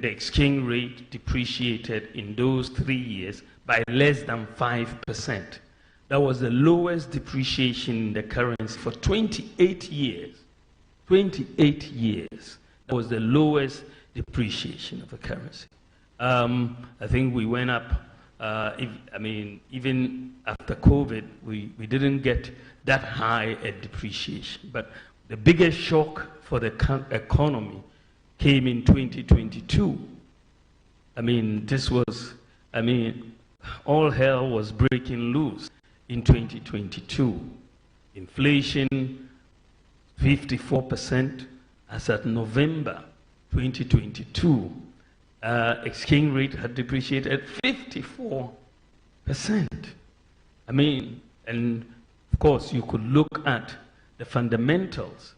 the exchange rate depreciated in those 3 years by less than 5%. That was the lowest depreciation in the currency for 28 years. 28 years. That was the lowest depreciation of the currency. I think we went up, even after COVID, we didn't get that high a depreciation. But the biggest shock for the economy came in 2022. All hell was breaking loose in 2022. Inflation, 54% as at November 2022. Exchange rate had depreciated 54%. And of course, you could look at the fundamentals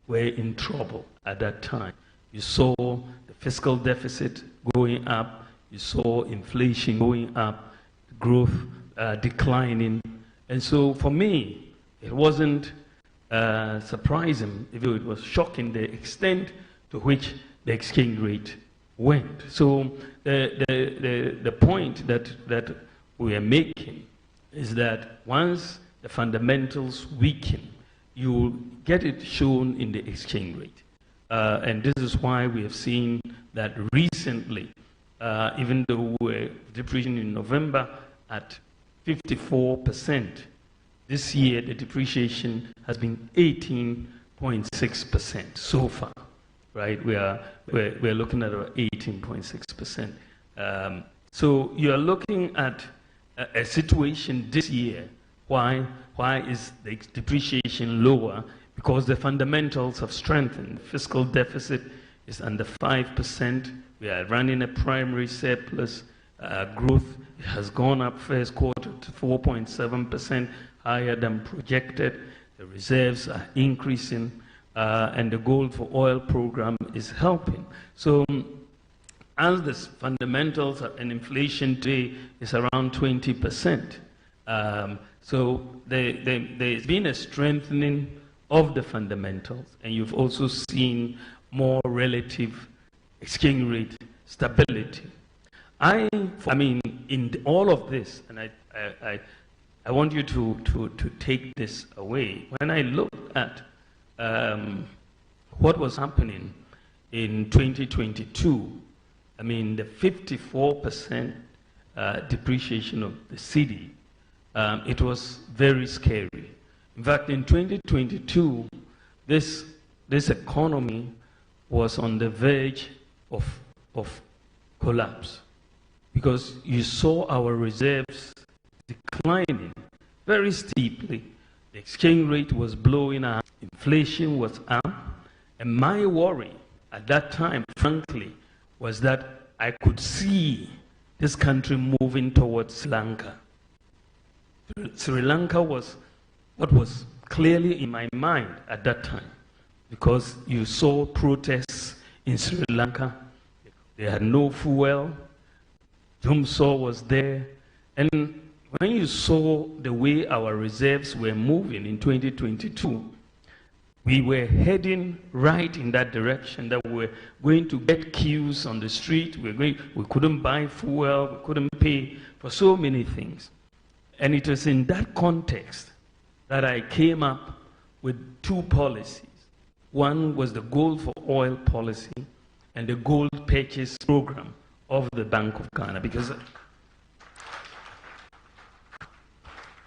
were in trouble at that time. You saw the fiscal deficit going up, you saw inflation going up, growth declining. And so for me, it wasn't surprising, if it was shocking, the extent to which the exchange rate went. So the point that we are making is that once the fundamentals weaken, you get it shown in the exchange rate. And this is why we have seen that recently, even though we're depreciating in November at 54%, this year the depreciation has been 18.6% so far, right? We're looking at about 18.6%. So you're looking at a situation this year. Why is the depreciation lower? Because the fundamentals have strengthened. Fiscal deficit is under 5%. We are running a primary surplus. Growth has gone up first quarter to 4.7%, higher than projected. The reserves are increasing, and the gold for oil program is helping. So as the fundamentals and inflation today is around 20%, so there's been a strengthening of the fundamentals, and you've also seen more relative exchange rate stability. In all of this, and I want you to take this away. When I looked at what was happening in 2022, the 54% depreciation of the cedi, it was very scary. In fact, in 2022, this economy was on the verge of collapse, because you saw our reserves declining very steeply. The exchange rate was blowing up, inflation was up, and my worry at that time, frankly, was that I could see this country moving towards Sri Lanka. Sri Lanka was what was clearly in my mind at that time, because you saw protests in Sri Lanka. They had no fuel. Jumso was there. And when you saw the way our reserves were moving in 2022, we were heading right in that direction, that we were going to get queues on the street. We couldn't buy fuel. We couldn't pay for so many things. And it was in that context that I came up with two policies. One was the gold for oil policy and the gold purchase program of the Bank of Ghana.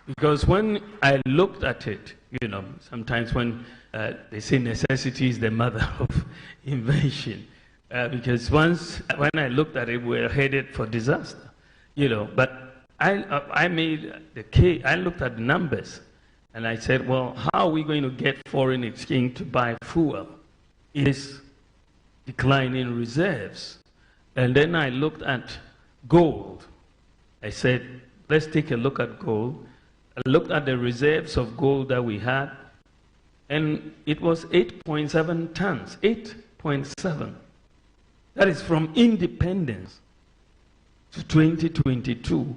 Because when I looked at it, sometimes when they say necessity is the mother of invention, because when I looked at it, we were headed for disaster, But I made the case. I looked at the numbers, and I said, well, how are we going to get foreign exchange to buy fuel? It is declining reserves. And then I looked at gold. I said, let's take a look at gold. I looked at the reserves of gold that we had, and it was 8.7 tons. 8.7. That is from independence to 2022.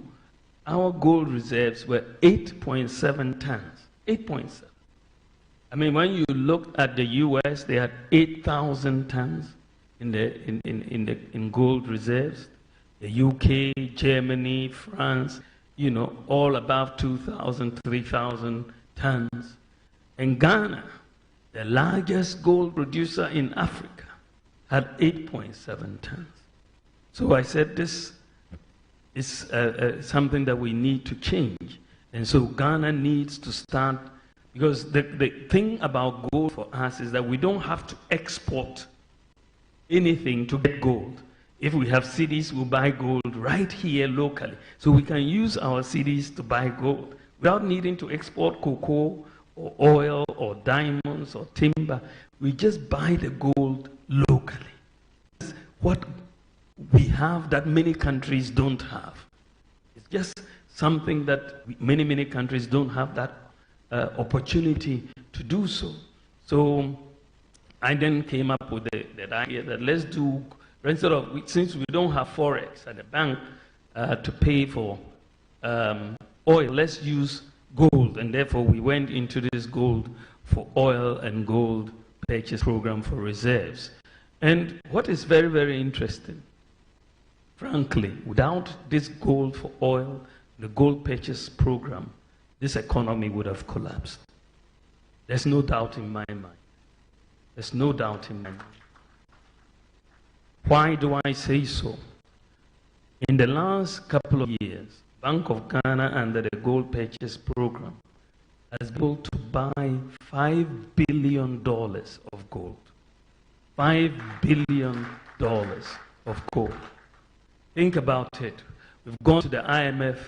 Our gold reserves were 8.7 tons. 8.7. When you looked at the US, they had 8,000 tons. in gold reserves. The UK, Germany, France, all above 2,000, 3,000 tons. And Ghana, the largest gold producer in Africa, had 8.7 tons. So I said this is something that we need to change. And so Ghana needs to start, because the thing about gold for us is that we don't have to export anything to get gold. If we have cities, we'll buy gold right here locally. So we can use our cities to buy gold without needing to export cocoa or oil or diamonds or timber. We just buy the gold locally. That's what we have that many countries don't have. It's just something that many countries don't have that opportunity to do so. So I then came up with that idea that let's do, instead of, since we don't have forex at the bank to pay for oil, let's use gold. And therefore we went into this gold for oil and gold purchase program for reserves. And what is very, very interesting, frankly, without this gold for oil, the gold purchase program, this economy would have collapsed. There's no doubt in my mind. There's no doubt in my mind. Why do I say so? In the last couple of years, Bank of Ghana under the gold purchase program has been able to buy $5 billion of gold. $5 billion of gold. Think about it. We've gone to the IMF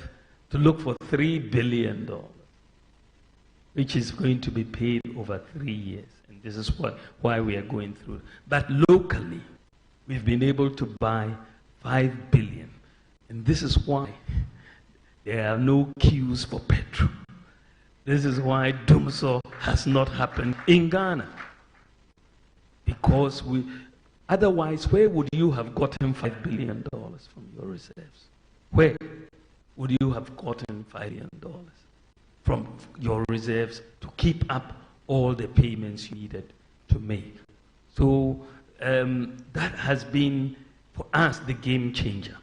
to look for $3 billion, which is going to be paid over 3 years. And this is why we are going through. But locally, we've been able to buy $5 billion. And this is why there are no queues for petrol. This is why Dumso has not happened in Ghana. Because otherwise, where would you have gotten $5 billion from your reserves? Where would you have gotten $5 billion from your reserves to keep up all the payments you needed to make? So that has been, for us, the game changer.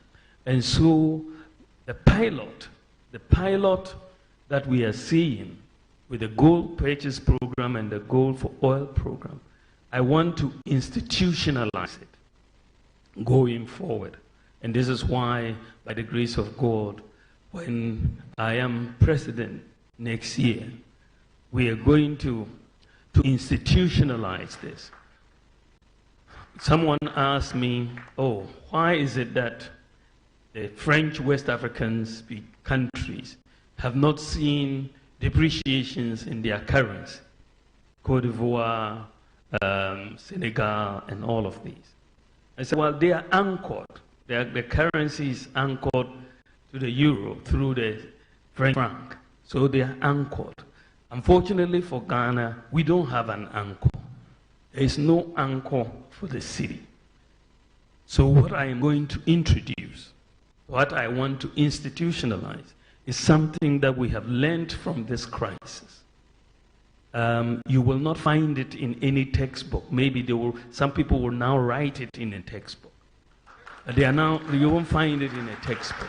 And so the pilot that we are seeing with the gold purchase program and the gold for oil program, I want to institutionalize it going forward. And this is why, by the grace of God, when I am president next year, we are going to institutionalize this. Someone asked me, why is it that the French West African countries have not seen depreciations in their currency? Cote d'Ivoire, Senegal, and all of these. I said, well, they are anchored. The currency is anchored to the euro through the French franc. So they are anchored. Unfortunately for Ghana, we don't have an anchor. There is no anchor for the city. So what I am going to introduce, what I want to institutionalize, is something that we have learned from this crisis. You will not find it in any textbook. Maybe some people will now write it in a textbook. You won't find it in a textbook.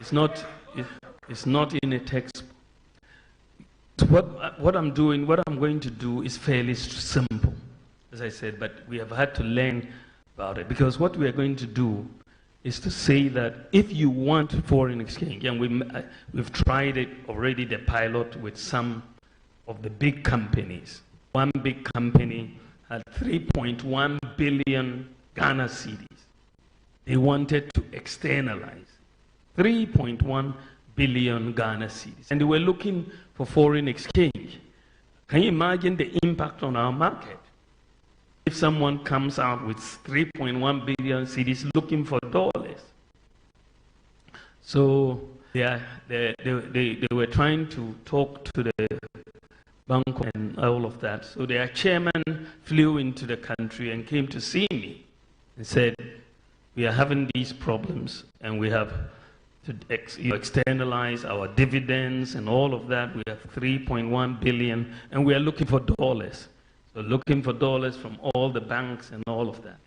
It's not in a textbook. So what I'm going to do is fairly simple, as I said, but we have had to learn about it, because what we are going to do is to say that if you want foreign exchange, and we've tried it already, the pilot, with some of the big companies. One big company had 3.1 billion Ghana cedis. They wanted to externalize 3.1 billion Ghana cedis. And they were looking for foreign exchange. Can you imagine the impact on our market? If someone comes out with 3.1 billion cedis looking for dollars. So they were trying to talk to the bank and all of that. So their chairman flew into the country and came to see me and said, we are having these problems and we have to externalize our dividends and all of that. We have 3.1 billion and we are looking for dollars. So looking for dollars from all the banks and all of that.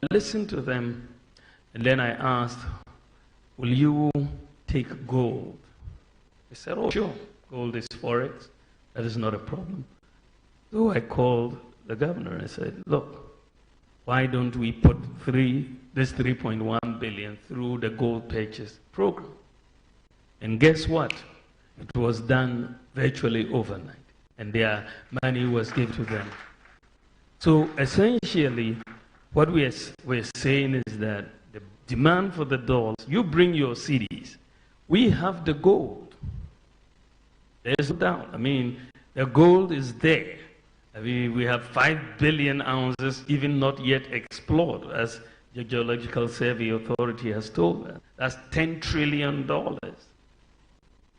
I listened to them, and then I asked, will you take gold? They said, oh, sure, gold is forex. That is not a problem. So I called the governor and I said, look, why don't we put this 3.1 billion through the gold purchase program? And guess what? It was done virtually overnight, and their money was given to them. So essentially, what we're saying is that the demand for the dollars, you bring your cedis, we have the gold. There's no doubt. I mean, the gold is there. I mean, we have 5 billion ounces, even not yet explored, as the Geological Survey Authority has told us. That's $10 trillion.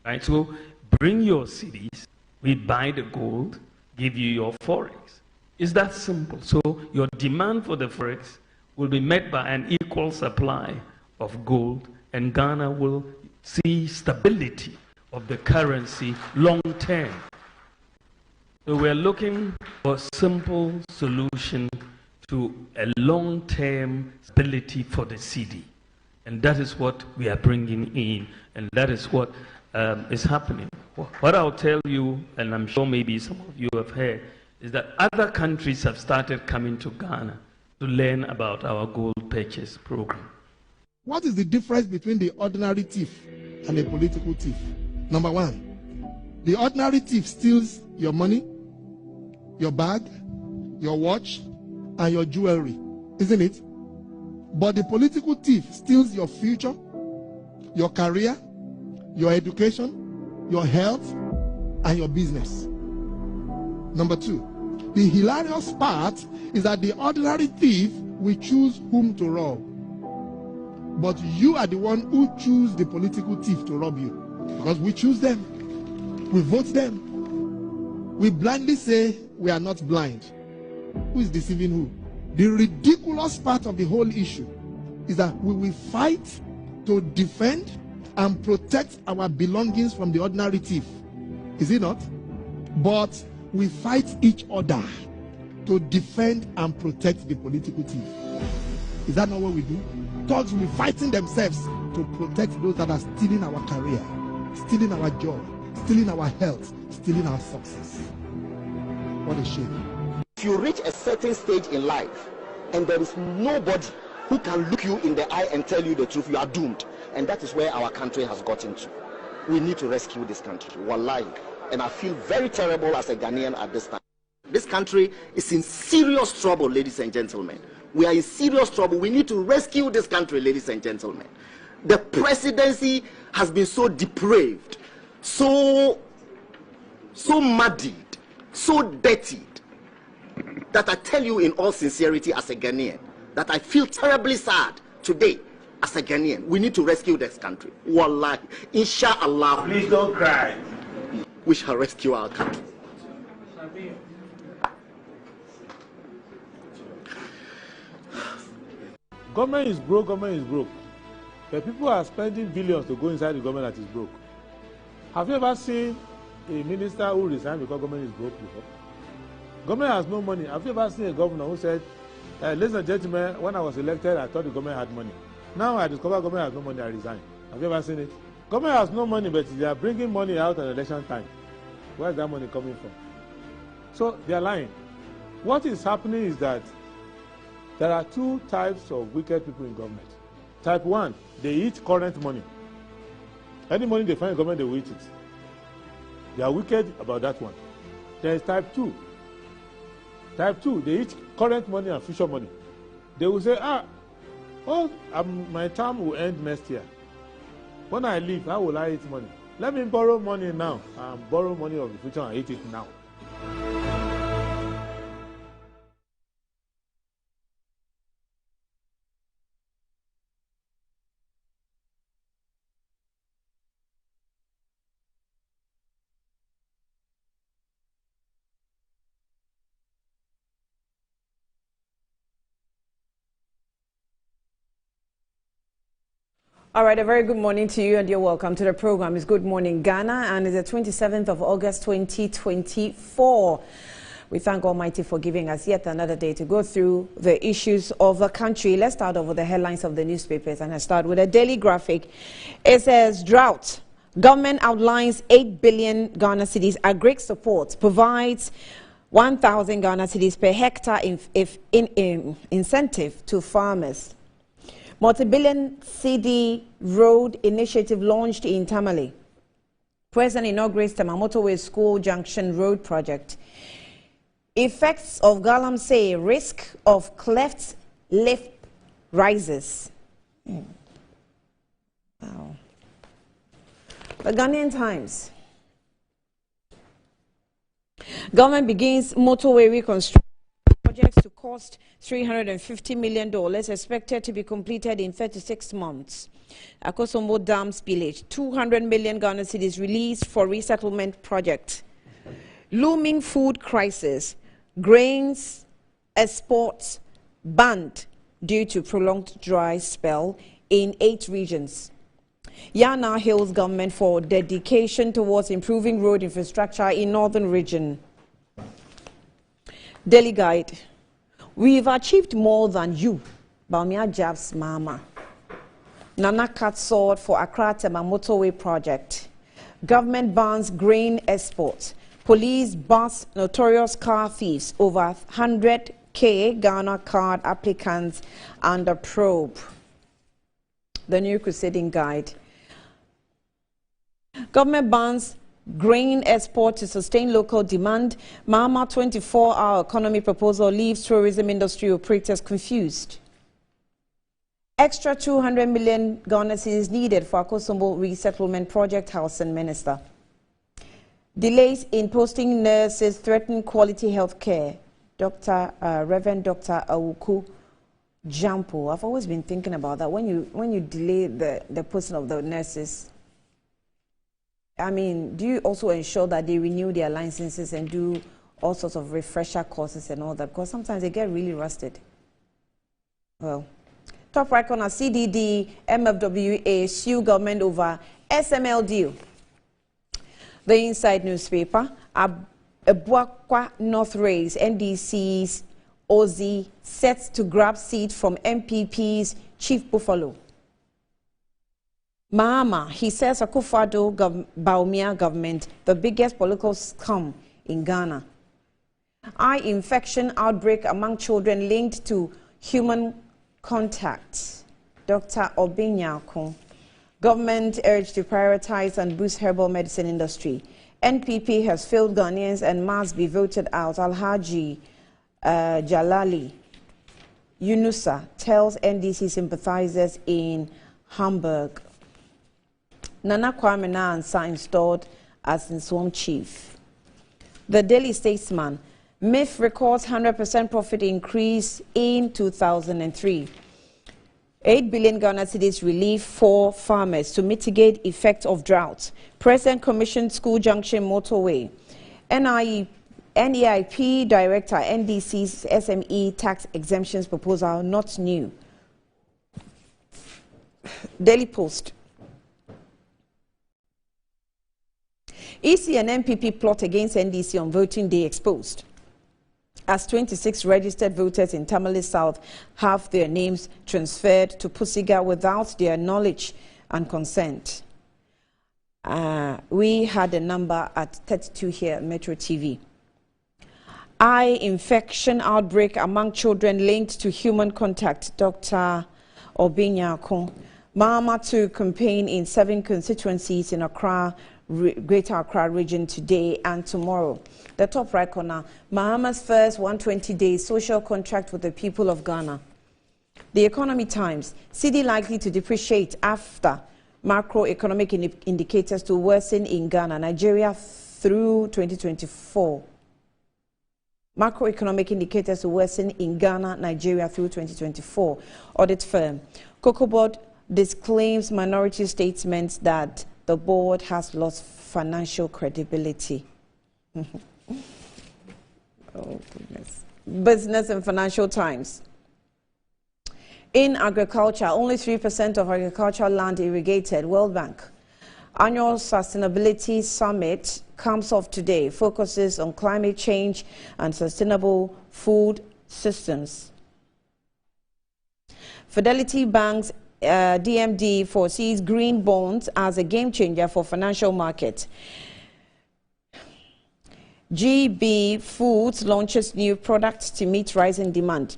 Right? So bring your cedis, we buy the gold, give you your forex. It's that simple. So your demand for the forex will be met by an equal supply of gold, and Ghana will see stability of the currency long term. So we're looking for a simple solution to a long-term stability for the cedi. And that is what we are bringing in, and that is what is happening. What I'll tell you, and I'm sure maybe some of you have heard, is that other countries have started coming to Ghana to learn about our gold purchase program. What is the difference between the ordinary thief and a political thief? Number one, the ordinary thief steals your money, your bag, your watch, and your jewelry, isn't it? But the political thief steals your future, your career, your education, your health, and your business. Number two, the hilarious part is that the ordinary thief will choose whom to rob. But you are the one who choose the political thief to rob you. Because we choose them. We vote them. We blindly say we are not blind. Who is deceiving who? The ridiculous part of the whole issue is that we will fight to defend and protect our belongings from the ordinary thief. Is it not? But we fight each other to defend and protect the political thief. Is that not what we do? Thugs will be fighting themselves to protect those that are stealing our career, stealing our job, stealing our health, stealing our success. What a shame. If you reach a certain stage in life and there is nobody who can look you in the eye and tell you the truth, you are doomed. And that is where our country has gotten to. We need to rescue this country. Wallahi. And I feel very terrible as a Ghanaian at this time. This country is in serious trouble, ladies and gentlemen. We are in serious trouble. We need to rescue this country, ladies and gentlemen. The presidency has been so depraved, so muddied, so dirtied, that I tell you in all sincerity as a Ghanaian, that I feel terribly sad today as a Ghanaian. We need to rescue this country. Wallahi. Inshallah. Please don't cry. We shall rescue our country. Government is broke, government is broke. But people are spending billions to go inside the government that is broke. Have you ever seen a minister who resigned because government is broke before? Government has no money. Have you ever seen a governor who said, ladies and gentlemen, when I was elected, I thought the government had money. Now I discover government has no money, I resign. Have you ever seen it? Government has no money, but they are bringing money out at election time. Where is that money coming from? So they are lying. What is happening is that there are two types of wicked people in government. Type 1, they eat current money. Any money they find in government, they will eat it. They are wicked about that one. There is type 2. Type 2, they eat current money and future money. They will say, my term will end next year. When I leave, how will I eat money? Let me borrow money now and borrow money of the future and eat it now. All right, a very good morning to you and you're welcome to the program. It's Good Morning Ghana and it's the 27th of August 2024. We thank Almighty for giving us yet another day to go through the issues of the country. Let's start off with the headlines of the newspapers, and I start with a daily graphic. It says, drought. Government outlines 8 billion Ghana cedis agri support, provides 1,000 Ghana cedis per hectare incentive to farmers. Multi-billion cedi road initiative launched in Tamale. President inaugurates Tema Motorway School Junction Road project. Effects of galamsey, risk of cleft lip rises. Wow. The Ghanaian Times. Government begins motorway reconstruction projects to cost $350 million, expected to be completed in 36 months. Akosombo Dam spillage, 200 million Ghana cedis released for resettlement project. Looming food crisis, grains exports banned due to prolonged dry spell in 8 regions. Yana hails government for dedication towards improving road infrastructure in northern region. Daily Guide. We've achieved more than you. Baumia Jabs Mama. Nana cut sword for Accra Tema Motorway project. Government bans grain exports. Police bust notorious car thieves. Over 100K Ghana card applicants under probe. The New Crusading Guide. Government bans grain export to sustain local demand. Mama 24-hour economy proposal leaves tourism industry operators confused. Extra 200 million Ghana cedis needed for Akosombo resettlement project, Housing Minister. Delays in posting nurses threaten quality health care. Reverend Dr. Awuku Jampo. I've always been thinking about that. When you delay the posting of the nurses, I mean, do you also ensure that they renew their licenses and do all sorts of refresher courses and all that? Because sometimes they get really rusted. Well, top right corner, CDD, MFWA sue government over SML deal. The Inside newspaper, Abuakwa North Race, NDC's Ozzy sets to grab seat from MPP's Chief Buffalo. Mahama, he says Akufo-Addo Bawumia government, the biggest political scam in Ghana. Eye infection outbreak among children linked to human contact. Dr. Obinyako. Government urged to prioritize and boost herbal medicine industry. NPP has failed Ghanaians and must be voted out. Alhaji Jalali Yunusa tells NDC sympathizers in Hamburg. Nana Kwame Nansa installed as Nswam chief. The Daily Statesman. MIF records 100% profit increase in 2003. 8 billion Ghana cedis relief for farmers to mitigate effects of drought. President commissioned School Junction Motorway. NEIP Director, NDC's SME tax exemptions proposal not new. Daily Post. EC and MPP plot against NDC on voting day exposed, as 26 registered voters in Tamale South have their names transferred to Pusiga without their knowledge and consent. We had a number at 32 here at Metro TV. Eye infection outbreak among children linked to human contact. Dr. Obinyako. Mama to campaign in 7 constituencies in Accra, Greater Accra region today and tomorrow. The top right corner, Mahama's first 120-day social contract with the people of Ghana. The Economy Times, cedi likely to depreciate after macroeconomic indicators to worsen in Ghana, Nigeria through 2024. Macroeconomic indicators to worsen in Ghana, Nigeria through 2024. Audit firm, Cocoa Board disclaims minority statements that the board has lost financial credibility. Oh, goodness. Business and Financial Times. In agriculture, only 3% of agricultural land irrigated. World Bank. Annual Sustainability Summit comes off today, focuses on climate change and sustainable food systems. Fidelity Bank's DMD foresees green bonds as a game changer for financial markets. GB Foods launches new products to meet rising demand.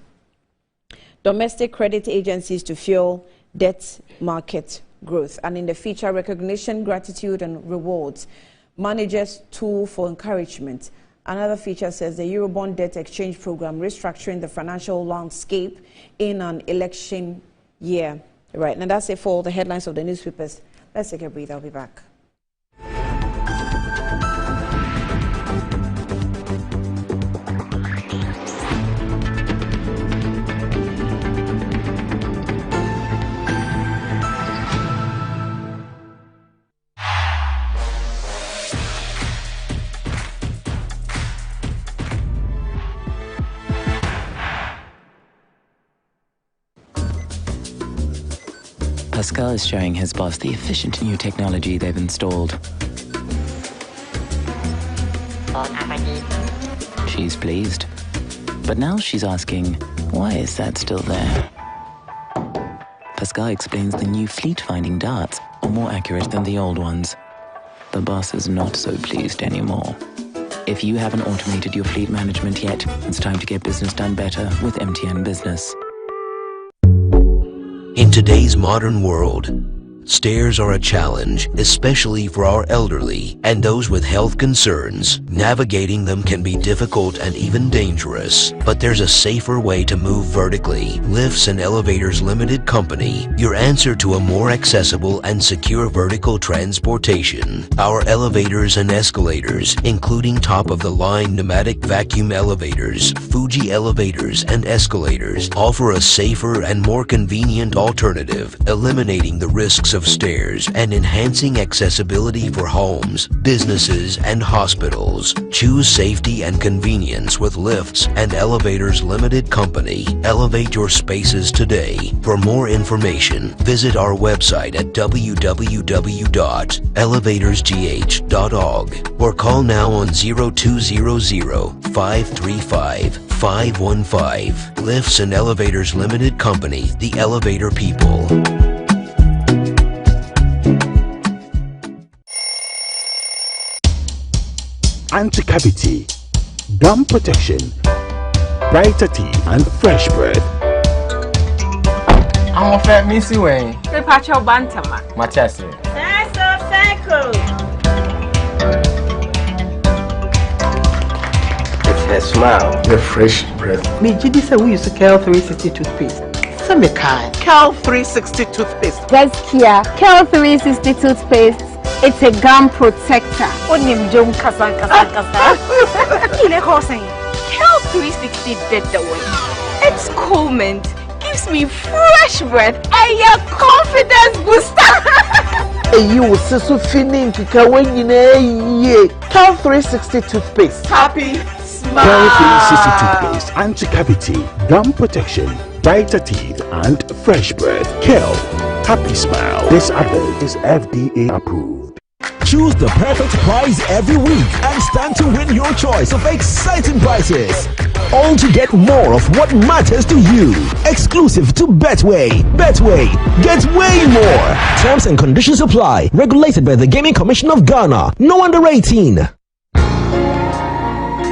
Domestic credit agencies to fuel debt market growth. And in the feature, recognition, gratitude and rewards. Managers tool for encouragement. Another feature says the Eurobond debt exchange program restructuring the financial landscape in an election year. Right, and that's it for all the headlines of the newspapers. Let's take a breather. I'll be back. Fiscal is showing his boss the efficient new technology they've installed. She's pleased. But now she's asking, why is that still there? Fiscal explains the new fleet-finding darts are more accurate than the old ones. The boss is not so pleased anymore. If you haven't automated your fleet management yet, it's time to get business done better with MTN Business. In today's modern world, stairs are a challenge, especially for our elderly and those with health concerns. Navigating them can be difficult and even dangerous, but there's a safer way to move vertically. Lifts and Elevators Limited Company, your answer to a more accessible and secure vertical transportation. Our elevators and escalators, including top-of-the-line pneumatic vacuum elevators, Fuji elevators and escalators, offer a safer and more convenient alternative, eliminating the risks of stairs and enhancing accessibility for homes, businesses, and hospitals. Choose safety and convenience with Lifts and Elevators Limited Company. Elevate your spaces today. For more information, visit our website at www.elevatorsgh.org or call now on 0200-535-515. Lifts and Elevators Limited Company, the elevator people. Anti-cavity, gum protection, brighter teeth, and fresh breath. I'm a fat missy way. The patcho bantama. My chest. It's her smile, the fresh breath. Me, Judy said we used to Cal 360 toothpaste. Some kind. Cal 360 toothpaste. That's Kia. Cal 360 toothpaste. It's a gum protector. Onim jom kasan. Ile kosen. Cal 360 did the way. It's cool mint. Gives me fresh breath and your confidence booster. You will see so feeling kika when you know Cal 360 toothpaste. Happy smile. Cal 360 toothpaste, anti-cavity, gum protection, brighter teeth, and fresh breath. Cal, happy smile. This advert is FDA approved. Choose the perfect prize every week and stand to win your choice of exciting prizes. All to get more of what matters to you. Exclusive to Betway. Betway, get way more. Terms and conditions apply. Regulated by the Gaming Commission of Ghana. No under 18.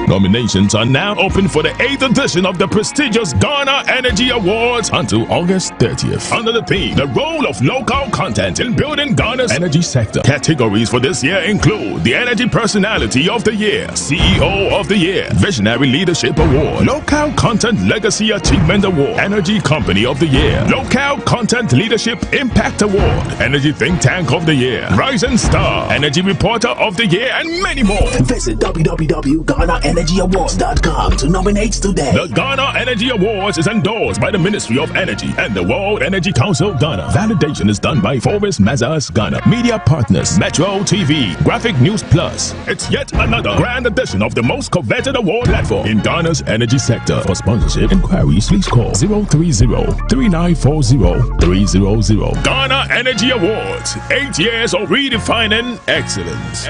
Nominations are now open for the 8th edition of the prestigious Ghana Energy Awards until August 30th. Under the theme, the role of local content in building Ghana's energy sector. Categories for this year include the Energy Personality of the Year, CEO of the Year, Visionary Leadership Award, Local Content Legacy Achievement Award, Energy Company of the Year, Local Content Leadership Impact Award, Energy Think Tank of the Year, Rising Star, Energy Reporter of the Year, and many more. Visit www.GhanaEnergyAwards.com to nominate today. The Ghana Energy Awards is endorsed by the Ministry of Energy and the World Energy Council Ghana. Validation is done by Forbes Mazars Ghana. Media partners, Metro TV, Graphic News Plus. It's yet another grand edition of the most coveted award platform in Ghana's energy sector. For sponsorship inquiries, please call 030-3940-300. Ghana Energy Awards, 8 years of redefining excellence.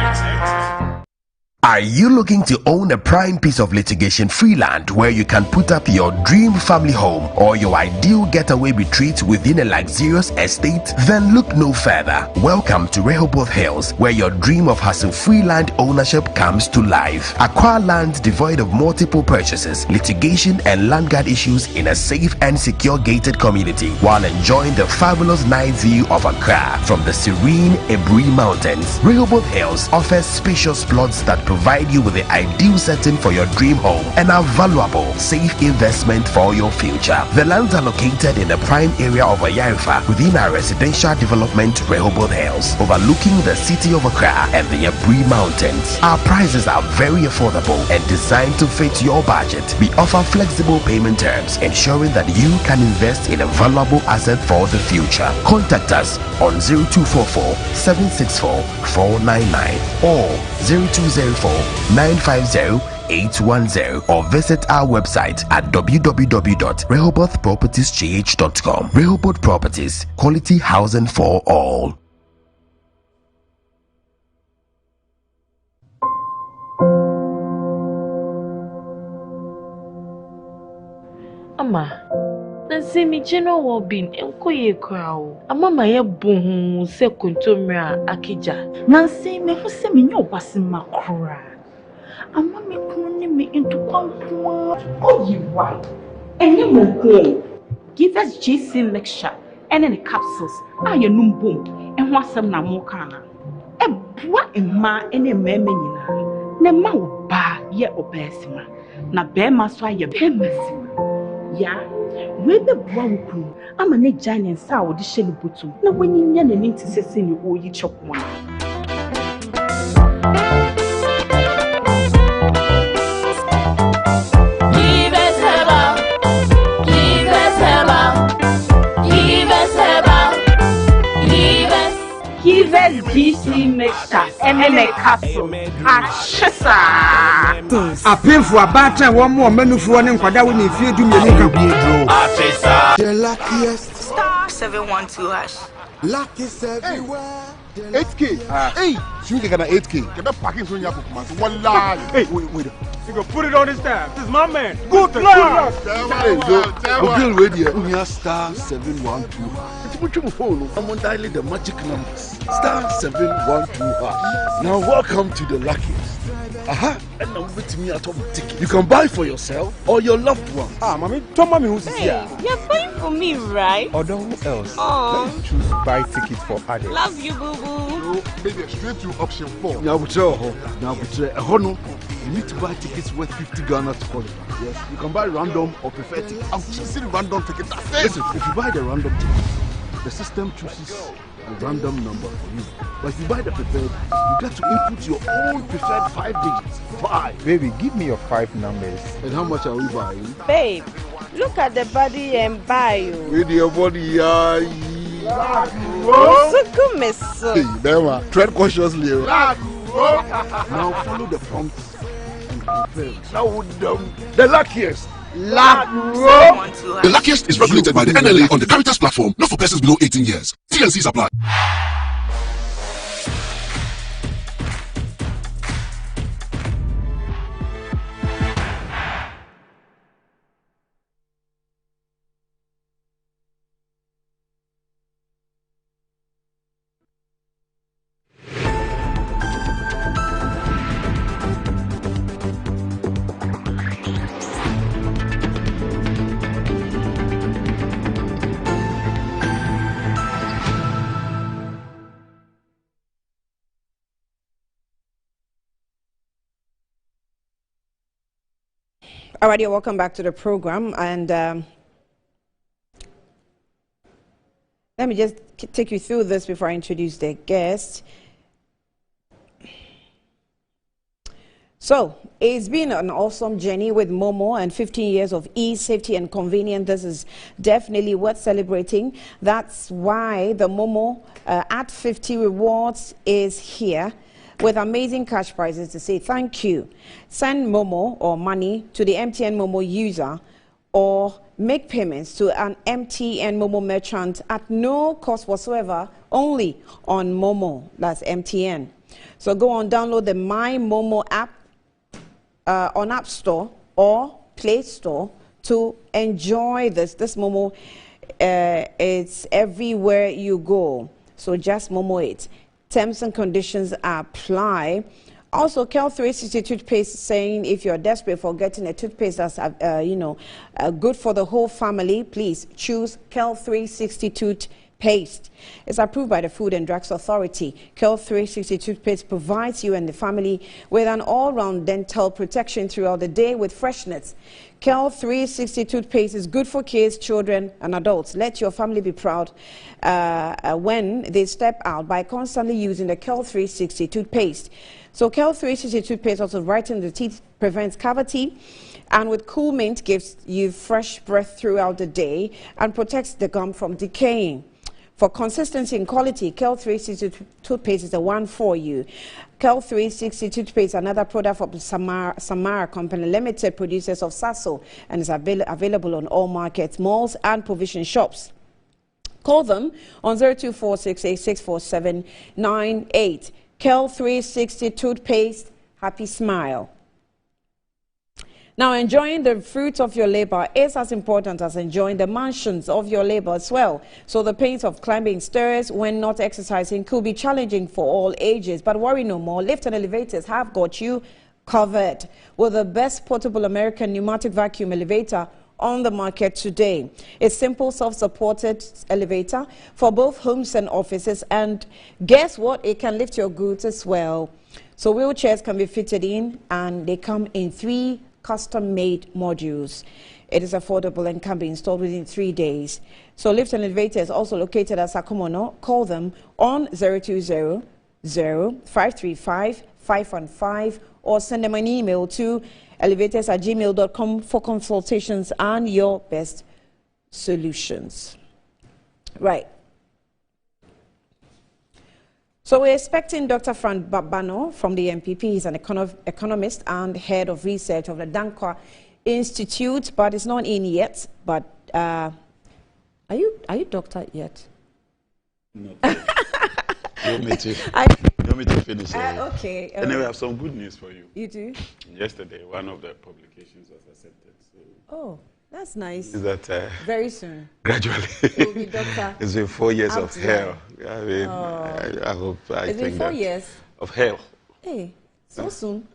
Are you looking to own a prime piece of litigation-free land where you can put up your dream family home or your ideal getaway retreat within a luxurious estate? Then look no further. Welcome to Rehoboth Hills, where your dream of hassle-free land ownership comes to life. Acquire land devoid of multiple purchases, litigation, and land guard issues in a safe and secure gated community while enjoying the fabulous night view of Accra from the serene Ebri Mountains. Rehoboth Hills offers spacious plots that provide you with the ideal setting for your dream home and a valuable, safe investment for your future. The lands are located in the prime area of Ayarifa within our residential development Rehoboth Hills, overlooking the city of Accra and the Ebri Mountains. Our prices are very affordable and designed to fit your budget. We offer flexible payment terms, ensuring that you can invest in a valuable asset for the future. Contact us on 0244 764 499 or 0204-950-810 or visit our website at www.rehobothpropertiesgh.com. Rehoboth Properties, quality housing for all. Ama, nansi mi cheno wo bin enko ye kwao. Ama ma ye bohu se kontomra akija. Nansi me hu se me nyo wasima kra. Ama me kunu me into kwankwa. Oh you right. Enye mo ko. Give us GC mixture and any capsules. Ah ye num boom. Enho asem na mo kana. E boa emma ene meme nyina. Ne ma wo ba ye obesima. Na be ma so aye be masima. Ya, we be boa wuku. Ama ne giant sa wo de hye ne botum. Na wanyinya na ninti sese ni oyi chokmo. Give us GC mixture and a capsule. Achesa. A painful about time one more menu for one and Quada when you feel to me. The luckiest star 712 hash. Luckiest everywhere. 8K. Hey, you get an 8K. Get the packing from your book, man. One lie. Hey, wait. You go put it on his tab. This is my man. Good luck. We'll wait here. We are star 712. I'm on dialing the magic numbers. Star 712. Now welcome to the luckiest. And now with me at home ticket. You can buy for yourself or your loved one. Mommy, tell mommy who's here. You're buying for me, right? Or who else? Let's choose buy tickets for others. Love you, boo boo. Maybe straight to option 4. Now, you need to buy tickets worth 50 Ghana to qualify. Yes, you can buy random or preferred tickets. I'm choosing random ticket. Listen, if you buy the random ticket, the system chooses a random number for you. But if you buy the preferred, you get to input your own preferred 5 digits. 5. Baby, give me your 5 numbers. And how much are we buying? Babe, look at the body and buy you. With your body, Hey, Bema, tread cautiously. Now follow the prompts and confirm. Now the luckiest. The luckiest is regulated by the NLA on the Caritas platform, not for persons below 18 years. TNCs apply. All right, welcome back to the program. And let me just take you through this before I introduce the guest. So, it's been an awesome journey with Momo and 15 years of ease, safety, and convenience. This is definitely worth celebrating. That's why the Momo at 50 Rewards is here with amazing cash prizes to say thank you. Send Momo or money to the MTN Momo user or make payments to an MTN Momo merchant at no cost whatsoever, only on Momo, that's MTN. So go on, download the My Momo app on App Store or Play Store to enjoy this. This Momo, it's everywhere you go. So just Momo it. Terms and conditions apply. Also, Kel 360 toothpaste saying if you're desperate for getting a toothpaste that's good for the whole family, please choose Kel 360 toothpaste. It's approved by the Food and Drugs Authority. Kel 360 toothpaste provides you and the family with an all-round dental protection throughout the day with freshness. Kel 360 toothpaste is good for kids, children, and adults. Let your family be proud when they step out by constantly using the Kel 360 toothpaste. So Kel 360 toothpaste also brightens the teeth, prevents cavity, and with Cool Mint gives you fresh breath throughout the day and protects the gum from decaying. For consistency and quality, Kel 360 toothpaste is the one for you. Kel 360 toothpaste, another product from Samara Company Limited, producers of Sasso, and is available on all markets, malls, and provision shops. Call them on 0246864798. Kel 360 toothpaste, happy smile. Now, enjoying the fruits of your labor is as important as enjoying the mansions of your labor as well. So the pains of climbing stairs when not exercising could be challenging for all ages. But worry no more. Lift and elevators have got you covered with the best portable American pneumatic vacuum elevator on the market today. It's simple, self-supported elevator for both homes and offices, and guess what? It can lift your goods as well. So wheelchairs can be fitted in, and they come in 3 custom-made modules. It is affordable and can be installed within 3 days. So Lift and Elevator is also located at Sakumono. Call them on 020-535-515 or send them an email to elevators@gmail.com for consultations and your best solutions. Right. So we're expecting Dr. Frank Babano from the MPP. He's an economist and head of research of the Dankwa Institute, but it's not in yet. But are you doctor yet? No. You want me to finish? Okay. Anyway, I have some good news for you. You do? Yesterday, one of the publications was accepted. So oh, that's nice. Is that very soon? Gradually. You'll be doctor. It's been 4 years of hell. I mean, I hope. It's been 4 years of hell. Hey, so soon?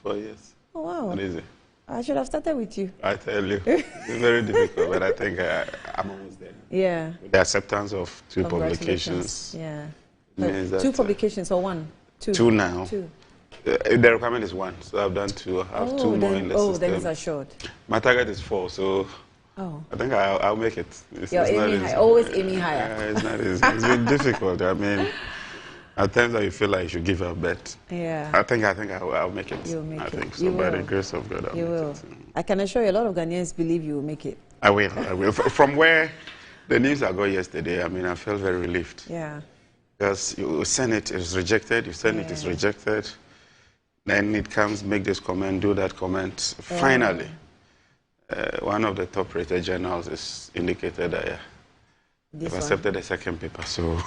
4 years. Oh wow. Amazing. I should have started with you. I tell you, it's very difficult, but I think I'm almost there. Yeah. With the acceptance of 2 publications. Yeah. Means 2 publications or 1? 2. 2 now. 2. The requirement is 1, so I've done 2. I have 2 more in the system. Then it's assured. My target is 4, so I think I'll make it. You're aiming high, always aiming higher. It's not easy. It's been difficult. I mean, at times that you feel like you should give up, but I think I'll make it. You'll make it. I think so. By the grace of God, I'll make it. I can assure you, a lot of Ghanaians believe you will make it. I will. From where the news I got yesterday, I mean, I felt very relieved. Yeah. Because you send it, it's rejected. You send it, it's rejected. Then it comes, make this comment, do that comment. Finally, one of the top-rated journals is indicated that I've accepted the second paper. So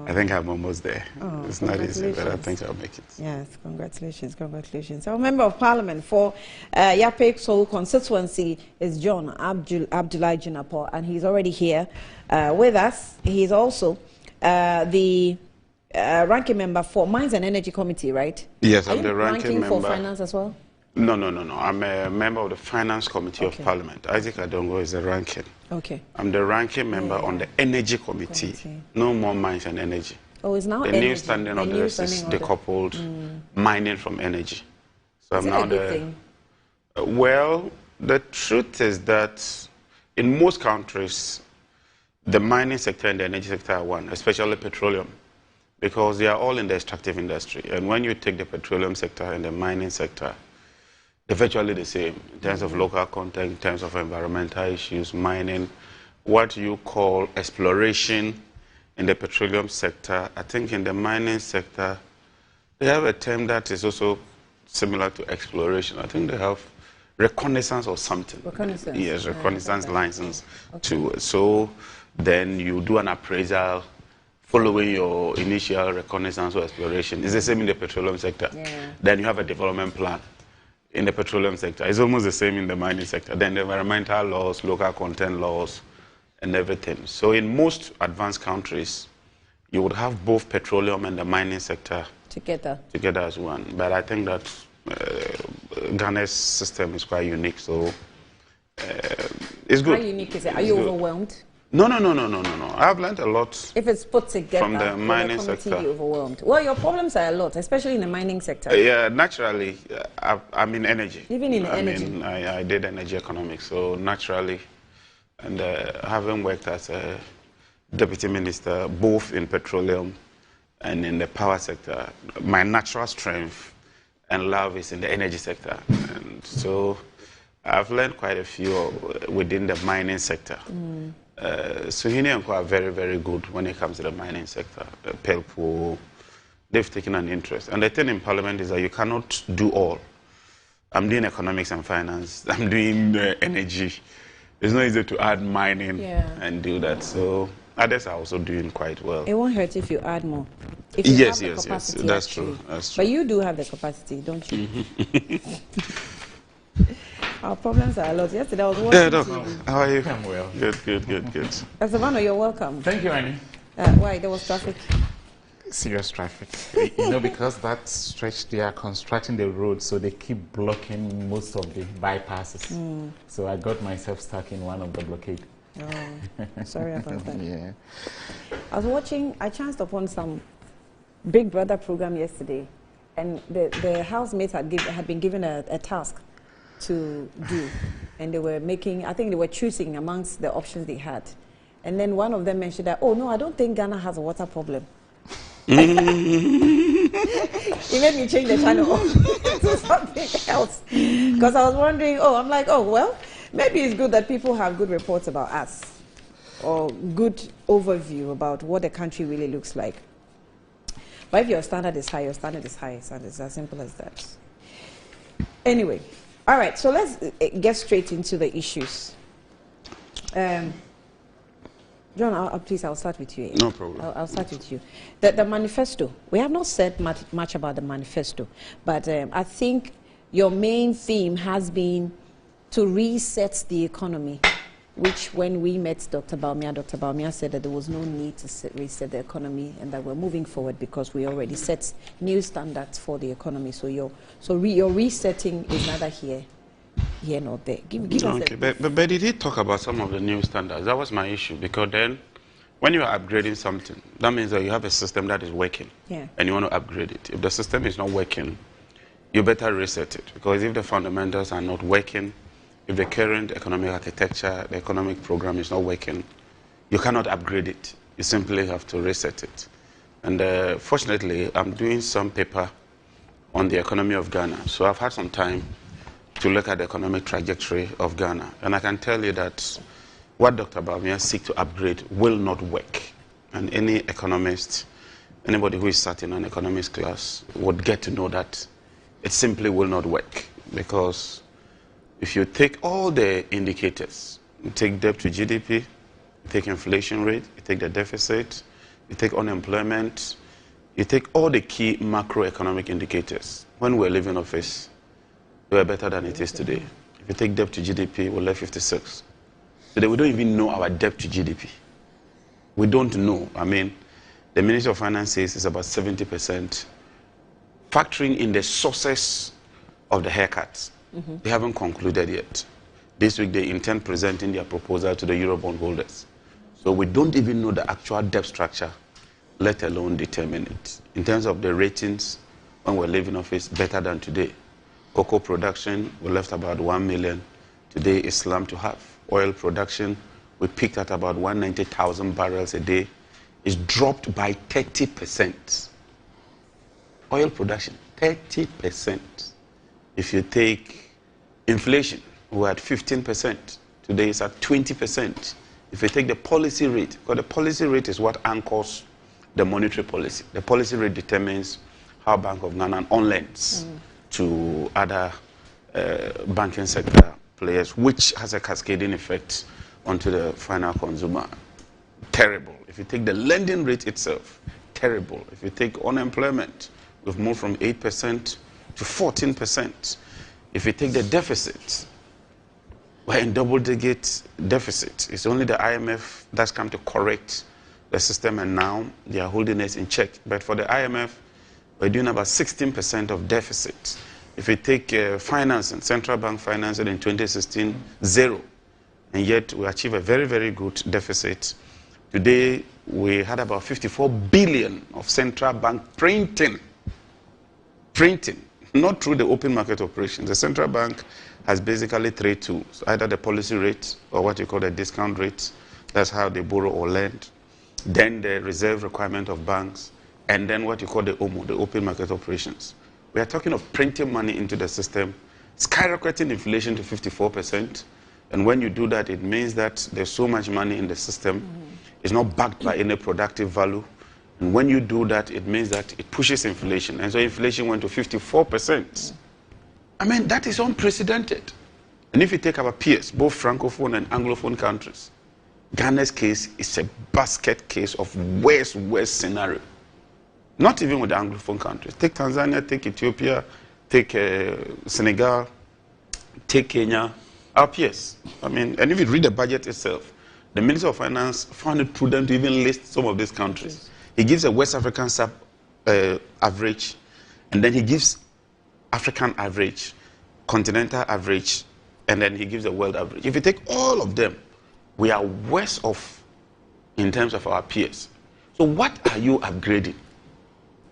I think I'm almost there. It's not easy, but I think I'll make it. Yes, congratulations, congratulations. Our Member of Parliament for Yapik Soul constituency is John Abdullahi Jinapo, and he's already here with us. He's also the ranking member for Mines and Energy Committee, right? Yes, I'm the ranking member. For Finance as well? No. I'm a member of the Finance Committee of Parliament. Isaac Adongo is the ranking. Okay. I'm the ranking member on the Energy Committee. No more Mines and Energy. Oh, it's now the energy. New standing of the rest is decoupled mining from energy. So is I'm it now a good thing? Well, the truth is that in most countries, the mining sector and the energy sector are one, especially petroleum, because they are all in the extractive industry. And when you take the petroleum sector and the mining sector, they're virtually the same in terms of local content, in terms of environmental issues, mining, what you call exploration in the petroleum sector. I think in the mining sector, they have a term that is also similar to exploration. I think they have reconnaissance or something. Reconnaissance. Yes, reconnaissance license too. So then you do an appraisal following your initial reconnaissance or exploration. It's the same in the petroleum sector. Yeah. Then you have a development plan in the petroleum sector. It's almost the same in the mining sector. Then the environmental laws, local content laws, and everything. So in most advanced countries, you would have both petroleum and the mining sector together as one. But I think that Ghana's system is quite unique, so it's good. How unique is it? Are you overwhelmed? No. I've learned a lot. If it's put together from the mining sector, be overwhelmed. Well, your problems are a lot, especially in the mining sector. Yeah, naturally, I'm in energy. Even in energy. Mean, I did energy economics, so naturally, and having worked as a deputy minister, both in petroleum and in the power sector, my natural strength and love is in the energy sector. And so I've learned quite a few within the mining sector. So Hini are very, very good when it comes to the mining sector. Pelpo, they've taken an interest. And the thing in Parliament is that you cannot do all. I'm doing economics and finance. I'm doing energy. It's not easy to add mining and do that. So others are also doing quite well. It won't hurt if you add more. If you yes, have the yes, capacity, yes. That's actually. true. That's true. But you do have the capacity, don't you? Our problems are a lot. Yesterday I was watching TV. How are you? I'm well. Good. Savannah, you're welcome. Thank you, Annie. Why? There was traffic? Serious traffic. You know, because that stretch, they are constructing the road, so they keep blocking most of the bypasses. So I got myself stuck in one of the blockade. Oh, sorry about that. Yeah. I was watching, I chanced upon some Big Brother program yesterday, and the housemates had been given a task to do, and they were making, I think they were choosing amongst the options they had. And then one of them mentioned that, oh no, I don't think Ghana has a water problem. He made me change the channel to something else. Because I was wondering, I'm like, well, maybe it's good that people have good reports about us, or good overview about what the country really looks like. But if your standard is high, your standard is high. It's as simple as that. Anyway, all right, so let's get straight into the issues. John, please, I'll start with you. No problem. I'll start with you. The manifesto, we have not said much about the manifesto, but I think your main theme has been to reset the economy, which when we met Dr. Baumia said that there was no need to reset the economy and that we're moving forward because we already set new standards for the economy. So your resetting is neither here nor there. Give us but did he talk about some of the new standards? That was my issue, because then when you are upgrading something, that means that you have a system that is working and you want to upgrade it. If the system is not working, you better reset it, because if the fundamentals are not working, if the current economic architecture, the economic program is not working, you cannot upgrade it. You simply have to reset it. And fortunately, I'm doing some paper on the economy of Ghana. So I've had some time to look at the economic trajectory of Ghana. And I can tell you that what Dr. Baumia seeks to upgrade will not work. And any economist, anybody who is sat in an economics class would get to know that it simply will not work. Because if you take all the indicators, you take debt to GDP, you take inflation rate, you take the deficit, you take unemployment, you take all the key macroeconomic indicators. When we were leaving office, they were better than it is today. If you take debt to GDP, we're left 56. Today, we don't even know our debt to GDP. We don't know. I mean, the Ministry of Finance says it's about 70%. Factoring in the sources of the haircuts, they haven't concluded yet. This week, they intend presenting their proposal to the Eurobond holders. So we don't even know the actual debt structure, let alone determine it. In terms of the ratings, when we're leaving office, better than today. Cocoa production, we left about 1 million. Today is slammed to half. Oil production, we peaked at about 190,000 barrels a day. It's dropped by 30%. Oil production, 30%. If you take inflation, we're at 15%. Today it's at 20%. If you take the policy rate, because the policy rate is what anchors the monetary policy. The policy rate determines how Bank of Ghana on-lends to other banking sector players, which has a cascading effect onto the final consumer. terrible. If you take the lending rate itself, terrible. If you take unemployment, we've moved from 8% to 14%. If you take the deficit, we're in double-digit deficit. It's only the IMF that's come to correct the system, and now they are holding us in check. But for the IMF, we're doing about 16% of deficit. If you take financing, central bank financing in 2016, 0. And yet we achieve a very, very good deficit. Today, we had about 54 billion of central bank printing, not through the open market operations. The central bank has basically 3 tools, either the policy rate or what you call the discount rate. That's how they borrow or lend. Then the reserve requirement of banks, and then what you call the OMO, the open market operations. We are talking of printing money into the system, skyrocketing inflation to 54%. And when you do that, it means that there's so much money in the system. It's not backed by any productive value. And when you do that, it means that it pushes inflation. And so inflation went to 54%. I mean, that is unprecedented. And if you take our peers, both Francophone and Anglophone countries, Ghana's case is a basket case of worst scenario. Not even with the Anglophone countries. Take Tanzania, take Ethiopia, take Senegal, take Kenya, our peers. I mean, and if you read the budget itself, the Minister of Finance found it prudent to even list some of these countries. He gives a West African average, and then he gives African average, continental average, and then he gives a world average. If you take all of them, we are worse off in terms of our peers. So what are you upgrading?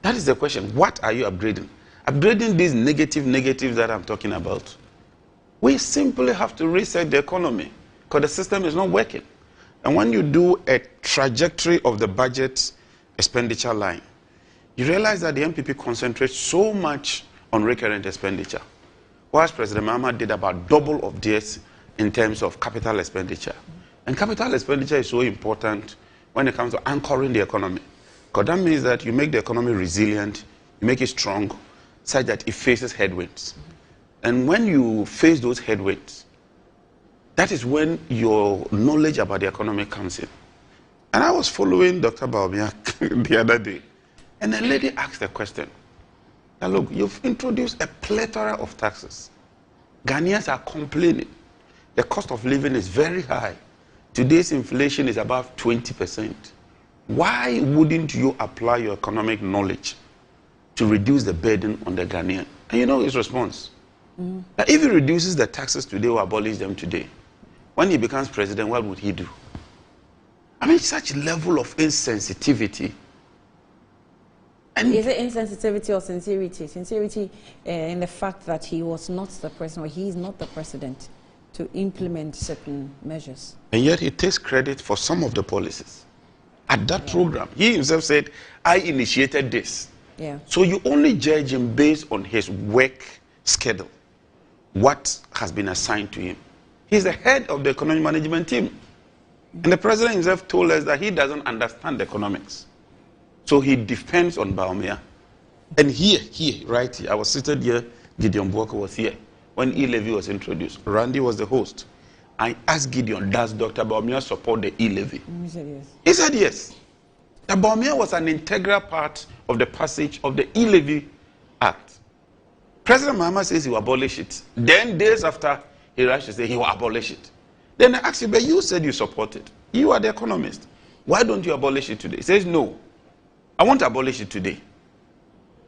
That is the question. What are you upgrading? Upgrading these negatives that I'm talking about. We simply have to reset the economy because the system is not working. And when you do a trajectory of the budget expenditure line, you realize that the MPP concentrates so much on recurrent expenditure, whilst President Mahama did about double of this in terms of capital expenditure. And capital expenditure is so important when it comes to anchoring the economy, because that means that you make the economy resilient, you make it strong, such that it faces headwinds. And when you face those headwinds, that is when your knowledge about the economy comes in. And I was following Dr. Baumia the other day, and a lady asked a question. Now look, you've introduced a plethora of taxes. Ghanaians are complaining. The cost of living is very high. Today's inflation is above 20%. Why wouldn't you apply your economic knowledge to reduce the burden on the Ghanaian? And you know his response. That if he reduces the taxes today or abolish them today, when he becomes president, what would he do? I mean, such level of insensitivity. And is it insensitivity or sincerity? Sincerity in the fact that he was not the president, or he is not the president, to implement certain measures. And yet he takes credit for some of the policies. At that program, he himself said, I initiated this. Yeah. So you only judge him based on his work schedule, what has been assigned to him. He's the head of the economic management team. And the president himself told us that he doesn't understand economics. So he depends on Baumia. And here, right here, I was seated here, Gideon Bwoko was here. When E-Levy was introduced, Randy was the host. I asked Gideon, does Dr. Baumia support the E-Levy? He said yes. He said yes. The Baumia was an integral part of the passage of the E-Levy Act. President Mahama says he will abolish it. Then days after, he rushed to say he will abolish it. Then I asked him, but you said you support it. You are the economist. Why don't you abolish it today? He says, no, I want to abolish it today.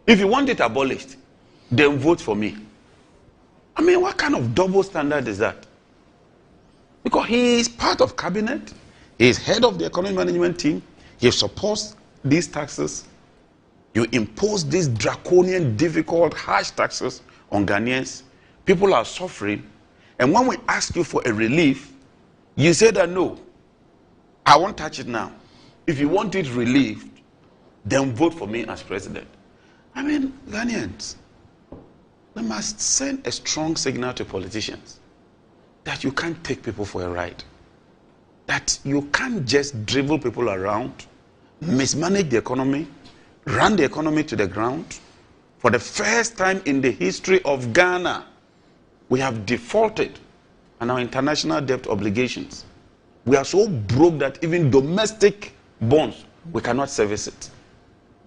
If you want it abolished, then vote for me. I mean, what kind of double standard is that? Because he is part of cabinet, he is head of the economic management team, he supports these taxes. You impose these draconian, difficult, harsh taxes on Ghanaians. People are suffering. And when we ask you for a relief, you say that no, I won't touch it now. If you want it relieved, then vote for me as president. I mean, Ghanaians, we must send a strong signal to politicians that you can't take people for a ride. That you can't just dribble people around, mismanage the economy, run the economy to the ground. For the first time in the history of Ghana, we have defaulted on our international debt obligations. We are so broke that even domestic bonds, we cannot service it.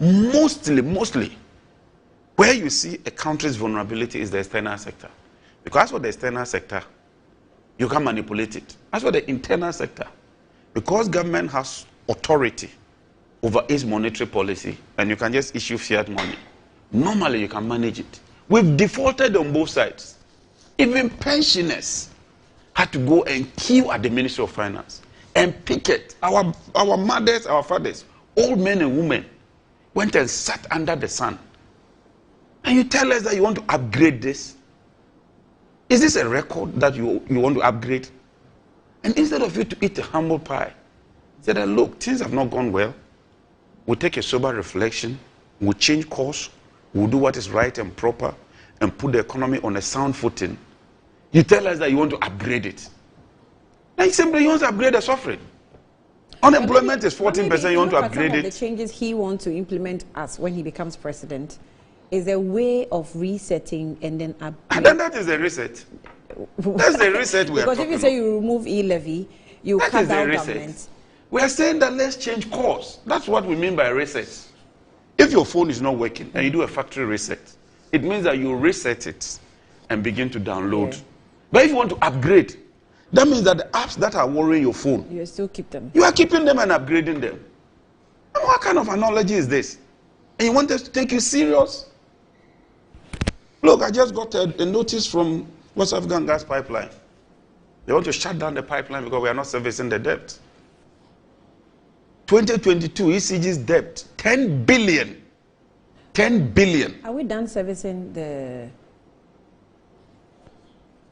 Mostly, where you see a country's vulnerability is the external sector. Because for the external sector, you can manipulate it. As for the internal sector, because government has authority over its monetary policy, and you can just issue fiat money, normally you can manage it. We've defaulted on both sides. Even pensioners had to go and queue at the Ministry of Finance and picket. Our mothers, our fathers, old men and women went and sat under the sun. And you tell us that you want to upgrade this? Is this a record that you want to upgrade? And instead of you to eat a humble pie, say that, look, things have not gone well. We'll take a sober reflection. We'll change course. We'll do what is right and proper and put the economy on a sound footing. You tell us that you want to upgrade it. Like simply you want to upgrade the suffering. Unemployment is 14%, you want to upgrade it. The changes he wants to implement as when he becomes president is a way of resetting and then upgrade. And then that is the reset. That's the reset we are talking about. Because if you say you remove e-levy, you cut down government. We are saying that let's change course. That's what we mean by reset. If your phone is not working and you do a factory reset, it means that you reset it and begin to download. Yeah. But if you want to upgrade, that means that the apps that are worrying your phone, you still keep them. You are keeping them and upgrading them. And what kind of analogy is this? And you want us to take you serious? Look, I just got a notice from West African Gas Pipeline. They want to shut down the pipeline because we are not servicing the debt. 2022 ECG's debt, 10 billion. 10 billion. Are we done servicing the...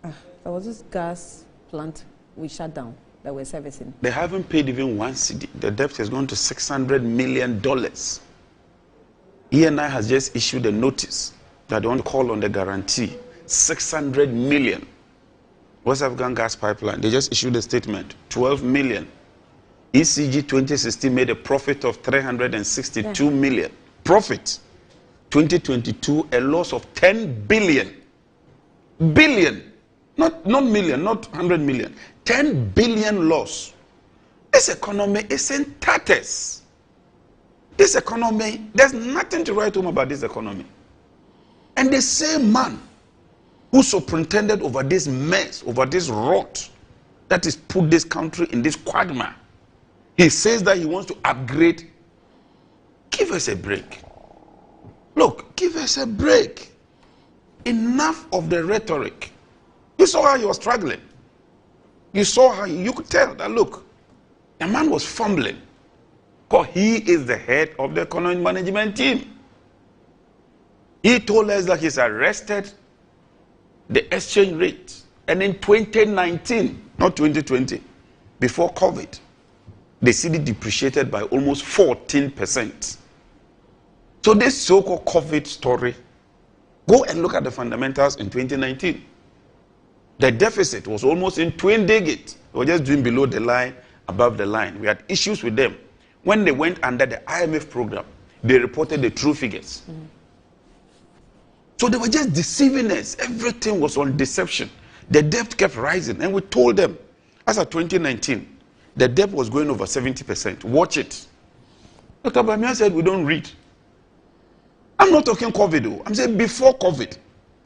there was this gas plant we shut down that we're servicing. They haven't paid even one cedi. The debt has gone to $600 million. ENI has just issued a notice that they want to call on the guarantee. 600 million. West African Gas Pipeline, they just issued a statement. 12 million. ECG 2016 made a profit of 362 million. Profit. 2022, a loss of 10 billion. Billion. Not million, not 100 million. 10 billion loss. This economy is in tatters. This economy, there's nothing to write home about this economy. And the same man who superintended over this mess, over this rot, that is put this country in this quagmire, he says that he wants to upgrade. Give us a break. Look, give us a break. Enough of the rhetoric. You saw how he was struggling. You saw how you could tell that, look, the man was fumbling because he is the head of the economic management team. He told us that he's arrested the exchange rate. And in 2019, not 2020, before COVID, the cedi depreciated by almost 14%. So this so-called COVID story, go and look at the fundamentals in 2019. The deficit was almost in twin digits. We were just doing below the line, above the line. We had issues with them. When they went under the IMF program, they reported the true figures. So they were just deceiving us. Everything was on deception. The debt kept rising. And we told them, as of 2019, the debt was going over 70%. Watch it. Dr. Bamia said, we don't read. I'm not talking COVID, though. I'm saying before COVID.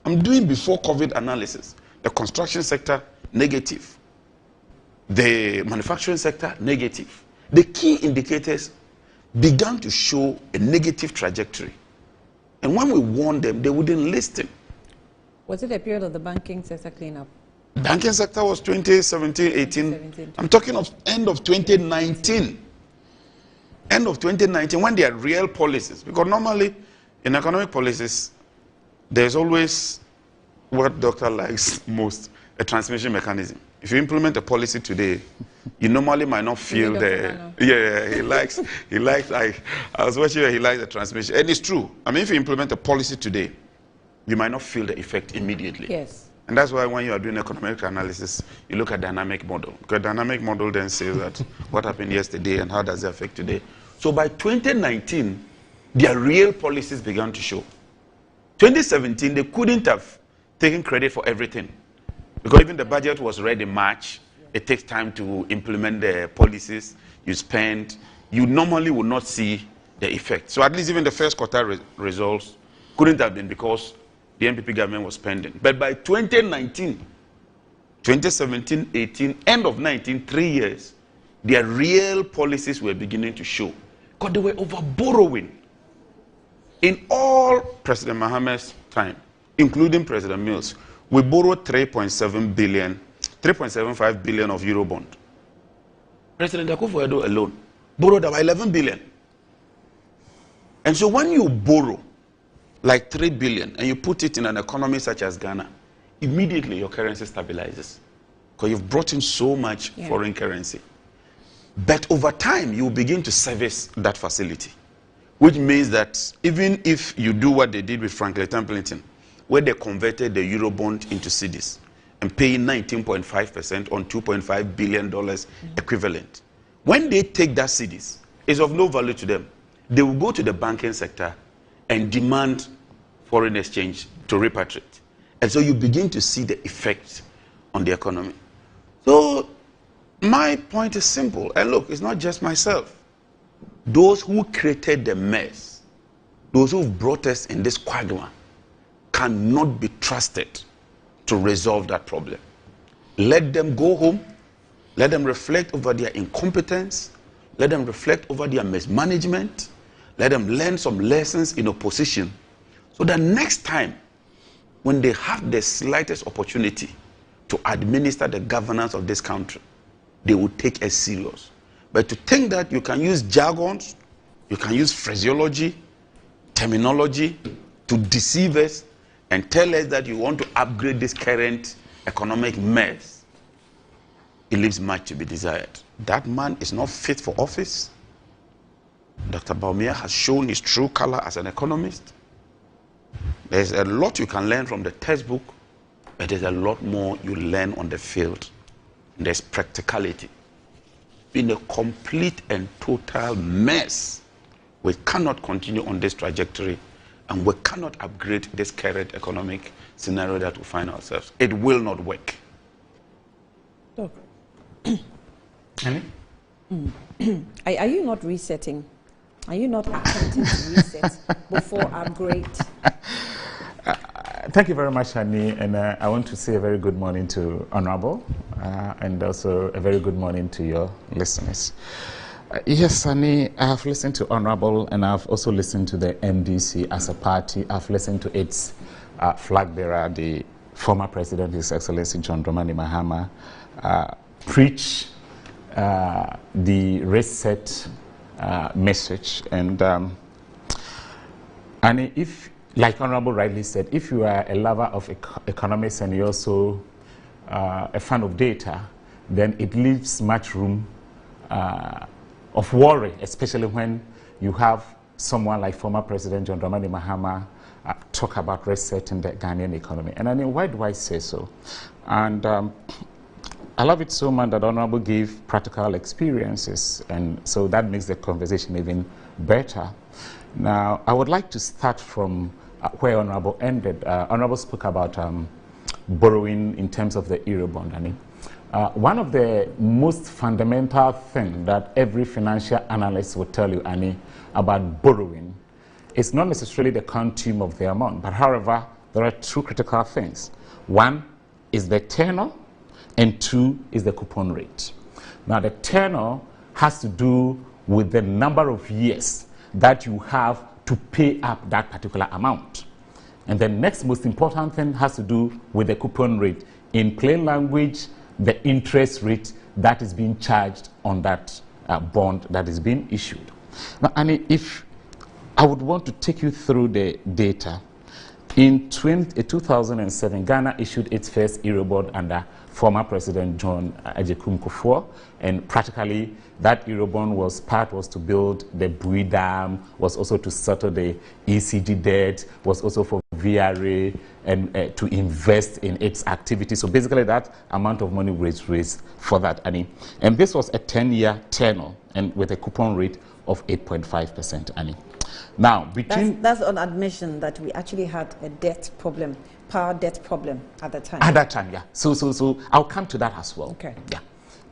I'm doing before COVID analysis. The construction sector, negative. The manufacturing sector, negative. The key indicators began to show a negative trajectory. And when we warned them, they wouldn't listen. Was it a period of the banking sector cleanup? Banking sector was 2017, 18. I'm talking of end of 2019. End of 2019, when there are real policies. Because normally, in economic policies, there's always what doctor likes most, a transmission mechanism. If you implement a policy today, you normally might not feel the... Yeah, he likes, I was watching he likes the transmission. And it's true. I mean, if you implement a policy today, you might not feel the effect immediately. Yes. And that's why when you are doing economic analysis, you look at dynamic model. Because dynamic model then says that what happened yesterday and how does it affect today. So by 2019, their real policies began to show. 2017, they couldn't have taken credit for everything. Because even the budget was read in March. It takes time to implement the policies you spend. You normally would not see the effect. So at least even the first quarter results couldn't have been because the NPP government was spending. But by 2019, 2017, 18, end of 19, 3 years, their real policies were beginning to show. Because they were over borrowing. In all President Mohammed's time, including President Mills, we borrowed 3.75 billion of Eurobond. President Akufo-Addo alone borrowed about 11 billion. And so when you borrow like 3 billion and you put it in an economy such as Ghana, immediately your currency stabilizes because you've brought in so much foreign currency. But over time, you begin to service that facility, which means that even if you do what they did with Franklin Templeton, where they converted the Eurobond into cedis and paying 19.5% on $2.5 billion equivalent, when they take that cedis, it's of no value to them. They will go to the banking sector and demand foreign exchange to repatriate. And so you begin to see the effect on the economy. So my point is simple. And look, it's not just myself. Those who created the mess, those who brought us in this quagmire, cannot be trusted to resolve that problem. Let them go home. Let them reflect over their incompetence. Let them reflect over their mismanagement. Let them learn some lessons in opposition so that next time, when they have the slightest opportunity to administer the governance of this country, they will take us serious. But to think that you can use jargons, you can use phraseology, terminology to deceive us and tell us that you want to upgrade this current economic mess, it leaves much to be desired. That man is not fit for office. Dr. Bawumia has shown his true color as an economist. There's a lot you can learn from the textbook, but there's a lot more you learn on the field. There's practicality. In a complete and total mess, we cannot continue on this trajectory, and we cannot upgrade this current economic scenario that we find ourselves. It will not work. Are you not resetting? Are you not attempting to reset before upgrade? Thank you very much, Annie, and I want to say a very good morning to Honorable and also a very good morning to your listeners. Yes, Annie, I have listened to Honorable and I've also listened to the MDC as a party. I've listened to its flag bearer, the former President, His Excellency John Dramani Mahama, preach the reset message. And if, like Honorable rightly said, if you are a lover of economics and you're also a fan of data, then it leaves much room of worry, especially when you have someone like former President John Dramani Mahama talk about resetting the Ghanaian economy. And I mean, why do I say so? And I love it so much that Honorable gave practical experiences, and so that makes the conversation even better. Now, I would like to start from where Honorable ended. Honorable spoke about borrowing in terms of the Eurobond. I mean, one of the most fundamental things that every financial analyst will tell you, Annie, about borrowing is not necessarily the quantum of the amount, but however, there are two critical things. One is the tenor, and two is the coupon rate. Now, the tenor has to do with the number of years that you have to pay up that particular amount. And the next most important thing has to do with the coupon rate. In plain language, the interest rate that is being charged on that bond that is being issued. Now, Annie, if I would want to take you through the data, in 2007, Ghana issued its first Eurobond under former President John Agyekum Kufuor, and practically that Eurobond was to build the Bui Dam, was also to settle the ECG debt, was also for VRA and to invest in its activity. So basically that amount of money was raised for that, Annie. And this was a 10-year tenor and with a coupon rate of 8.5%, Annie. Now, between... That's on admission that we actually had a debt problem, power debt problem at the time. At that time, yeah. So I'll come to that as well. Okay. Yeah.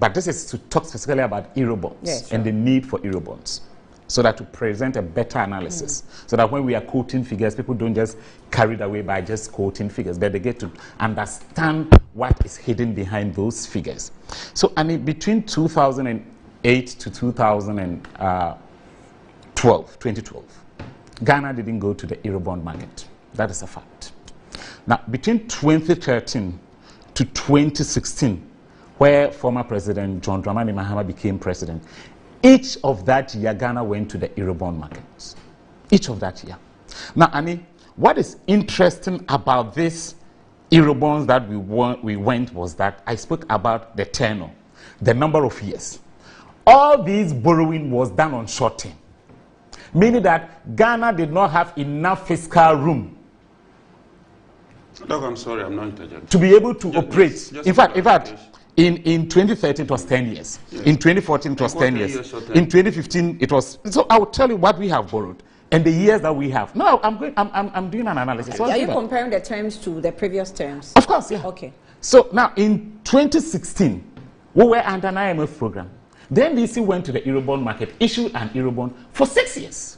But this is to talk specifically about Eurobonds and the need for Eurobonds, so that to present a better analysis, so that when we are quoting figures, people don't just carried away by just quoting figures, but they get to understand what is hidden behind those figures. So, and between 2008 to 2012, Ghana didn't go to the Eurobond market. That is a fact. Now, between 2013 to 2016, where former President John Dramani Mahama became president, each of that year, Ghana went to the Eurobond markets. Each of that year. Now, Annie, what is interesting about this Eurobonds that we went was that I spoke about the tenor, the number of years. All these borrowing was done on short term, meaning that Ghana did not have enough fiscal room. Doc, I'm sorry, I'm not interjecting. To be able to operate. In fact, in 2013 it was 10 years. Yes. In 2014 it was 10 years. In 2015 it was. So I will tell you what we have borrowed and the years that we have. No, I'm doing an analysis. Okay. Are you comparing the terms to the previous terms? Of course, yeah. Okay. So now in 2016, we were under an IMF program. The NDC went to the Eurobond market, issued an Eurobond for 6 years.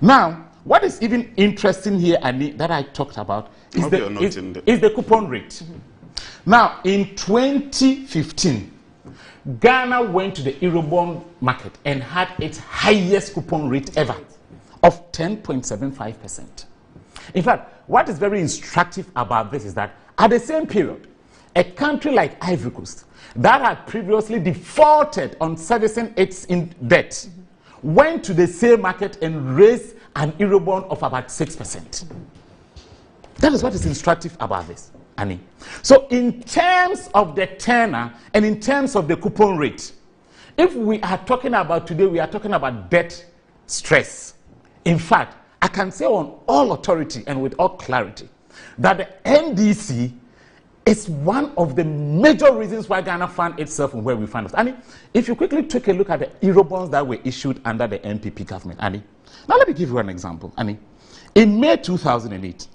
Now, what is even interesting here, Annie, that I talked about is the coupon rate. Now, in 2015, Ghana went to the Eurobond market and had its highest coupon rate ever of 10.75%. In fact, what is very instructive about this is that at the same period, a country like Ivory Coast that had previously defaulted on servicing its debt went to the same market and raised an Eurobond of about 6%. That is what is instructive about this, Annie. So in terms of the tenor and in terms of the coupon rate, if we are talking about today, we are talking about debt stress. In fact, I can say on all authority and with all clarity that the NDC is one of the major reasons why Ghana found itself in where we find us. Annie, if you quickly take a look at the Eurobonds that were issued under the NPP government, Annie, now let me give you an example, Annie. In May 2008,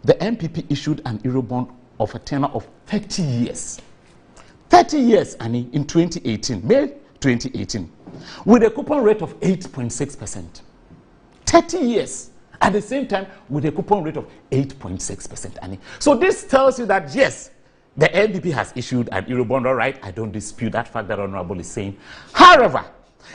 the NPP issued an Eurobond of a tenor of 30 years. 30 years, Annie, in 2018, May 2018, with a coupon rate of 8.6%. 30 years, at the same time, with a coupon rate of 8.6%, Annie. So this tells you that, yes, the NPP has issued an Eurobond, all right. I don't dispute that fact that Honorable is saying. However,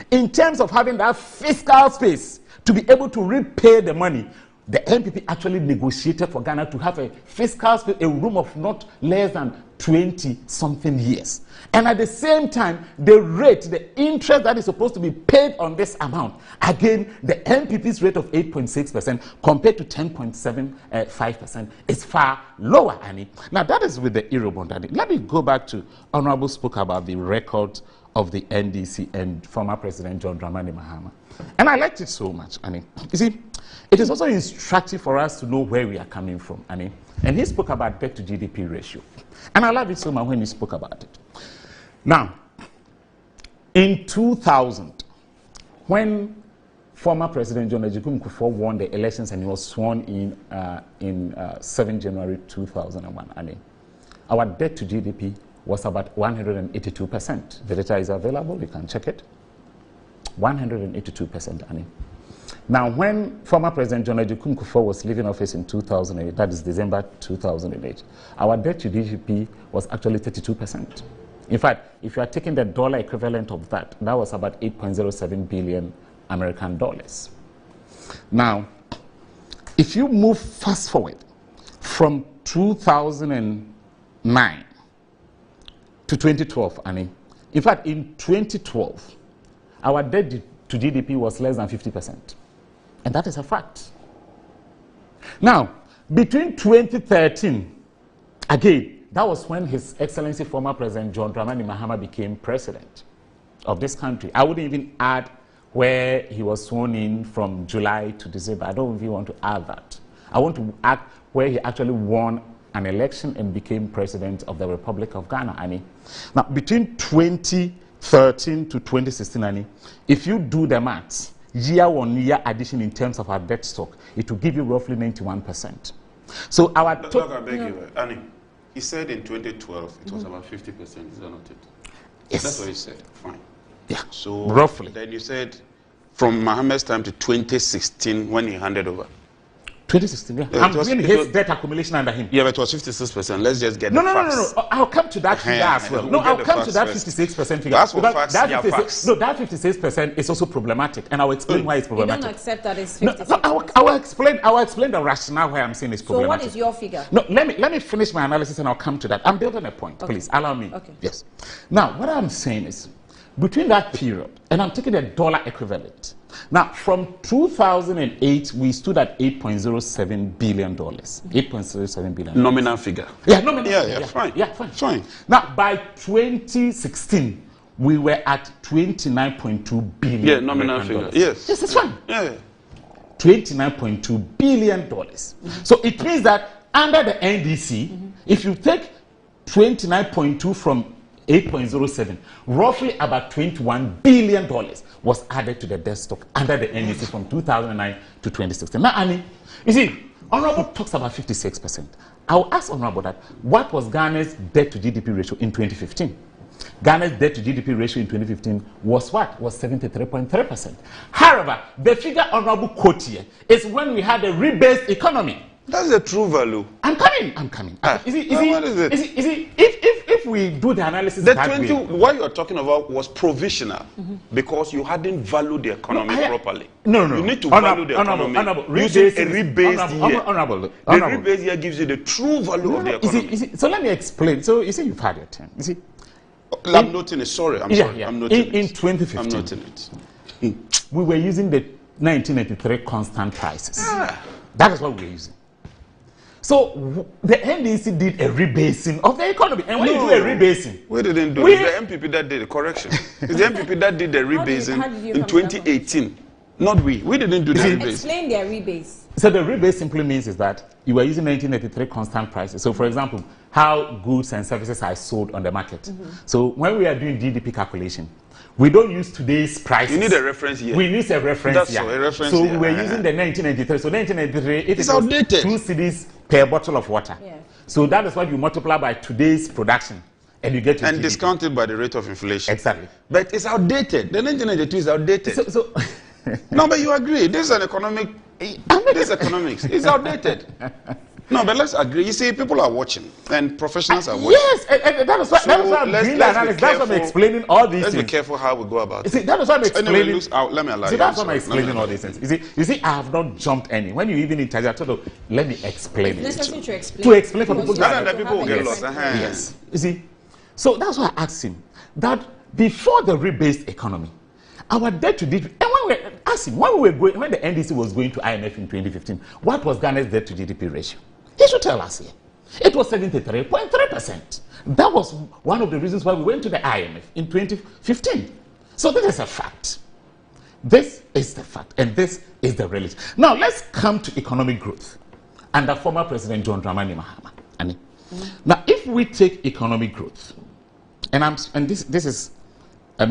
in terms of having that fiscal space to be able to repay the money, the NPP actually negotiated for Ghana to have a fiscal space, a room of not less than 20-something years. And at the same time, the rate, the interest that is supposed to be paid on this amount, again, the NPP's rate of 8.6% compared to 10.75% is far lower, Annie. Now, that is with the Eurobond, Annie. Let me go back to Honorable spoke about the record of the NDC and former President John Dramani Mahama. And I liked it so much, Annie. You see, it is also instructive for us to know where we are coming from, Annie. And he spoke about debt to GDP ratio. And I love it so much when he spoke about it. Now, in 2000, when former President John Ejikun Kufuor won the elections and he was sworn in 7 January 2001, Annie, our debt to GDP was about 182%. The data is available, you can check it. 182%, Annie. Now, when former President John Ejikun Kufuor was leaving office in 2008, that is December 2008, our debt to GDP was actually 32%. In fact, if you are taking the dollar equivalent of that, that was about 8.07 billion American dollars. Now, if you move fast forward from 2009 to 2012, Annie, in fact, in 2012, our debt to GDP was less than 50%. And that is a fact. Now, between 2013, again, that was when His Excellency former President John Dramani Mahama became president of this country. I wouldn't even add where he was sworn in from July to December. I don't even want to add that. I want to add where he actually won an election and became president of the Republic of Ghana, Annie. Now, between 2013 to 2016, Annie, if you do the maths, year-on-year addition in terms of our debt stock, it will give you roughly 91%. So our... Look, I beg you, Annie, he said in 2012 it was about 50%, is that not it? Yes. That's what you said. Fine. Yeah. So roughly. Then you said from Mohammed's time to 2016 when he handed over. 2016, yeah. I'm doing his debt accumulation under him. Yeah, but it was 56%. Let's just get no, the facts. No. I'll come to that figure as well. No, I'll come to that 56% figure. That's what facts, facts. No, that 56% is also problematic, and I'll explain why it's problematic. You don't accept that it's 56%? No, I will explain the rationale why I'm saying it's problematic. So what is your figure? No, let me finish my analysis and I'll come to that. I'm building a point. Okay. Please, allow me. Okay. Yes. Now, what I'm saying is, between that period, and I'm taking the dollar equivalent. Now, from 2008, we stood at $8.07 billion. $8.07 billion. Nominal figure. Yeah, nominal. Yeah, fine. Yeah, fine. Now, by 2016, we were at $29.2 billion. Yeah, nominal figure. Yes. Yes, it's fine. Yeah. $29.2 billion. So it means that under the NDC, if you take 29.2 from 8.07, roughly about $21 billion was added to the debt stock under the NDC from 2009 to 2016. Now, Annie, you see, Honorable talks about 56%. I'll ask Honorable that what was Ghana's debt to GDP ratio in 2015? Ghana's debt to GDP ratio in 2015 was what? Was 73.3%. However, the figure Honorable quote here is when we had a rebased economy. That's the true value. I'm coming. What is it? If we do the analysis the 20 what you're talking about was provisional because you hadn't valued the economy properly. No. You need to value the economy. Using a rebased year. The rebased year gives you the true value of the economy. So let me explain. So you see, you've had your turn. You see, I'm noting it. Sorry. I'm sorry. I'm noting it. In 2015, I'm noting it. We were using the 1983 constant prices. That is what we were using. So the NDC did a rebasing of the economy. And when you do a rebasing... We didn't do it. It's the MPP that did the correction. It's the MPP that did the rebasing in 2018. Not we. We didn't do the rebase. Explain their rebase. So the rebase simply means is that you were using 1983 constant prices. So for example, how goods and services are sold on the market. So when we are doing GDP calculation, we don't use today's prices. You need a reference year. We use a reference year. A reference so year. we were using the 1983. So 1983, it is outdated. 2 cedis per bottle of water. Yeah. So that is what you multiply by today's production. And you get and discounted by the rate of inflation. Exactly. But it's outdated. The 1982 is outdated. So no, but you agree. This is an economic. This is economics. It's outdated. No, but let's agree. You see, people are watching, and professionals are watching. Yes, and that is why I'm doing the analysis. That's why I'm explaining all these things. Let's be careful how we go about it. See, that is why I'm explaining. Anyway, let me allow you. See, that's why I'm explaining all these things. You see, I have not jumped any. When you even interject, I told you, let me explain it. It's necessary to explain. To explain for people. That people will get lost. Yes. You see, so that's why I asked him that before the rebased economy, our debt to GDP, and when we asked him, when the NDC was going to IMF in 2015, what was Ghana's debt to GDP ratio? He should tell us here. It was 73.3%. That was one of the reasons why we went to the IMF in 2015. So this is a fact. This is the fact, and this is the reality. Now let's come to economic growth under former President John Dramani Mahama. Now, if we take economic growth, and this is a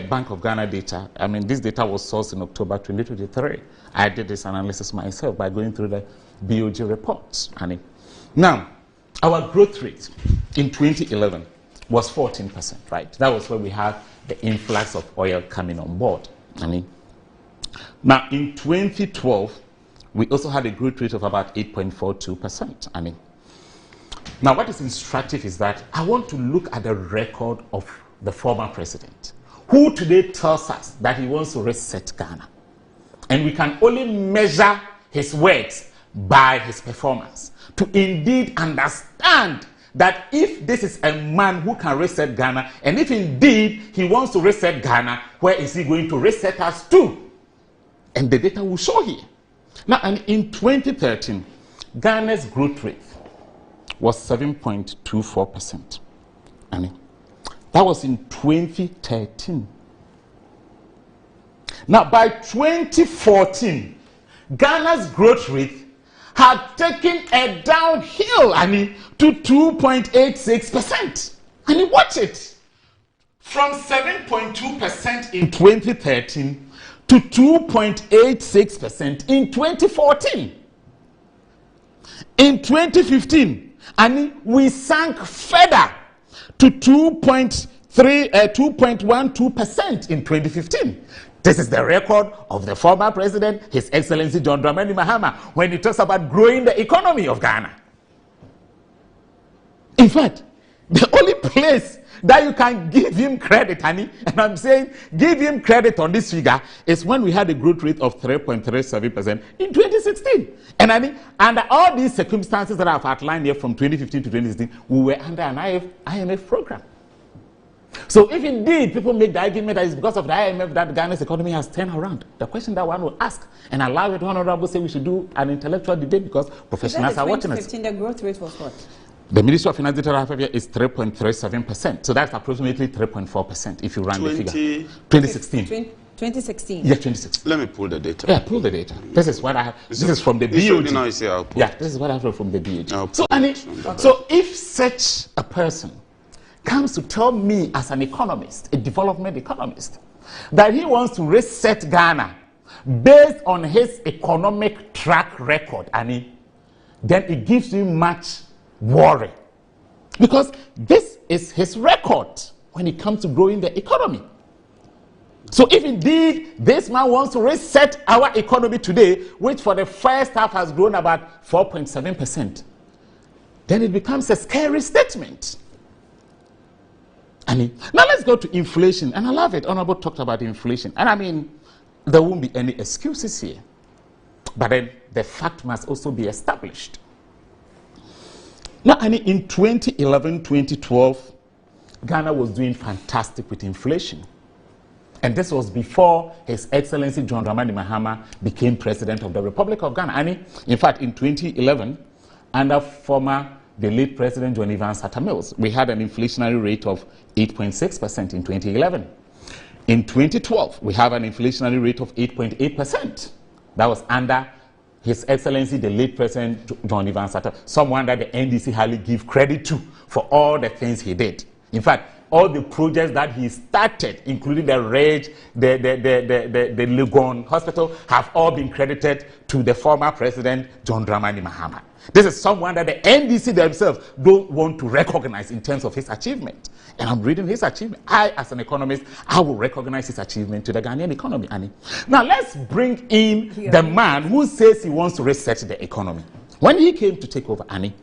Bank of Ghana data. I mean, this data was sourced in October 2023. I did this analysis myself by going through the BOG reports. Now, our growth rate in 2011 was 14%, right? That was where we had the influx of oil coming on board. Now, in 2012, we also had a growth rate of about 8.42%. Now, what is instructive is that I want to look at the record of the former president, who today tells us that he wants to reset Ghana. And we can only measure his words by his performance to indeed understand that if this is a man who can reset Ghana, and if indeed he wants to reset Ghana, where is he going to reset us to? And the data will show here. Now, and in 2013, Ghana's growth rate was 7.24%. That was in 2013. Now, by 2014, Ghana's growth rate had taken a downhill, to 2.86%. Watch it. From 7.2% in 2013 to 2.86% in 2014. In 2015, we sank further to 2.36% 2.12% in 2015. This is the record of the former president, His Excellency John Dramani Mahama, when he talks about growing the economy of Ghana. In fact, the only place that you can give him credit, honey, and I'm saying give him credit on this figure, is when we had a growth rate of 3.37% in 2016. And honey, under all these circumstances that I've outlined here from 2015 to 2016, we were under an IMF program. So if indeed people make the argument that it's because of the IMF that Ghana's economy has turned around, the question that one will ask, and allow it, Honorable say we should do an intellectual debate because professionals are watching us. In 2015, the growth rate was what? The Ministry of Finance data here is 3.37%. So that's approximately 3.4% if you run the figure. 2016. 2016. Yeah, 2016. Let me pull the data. Yeah, pull the data. This is what I have. This is from the BOD. Yeah, this is what I have from the BOD. So if such a person comes to tell me as an economist, a development economist, that he wants to reset Ghana based on his economic track record, then it gives me much worry. Because this is his record when it comes to growing the economy. So if indeed this man wants to reset our economy today, which for the first half has grown about 4.7%, then it becomes a scary statement. Now let's go to inflation. And I love it. Honorable talked about inflation. And I mean, there won't be any excuses here. But then the fact must also be established. Now, in 2011, 2012, Ghana was doing fantastic with inflation. And this was before His Excellency John Dramani Mahama became President of the Republic of Ghana. In fact, in 2011, under the late President John Evans Atta Mills, we had an inflationary rate of 8.6% in 2011. In 2012, we have an inflationary rate of 8.8%. That was under His Excellency, the late President John Evans Atta, someone that the NDC hardly give credit to for all the things he did. In fact, all the projects that he started, including the REG, the Legon Hospital, have all been credited to the former President John Dramani Mahama. This is someone that the NDC themselves don't want to recognize in terms of his achievement. And I'm reading his achievement. I, as an economist, I will recognize his achievement to the Ghanaian economy, Annie. Now, let's bring in the man who says he wants to reset the economy. When he came to take over, Annie,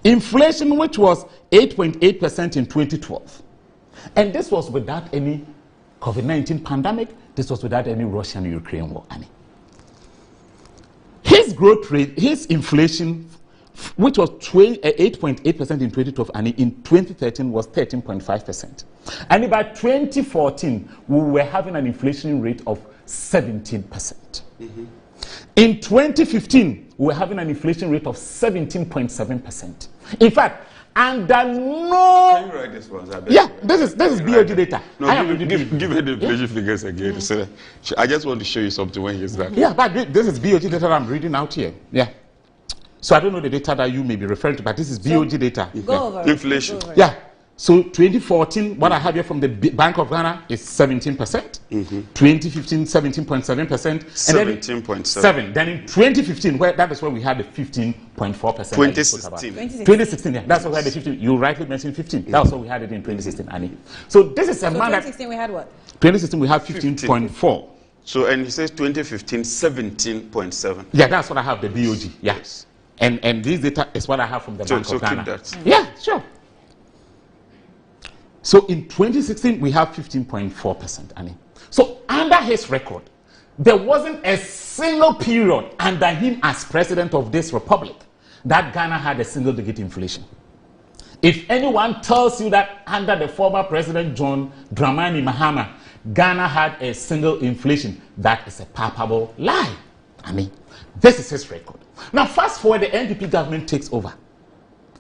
inflation, which was 8.8% in 2012, and this was without any COVID-19 pandemic, this was without any Russian-Ukraine war, Annie. His growth rate, his inflation, which was 8.8% in 2012, and in 2013 was 13.5%. And by 2014, we were having an inflation rate of 17%. Mm-hmm. In 2015, we were having an inflation rate of 17.7%. In fact, under no... Can you write this one? Yeah, this is BOD data. No, give her the inflation figures again. So I just want to show you something when he's done. Yeah, but this is BOD data that I'm reading out here. Yeah. So I don't know the data that you may be referring to, but this is BOD data. Go over inflation. Go over. Yeah. So 2014, what I have here from the Bank of Ghana is 17%. Mm-hmm. 2015, 17.7%. 17.7. Then in 2015, that is where we had the 15.4%. 2016. 2016, yeah. That's where we had the 15. You rightly mentioned 15. That's where we had it in 2016, Annie. So this is a man that... 2016 we had what? 2016 we have 15.4. So, and he says 2015, 17.7. Yeah, that's what I have, the BOG. Yes. And this data is what I have from the Bank of Ghana. Keep that. Yeah, sure. So in 2016, we have 15.4%, Annie. So under his record, there wasn't a single period under him as president of this republic that Ghana had a single-digit inflation. If anyone tells you that under the former President John Dramani Mahama, Ghana had a single inflation, that is a palpable lie. I mean, this is his record. Now, fast forward, the NDP government takes over.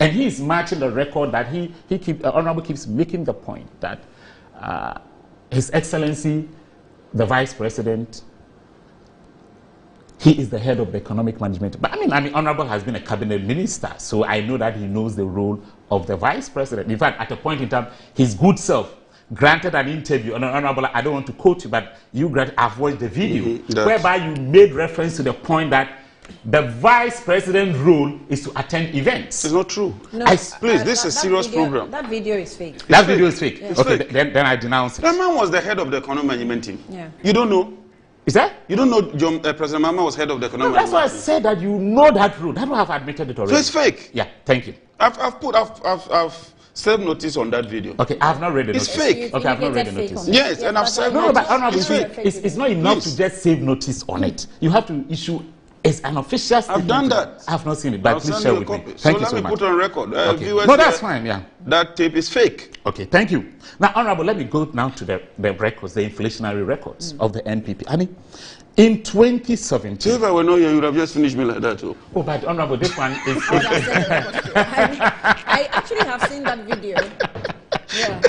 And he is matching the record that Honorable keeps making the point that His Excellency, the Vice President, he is the head of the economic management. But I mean, Honorable has been a cabinet minister, so I know that he knows the role of the Vice President. In fact, at a point in time, his good self granted an interview, and Honorable, I don't want to quote you, but I've watched the video, whereby you made reference to the point that the vice president role is to attend events. It's not true. No, Please, this is a serious program. That video is fake. That video is fake. Yes. Okay, then I denounce it. That man was the head of the economic management team. Yeah. You don't know? Is that? You don't know President Mama was head of the economic That's why I management team. said that you know that rule. That's why I've admitted it already. So it's fake. Yeah, thank you. I've served notice on that video. Okay, I've not read the It's notice. fake. Okay, I've not read the notice. Yes, and I've served No, notice. but honorable, It's fake. it's not enough to just save notice on it. You have to issue as an official statement. I've done that. I've not seen it, but I'll please send share you a with me. copy. Thank So you so let me much. put on record. Okay. Viewers, No, that's fine, yeah. That tape is fake. Okay, thank you. Now, honorable, let me go now to the records, the inflationary records of the NPP. I mean, in 2017... If I were not here, you would have just finished me like that too. Oh, but honorable, this one is... I actually have seen that video. Yeah.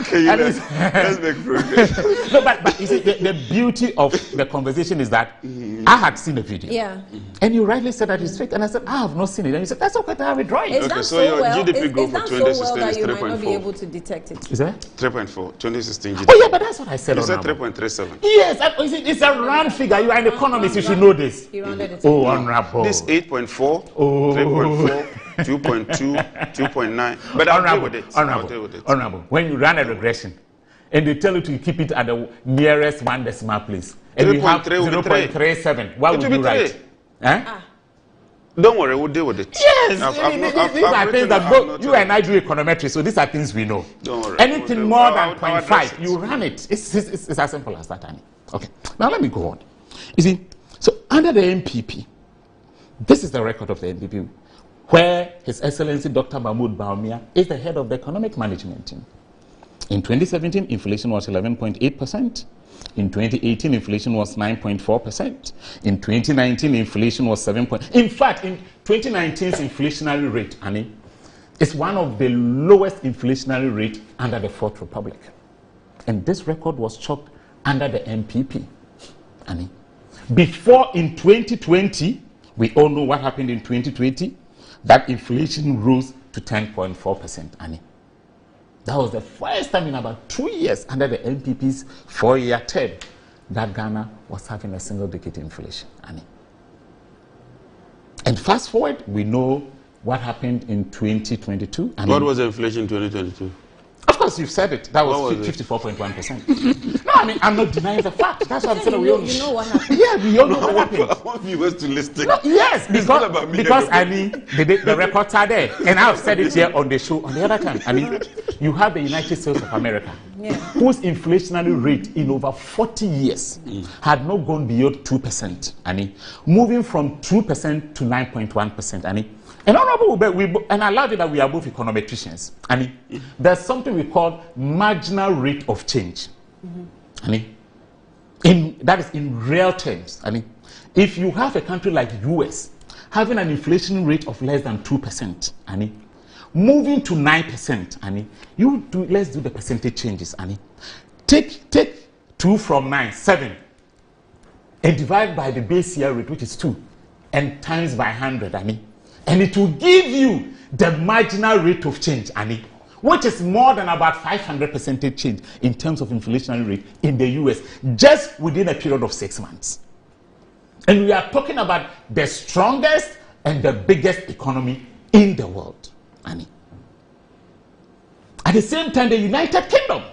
Okay, let's make progress. No, but you see, the beauty of the conversation is that I had seen the video. Yeah. And you rightly said that it's fake. And I said, I have not seen it. And you said, that's okay, I have it right. It's Okay, done so your well. GDP It's growth for done so well 2016 that is you might not be 3.4. able to detect it. Is that? 3.4, 2016 GDP. Oh, yeah, but that's what I said. You said honorable. 3.37. Yes, it's a round figure. You are an economist, you should know this. He rounded it. Oh, honorable. This 8.4, Oh. 3.4, 2.2, 2.9. But I'll deal with it. I'll deal with it. Honorable, when you run a regression and they tell you to keep it at the nearest one decimal place, and you have 3.3 will be 0.37, what It would will you be write? three. Huh? Don't worry, we'll deal with it. Yes, I've these are things written- that I've both noted you and it. I do econometry, so these are things we know. Don't worry. Anything We'll- more I'll- than I'll address 0.5, it. you run it. It's as simple as that, Annie. Okay, now let me go on. You see, so under the NPP, this is the record of the NPP, where His Excellency Dr. Mahmoud Bawumia is the head of the economic management team. In 2017, inflation was 11.8%. In 2018, inflation was 9.4%. In 2019, inflation was 7. In fact, in 2019's inflationary rate, Annie, is one of the lowest inflationary rate under the Fourth Republic. And this record was chalked under the NPP, Annie. Before in 2020, we all know what happened in 2020, that inflation rose to 10.4%, Annie. That was the first time in about 2 years under the NPP's 4-year term that Ghana was having a single-digit inflation, Annie. And fast forward, we know what happened in 2022. What was the inflation in 2022? Of course, you've said it. That was What was 54.1%. No, I mean, I'm not denying the fact. That's what I'm saying. You know what happened. Yeah, we all know what happened. I want viewers to listen. No, yes, It's not about because me. I mean, the records are there. And I've said it here on the show on the other time. I mean, you have the United States of America, whose inflationary rate in over 40 years had not gone beyond 2%. I mean, moving from 2% to 9.1%. I mean, and honorable, and I love it that we are both econometricians. I mean, there's something we call marginal rate of change. I mean, that is in real terms. I mean, if you have a country like US having an inflation rate of less than 2%, I mean, moving to 9%, I mean, let's do the percentage changes. I mean, take 2 from 9, 7, and divide by the base year rate, which is 2, and times by 100. I mean, and it will give you the marginal rate of change, Annie, which is more than about 500% change in terms of inflationary rate in the US, just within a period of 6 months. And we are talking about the strongest and the biggest economy in the world, Annie. At the same time, the United Kingdom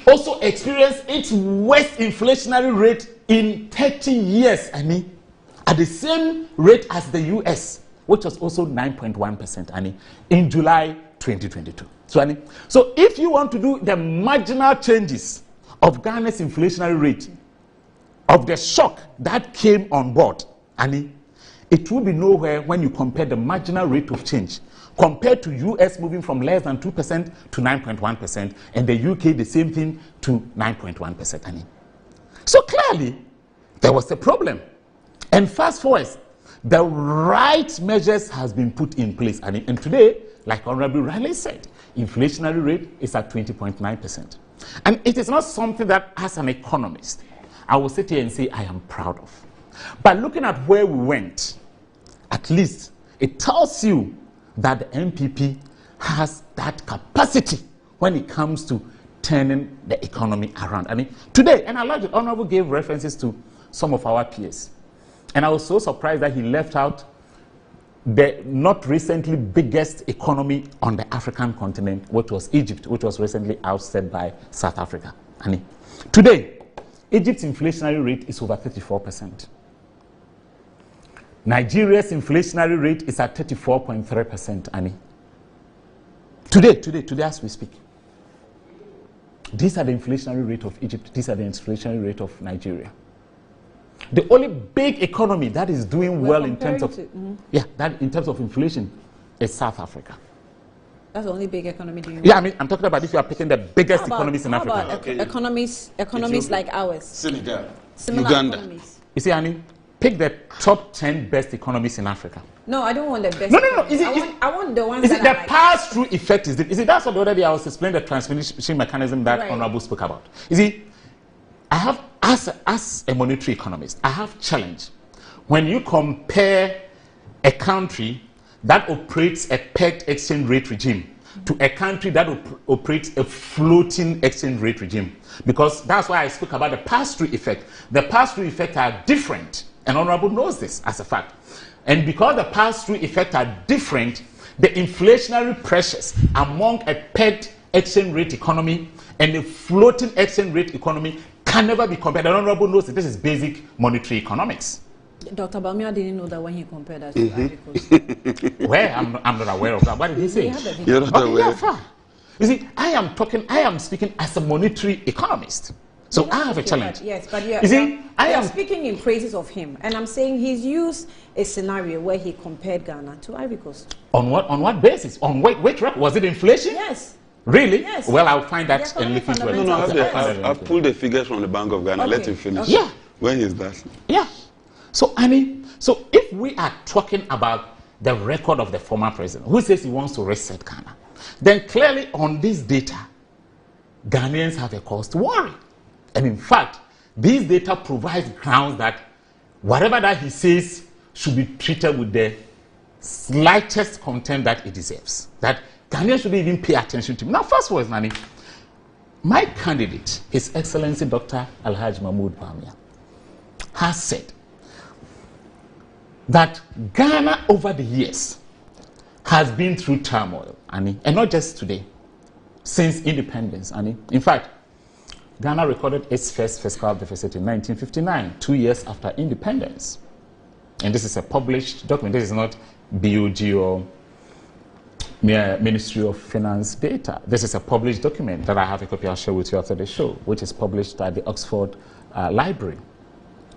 also experienced its worst inflationary rate in 30 years, Annie, at the same rate as the US, which was also 9.1%, Annie, in July 2022. So, Annie, so if you want to do the marginal changes of Ghana's inflationary rate, of the shock that came on board, Annie, it will be nowhere when you compare the marginal rate of change compared to US moving from less than 2% to 9.1%, and the UK the same thing to 9.1%, Annie. So clearly, there was a problem. And fast forward, the right measures has been put in place. And today, like Honorable Riley said, inflationary rate is at 20.9%. And it is not something that, as an economist, I will sit here and say I am proud of. But looking at where we went, at least it tells you that the NPP has that capacity when it comes to turning the economy around. I mean, today, and I like it, Honorable gave references to some of our peers. And I was so surprised that he left out the not recently biggest economy on the African continent, which was Egypt, which was recently ousted by South Africa. Today, Egypt's inflationary rate is over 34%. Nigeria's inflationary rate is at 34.3%, Annie. Today as we speak. These are the inflationary rate of Egypt. These are the inflationary rate of Nigeria. The only big economy that is doing well in terms of in terms of inflation is South Africa. That's the only big economy doing well. Yeah, I mean, I'm talking about if you are picking the biggest economies in Africa. How about economies like ours? Senegal, Similar Uganda. Economies. You see, Annie, pick the top 10 best economies in Africa. No, I don't want the best. No. I want the ones that the are like pass-through effect is that's what the other day I was explaining the transmission mechanism that Honorable spoke about. You see, I have, as a monetary economist, I have challenge. When you compare a country that operates a pegged exchange rate regime to a country that operates a floating exchange rate regime, because that's why I spoke about the pass-through effect. The pass-through effects are different, and Honorable knows this as a fact. And because the pass-through effects are different, the inflationary pressures among a pegged exchange rate economy and a floating exchange rate economy can never be compared. The Honorable knows that this is basic monetary economics. Dr. Bamia didn't know that when he compared us to articles. Well, I'm not aware of that. What did he say? You're not aware. Yeah, you see, I am speaking as a monetary economist. So I have a challenge. Yes, but I am speaking in praises of him, and I'm saying he's used a scenario where he compared Ghana to Ivory Coast. On what basis? On which record? Was it inflation? Yes. Really? Yes. Well, I'll find that and look into it. No, I've pulled the figures from the Bank of Ghana. Okay. Let him finish. Yeah. When is that? Yeah. So, Annie, if we are talking about the record of the former president who says he wants to reset Ghana, then clearly on this data, Ghanaians have a cause to worry. And in fact, these data provides grounds that whatever that he says should be treated with the slightest contempt that it deserves. That Ghanaians shouldn't even pay attention to him. Now, first of all, Nani, my candidate, His Excellency Dr. Alhaji Mahmoud Bawumia, has said that Ghana over the years has been through turmoil, Annie, and not just today, since independence, Annie. In fact, Ghana recorded its first fiscal deficit in 1959, 2 years after independence. And this is a published document. This is not BOG or Ministry of Finance data. This is a published document that I have a copy I'll share with you after the show, which is published at the Oxford Library.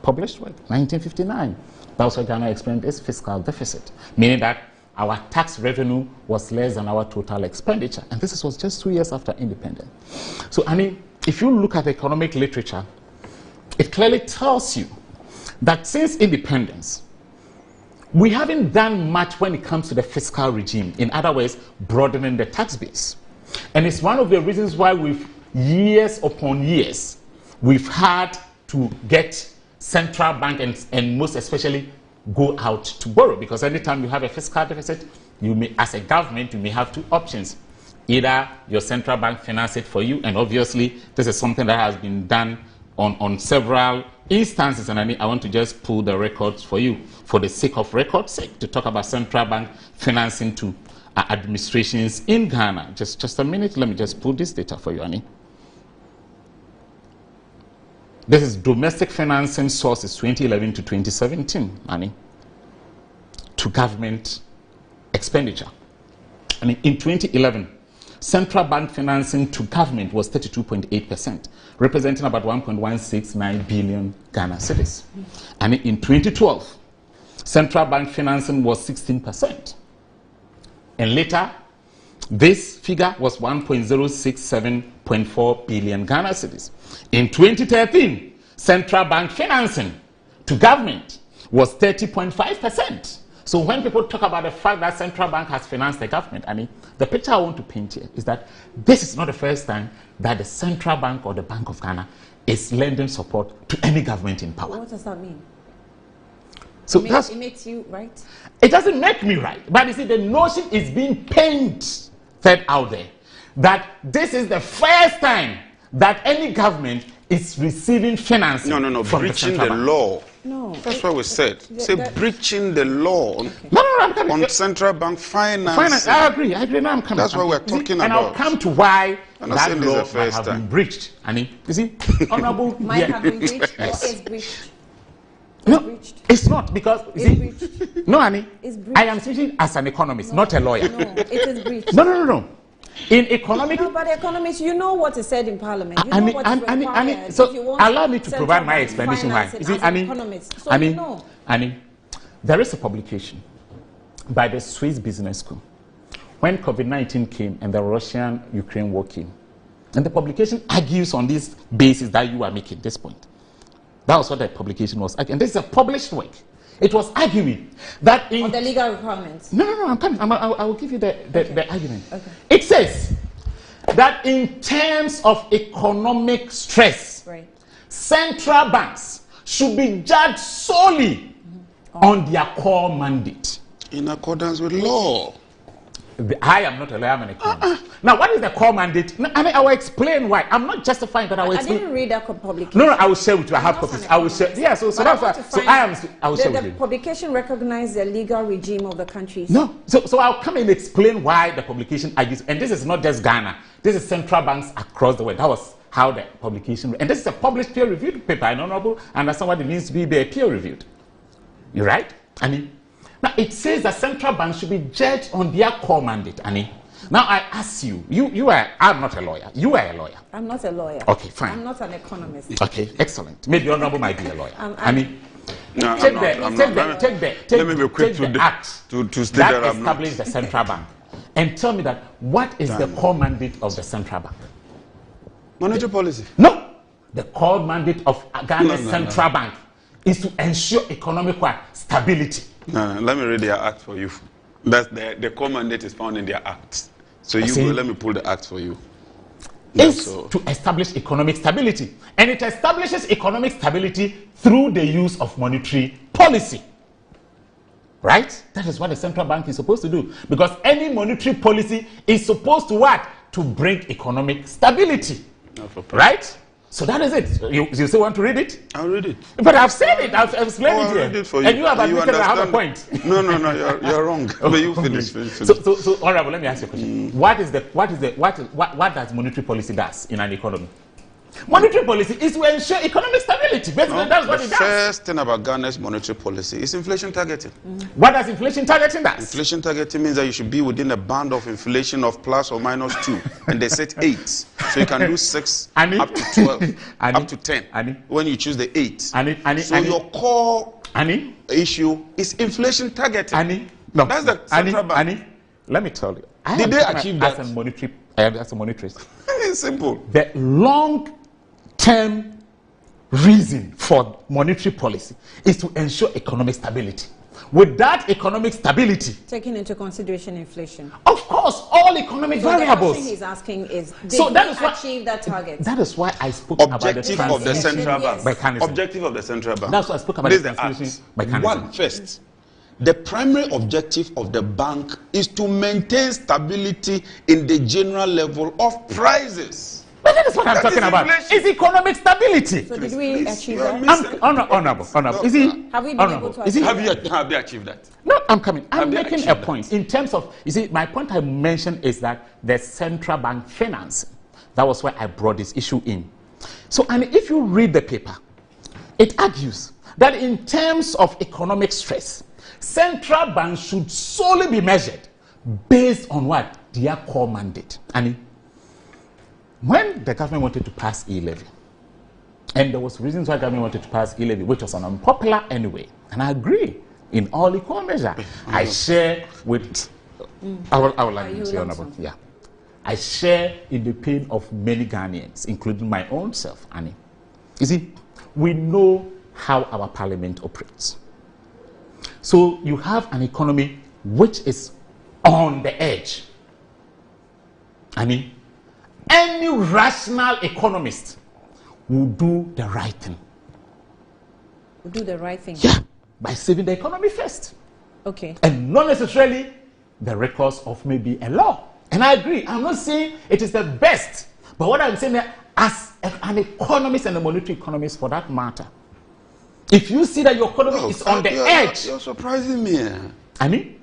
Published work, 1959. That was why Ghana experienced its fiscal deficit, meaning that our tax revenue was less than our total expenditure. And this was just 2 years after independence. So, Annie, if you look at the economic literature, it clearly tells you that since independence, we haven't done much when it comes to the fiscal regime. In other words, broadening the tax base. And it's one of the reasons why years upon years, we've had to get central bank and most especially go out to borrow. Because anytime you have a fiscal deficit, you may, as a government, you may have two options. Either your central bank finance it for you, and obviously this is something that has been done on several instances, and I want to just pull the records for you for the sake of record's sake to talk about central bank financing to administrations in Ghana. Just a minute, let me just pull this data for you, Annie. This is domestic financing sources 2011 to 2017, Annie, to government expenditure. And in 2011, central bank financing to government was 32.8%, representing about 1.169 billion Ghana cedis. And in 2012, central bank financing was 16%. And later, this figure was 1.067.4 billion Ghana cedis. In 2013, central bank financing to government was 30.5%. So when people talk about the fact that central bank has financed the government, I mean, the picture I want to paint here is that this is not the first time that the central bank or the Bank of Ghana is lending support to any government in power. What does that mean? So it makes you right? It doesn't make me right. But you see, the notion is being painted out there that this is the first time that any government is receiving financing. No. From Breaching the law. No. That's what we said. Say breaching the law on central bank finance. I agree. Now I'm coming. That's what we're talking about. And I'll come to why that law might have been breached. You see, Honorable... Might have been breached. Yes. What is breached? No, it's not, because no, Annie, I am speaking as an economist, not a lawyer. No, it is breached. No. In economic... No, but economists, you know what is said in Parliament. You know what is required. So allow me to provide my explanation why. You see, Annie, there is a publication by the Swiss Business School when COVID-19 came and the Russian-Ukraine war came. And the publication argues on this basis that you are making this point. That was what the publication was arguing. And this is a published work. It was arguing that in... On the legal requirements. No, I'm coming. I will give you the argument. Okay. It says that in terms of economic stress, central banks should be judged solely on their core mandate. In accordance with law. I am not a lawyer, I'm an economist. Now, what is the core mandate? I will explain why. I'm not justifying that. I didn't read that publication. No, I will share with you. I have copies. I will share. Yeah, so that's why. So I will share with you. The publication recognizes the legal regime of the country. No. So I'll come and explain why the publication argues. And this is not just Ghana. This is central banks across the world. That was how the publication. And this is a published peer-reviewed paper. I don't understand what it means to be peer-reviewed. You're right? Now, it says that central banks should be judged on their core mandate, Annie. Now, I ask you, I'm not a lawyer. You are a lawyer. I'm not a lawyer. Okay, fine. I'm not an economist. Okay, excellent. Maybe Honorable might be a lawyer. Take the act to state that established the central bank. And tell me that, what is the core mandate of the central bank? Monetary policy. No! The core mandate of Ghana's central bank is to ensure economic stability. No, let me read their act for you. That's the core mandate is found in their act. So you go, let me pull the act for you. Is to establish economic stability. And it establishes economic stability through the use of monetary policy. Right? That is what the central bank is supposed to do. Because any monetary policy is supposed to what? To bring economic stability. Right? So that is it. You still want to read it? I'll read it. But I've said it. I've explained it here. Read it for you. And you have admitted I have a point. No, you're wrong. But you finish. So, Honorable, let me ask you a question. What does monetary policy does in an economy? Monetary policy is to ensure economic stability. Basically, that's what it does. The first thing about Ghana's monetary policy is inflation targeting. What does inflation targeting do? Inflation targeting means that you should be within a band of inflation of plus or minus 2. And they set 8. So you can do 6 up to 12, up to 10. When you choose the 8. So your core issue is inflation targeting. No. That's the central bank. Let me tell you. Did they achieve that? As a monetarist. It's simple. The long-term reason for monetary policy is to ensure economic stability. Without economic stability, taking into consideration inflation. Of course, all economic variables. The question he's asking is, did we achieve that target? That is why I spoke about the objective of the central bank. Mechanism. Objective of the central bank. That's why I spoke about the transmission mechanism. One, first, the primary objective of the bank is to maintain stability in the general level of prices. But that is what I'm talking about. It's economic stability. So did we achieve that? Honorable. Have we been able to achieve that? Have they achieved that? No, I'm coming. I'm making a point. In terms of, you see, my point I mentioned is that the central bank financing. That was why I brought this issue in. So, and if you read the paper, it argues that in terms of economic stress, central banks should solely be measured based on what? Their core mandate. And when the government wanted to pass e-levy, and there was reasons why government wanted to pass e-levy, which was unpopular anyway, and I agree in all equal measure. I share with I will like to say honorable. Yeah, I share in the pain of many Ghanaians, including my own self, Annie. You see, we know how our parliament operates. So you have an economy which is on the edge. Annie, any rational economist will do the right thing. Will do the right thing? Yeah, by saving the economy first. Okay. And not necessarily the recourse of maybe a law. And I agree. I'm not saying it is the best, But what I'm saying that as an economist and a monetary economist for that matter, if you see that your economy is on the edge, you're surprising me. I mean,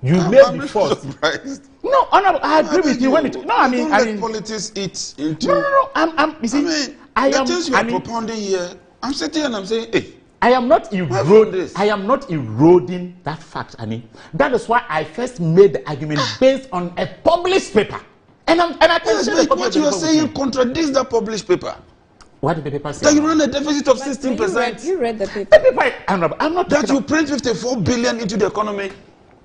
you may be forced. Surprised. No, I agree with you when it. No, I mean, politics eat into. No. You see, the things you are propounding here. I'm sitting and I'm saying, hey. I am not eroding that fact, Annie. That is why I first made the argument based on a published paper. And I can yes, but what you are saying contradicts that published paper. What did the paper say? That you run a deficit of 16%. You read the paper. I'm not that you print 54 billion into the economy.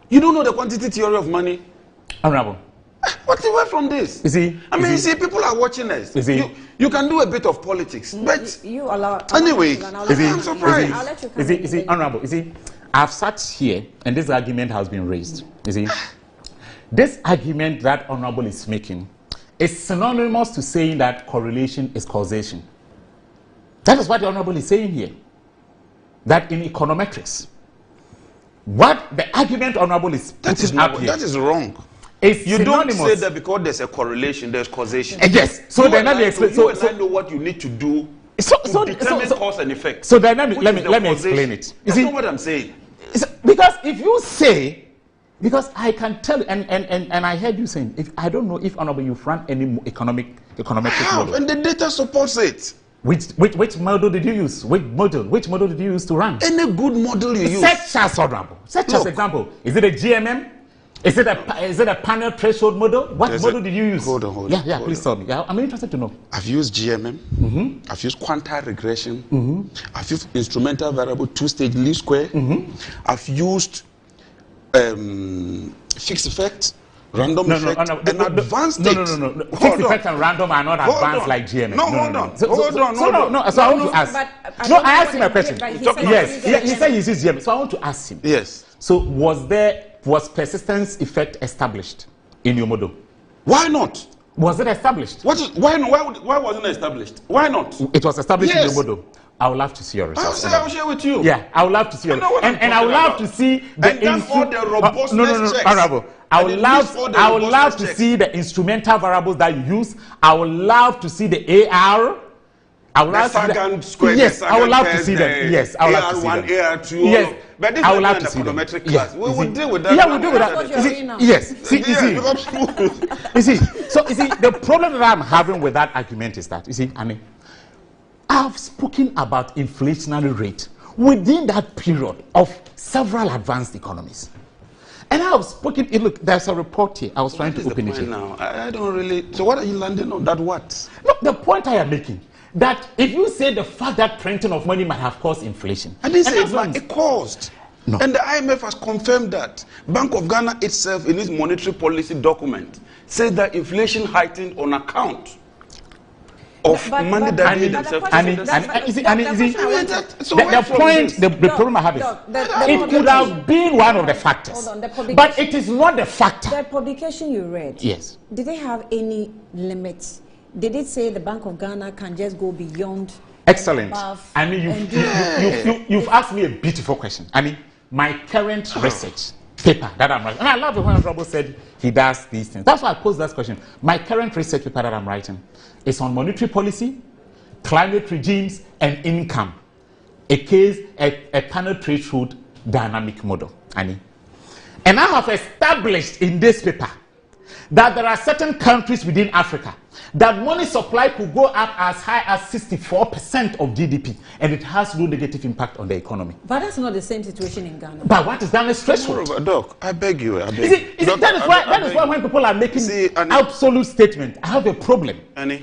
You don't know the quantity theory of money. Honorable. What's the way from this? You see, people are watching us. You can do a bit of politics, but you allow. Anyway, I'm surprised. I'll let you come Honorable. I've sat here and this argument has been raised. This argument that Honorable is making is synonymous to saying that correlation is causation. That is what the Honorable is saying here. That in econometrics, what the argument Honorable is putting up here. That is wrong. You don't say that because there's a correlation, there's causation. Yes. So then let me explain. So I know what you need to do to determine cause and effect. So then let me explain it. That's not what I'm saying. Because if you say, because I can tell, and I heard you saying, I don't know if Honorable you've run any economic model. And the data supports it. Which model did you use? Which model did you use to run? Any good model you use. Such as Honorable. Such as example. Is it a GMM? Is it a panel threshold model? What model did you use? Hold on. Yeah, please tell me. I'm interested to know. I've used GMM. I've used quantile regression. I've used instrumental variable two-stage least square. I've used fixed effect, random effect, and advanced state. No. Fixed effect and random are not advanced like GMM. Hold on. So I want to ask. I asked him a question. Yes, he said he uses GMM. So I want to ask him. Yes. So was persistence effect established in your model? Why not? Was it established? Why wasn't it established? Why not? It was established in your model. I would love to see your results. I'll share with you. Yeah, I would love to see your results. And I would love to see Honorable. I would love to see the instrumental variables that you use. I would love to see the AR. I would love to see them. Yes, I would love to see them. Yes, I would love to see them. AR1, AR2. Yes, but this I would love is to see them. Class. We will deal with that. Yeah, we'll deal with that. Yes. So the problem that I'm having with that argument is that, Annie, I've spoken about inflationary rate within that period of several advanced economies. And I have spoken, look, there's a report here. I was trying to open it here. Now? I don't really, so what are you landing on? That what? No, the point I am making, that if you say the fact that printing of money might have caused inflation. I didn't say it caused. No. And the IMF has confirmed that. Bank of Ghana itself, in its monetary policy document, says that inflation heightened on account of money that they themselves. The problem I have is, it could have been one of the factors, but it is not the factor. The publication you read, yes. Did they have any limits? Did it say the Bank of Ghana can just go beyond? Excellent. I mean, you've asked me a beautiful question. I mean, my current research paper that I'm writing, and I love it when Robo said he does these things. That's why I posed that question. My current research paper that I'm writing is on monetary policy, climate regimes, and income. A panel threshold dynamic model. And I have established in this paper that there are certain countries within Africa that money supply could go up as high as 64% of GDP, and it has no negative impact on the economy. But that's not the same situation in Ghana. But what is Ghana's threshold? Doc, I beg you. That is why when people are making absolute statement, I have a problem. Annie?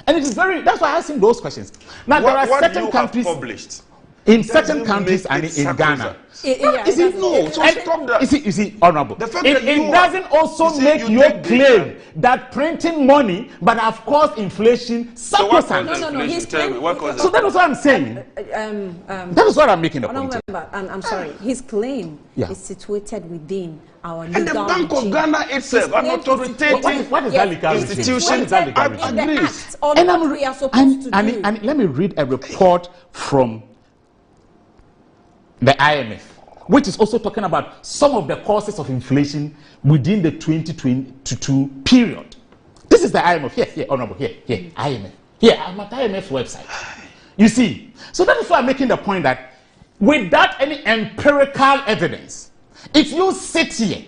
And it is that's why I ask him those questions. Now, there are certain countries published. In certain countries and in Ghana. Stop that. You see, Honorable. It doesn't also make your claim that printing money, but of course inflation sacrosanct. No. So that is what I'm saying. That is what I'm making the point. I'm sorry. His claim is situated within our legal and the Bank of Ghana itself, an authoritative what is that legal institution, agrees. And let me read a report from the IMF, which is also talking about some of the causes of inflation within the 2022 period. This is the IMF. Here, honorable. Here, IMF. Here, I'm at IMF's website. You see? So that is why I'm making the point that without any empirical evidence, if you sit here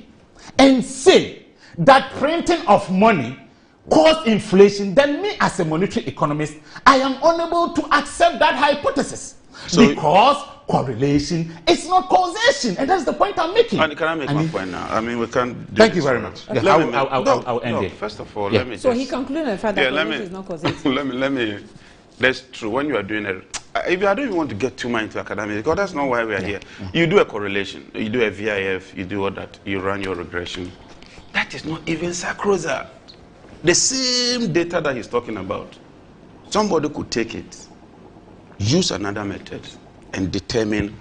and say that printing of money caused inflation, then me as a monetary economist, I am unable to accept that hypothesis. So because correlation is not causation, and that's the point I'm making. And can I make my point now? I mean, we can't. Thank you very much. Okay. Yeah, I'll end it. First of all, let me. So he concluded the fact that correlation is not causation. let me. That's true. When you are doing it, if I don't even want to get too much into academics, because that's not why we are here. You do a correlation, you do a VIF, you do all that, you run your regression. That is not even sacrosanct. The same data that he's talking about, somebody could take it, use another method, and determine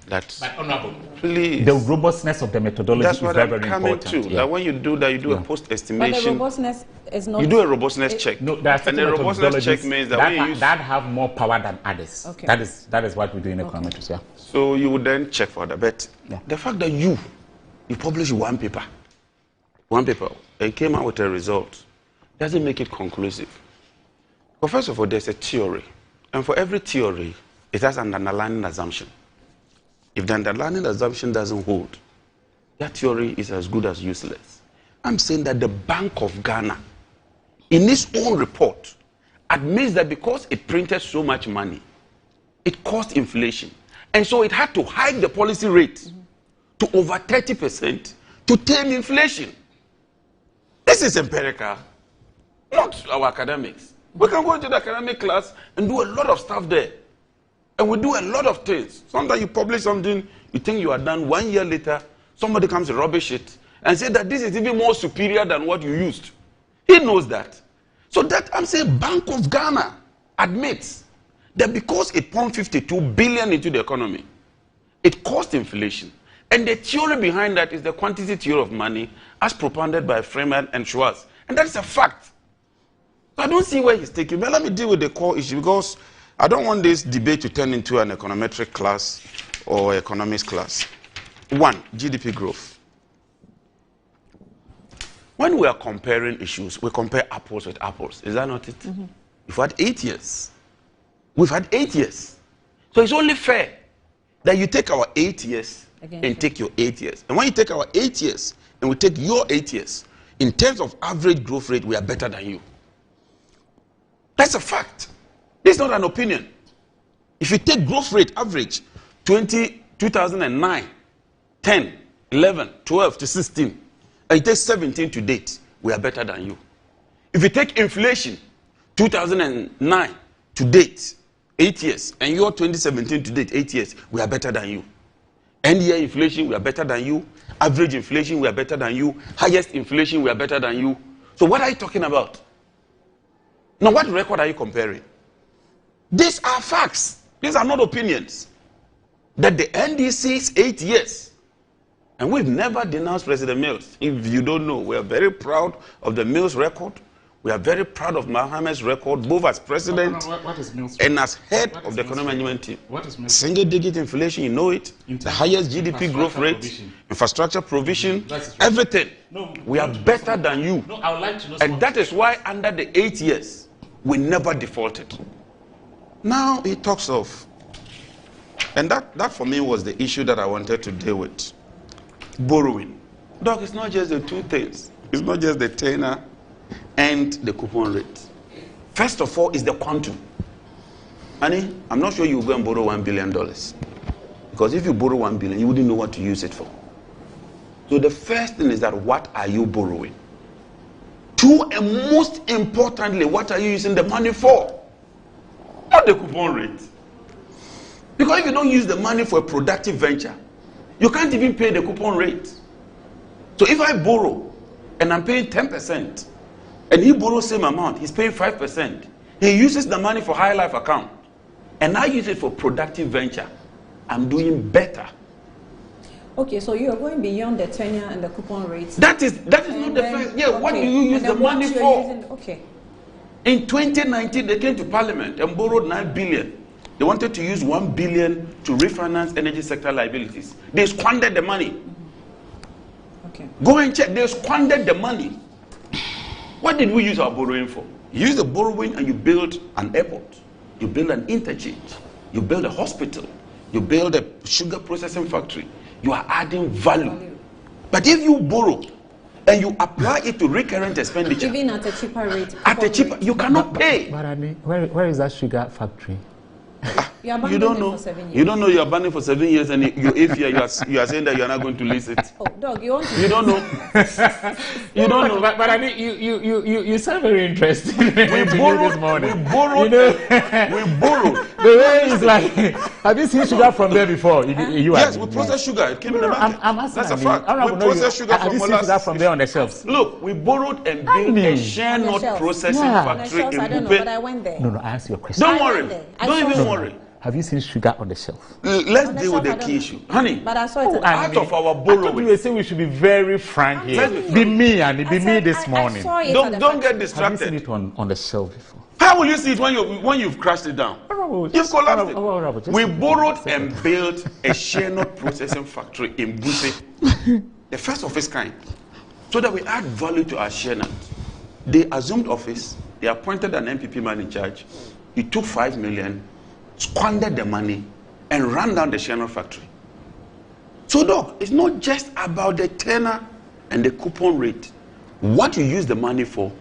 that. But honorable, please, the robustness of the methodology is very, very important. To. That when you do that, you do a post-estimation. But the robustness is not. You do a robustness check. No, there are and the robustness check means that when you use that have more power than others. Okay. That is what we do in econometrics. Yeah. So you would then check for that. But the fact that you publish one paper, and came out with a result, doesn't make it conclusive. But first of all, there's a theory. And for every theory, it has an underlying assumption. If the underlying assumption doesn't hold, that theory is as good as useless. I'm saying that the Bank of Ghana, in its own report, admits that because it printed so much money, it caused inflation. And so it had to hike the policy rate to over 30% to tame inflation. This is empirical. Not our academics. We can go into the academic class and do a lot of stuff there. And we do a lot of things. Sometimes you publish something, you think you are done. 1 year later, somebody comes to rubbish it and say that this is even more superior than what you used. He knows that. So that I'm saying Bank of Ghana admits that because it pumped 52 billion into the economy, it caused inflation. And the theory behind that is the quantity theory of money as propounded by Freeman and Schwartz. And that is a fact. I don't see where he's taking. But let me deal with the core issue, because I don't want this debate to turn into an econometric class or economics class. One, GDP growth. When we are comparing issues, we compare apples with apples. Is that not it? We've had 8 years. We've had 8 years. So it's only fair that you take our 8 years and take your 8 years. And when you take our 8 years and we take your 8 years, in terms of average growth rate, we are better than you. That's a fact. This is not an opinion. If you take growth rate average 2009, 10, 11, 12 to 16, and you take 17 to date, we are better than you. If you take inflation 2009 to date, 8 years, and your 2017 to date, 8 years, we are better than you. End year inflation, we are better than you. Average inflation, we are better than you. Highest inflation, we are better than you. So what are you talking about? Now, what record are you comparing? These are facts. These are not opinions. That the NDC is 8 years. And we've never denounced President Mills. If you don't know, we are very proud of the Mills record. We are very proud of Mohammed's record, both as president and as head of the economic management team. What is Mills? Single-digit inflation, you know it. The highest GDP growth rate, infrastructure provision, everything. We are better than you. No, I would like to know. And that is why under the 8 years, we never defaulted. Now he talks of, and that for me was the issue that I wanted to deal with. Borrowing. Doc, it's not just the two things. It's not just the tenor and the coupon rate. First of all is the quantum. Honey, I'm not sure you will go and borrow $1 billion. Because if you borrow $1 billion, you wouldn't know what to use it for. So the first thing is that what are you borrowing? Two, and most importantly, what are you using the money for? Not the coupon rate. Because if you don't use the money for a productive venture, you can't even pay the coupon rate. So if I borrow and I'm paying 10%, and he borrows same amount, he's paying 5%, he uses the money for high life account, and I use it for productive venture, I'm doing better. Okay, so you are going beyond the tenure and the coupon rates. That is not the first. Yeah, okay. What do you use the money for? Okay. In 2019, they came to Parliament and borrowed 9 billion. They wanted to use 1 billion to refinance energy sector liabilities. They squandered the money. Okay. Go and check. They squandered the money. What did we use our borrowing for? You use the borrowing and you build an airport, you build an interchange, you build a hospital, you build a sugar processing factory. You are adding value. But if you borrow and you apply it to recurrent expenditure, even at a cheaper rate, you cannot pay. But I mean, where is that sugar factory? You don't know. For 7 years. You don't know you are banning for 7 years, and if you are saying that you are not going to lease it. Oh, dog, you want to? You don't know. You don't know. But I mean, you sound very interesting. We borrowed this morning. We borrowed. We borrowed. The way is like, have you seen sugar from there before? Yes, we process sugar. It came in the market. That's a fact. We process sugar from molasses. Have you seen sugar from there on the shelves? Look, we borrowed and built a share not processing factory in I don't know, but I went there. No, I asked you a question. Don't worry. Don't even worry. Have you seen sugar on the shelf? Let's deal with the key issue. Honey, but I saw it out of our borrowing. You were saying we should be very frank here. Be me, and be me this morning. Don't get distracted. Have you seen it on the shelf before? How will you see it when you've crashed it down? You've collapsed it. We borrowed and built a share not processing factory in Buse, the first of its kind, so that we add value to our share not. They assumed office. They appointed an MPP man in charge. He took 5 million. Squandered the money and ran down the Channel factory. So, Doc, it's not just about the tenor and the coupon rate. What you use the money for,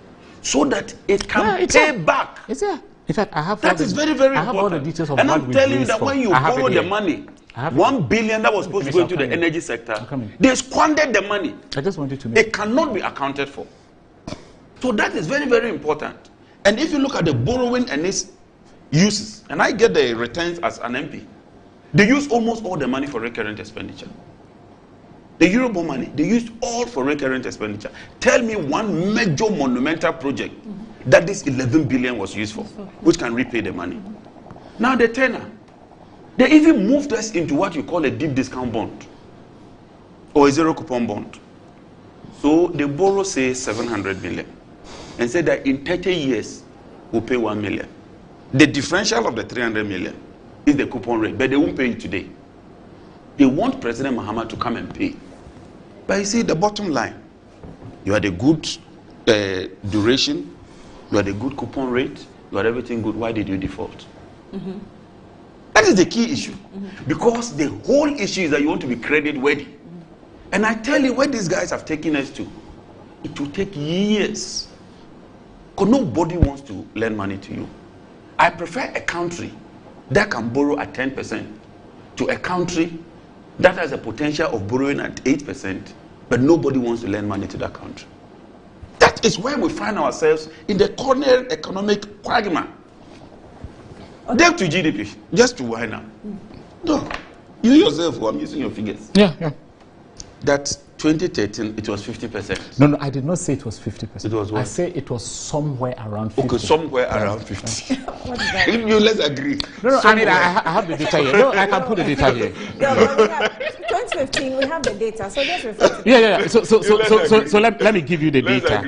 so that it can pay back. It's there. In fact, I have that is very, very important. I have all the details of and what I'm telling you that when you borrow the money, 1 billion that was supposed to go into the energy sector, they squandered the money. I just wanted to make it cannot be accounted for. So that is very, very important. And if you look at the borrowing and its uses, and I get the returns as an MP, they use almost all the money for recurrent expenditure. The Eurobond money, they used all for recurrent expenditure. Tell me one major monumental project that this 11 billion was used for, which can repay the money. Now the tenor, they even moved us into what you call a deep discount bond or a zero coupon bond. So they borrow, say, 700 million and say that in 30 years we'll pay 1 million. The differential of the 300 million is the coupon rate, but they won't pay it today. They want President Mahama to come and pay. But you see, the bottom line, you had a good duration, you had a good coupon rate, you had everything good. Why did you default? That is the key issue. Because the whole issue is that you want to be credit worthy. And I tell you, where these guys have taken us to, it will take years. Because nobody wants to lend money to you. I prefer a country that can borrow at 10% to a country that has a potential of borrowing at 8%, but nobody wants to lend money to that country. That is where we find ourselves in the corner economic quagmire. Debt to GDP, just to wind up. No, you yourself, I'm using your figures. Yeah. That 2013, it was 50%. No, I did not say it was 50%. It was what? I say it was somewhere around 50%. Okay, somewhere around 50. What is that? Let's agree. No, I mean, I have the data here. No, I can put the data here. No, but we have 2015, we have the data, so just refer to Yeah. So let me give you the data.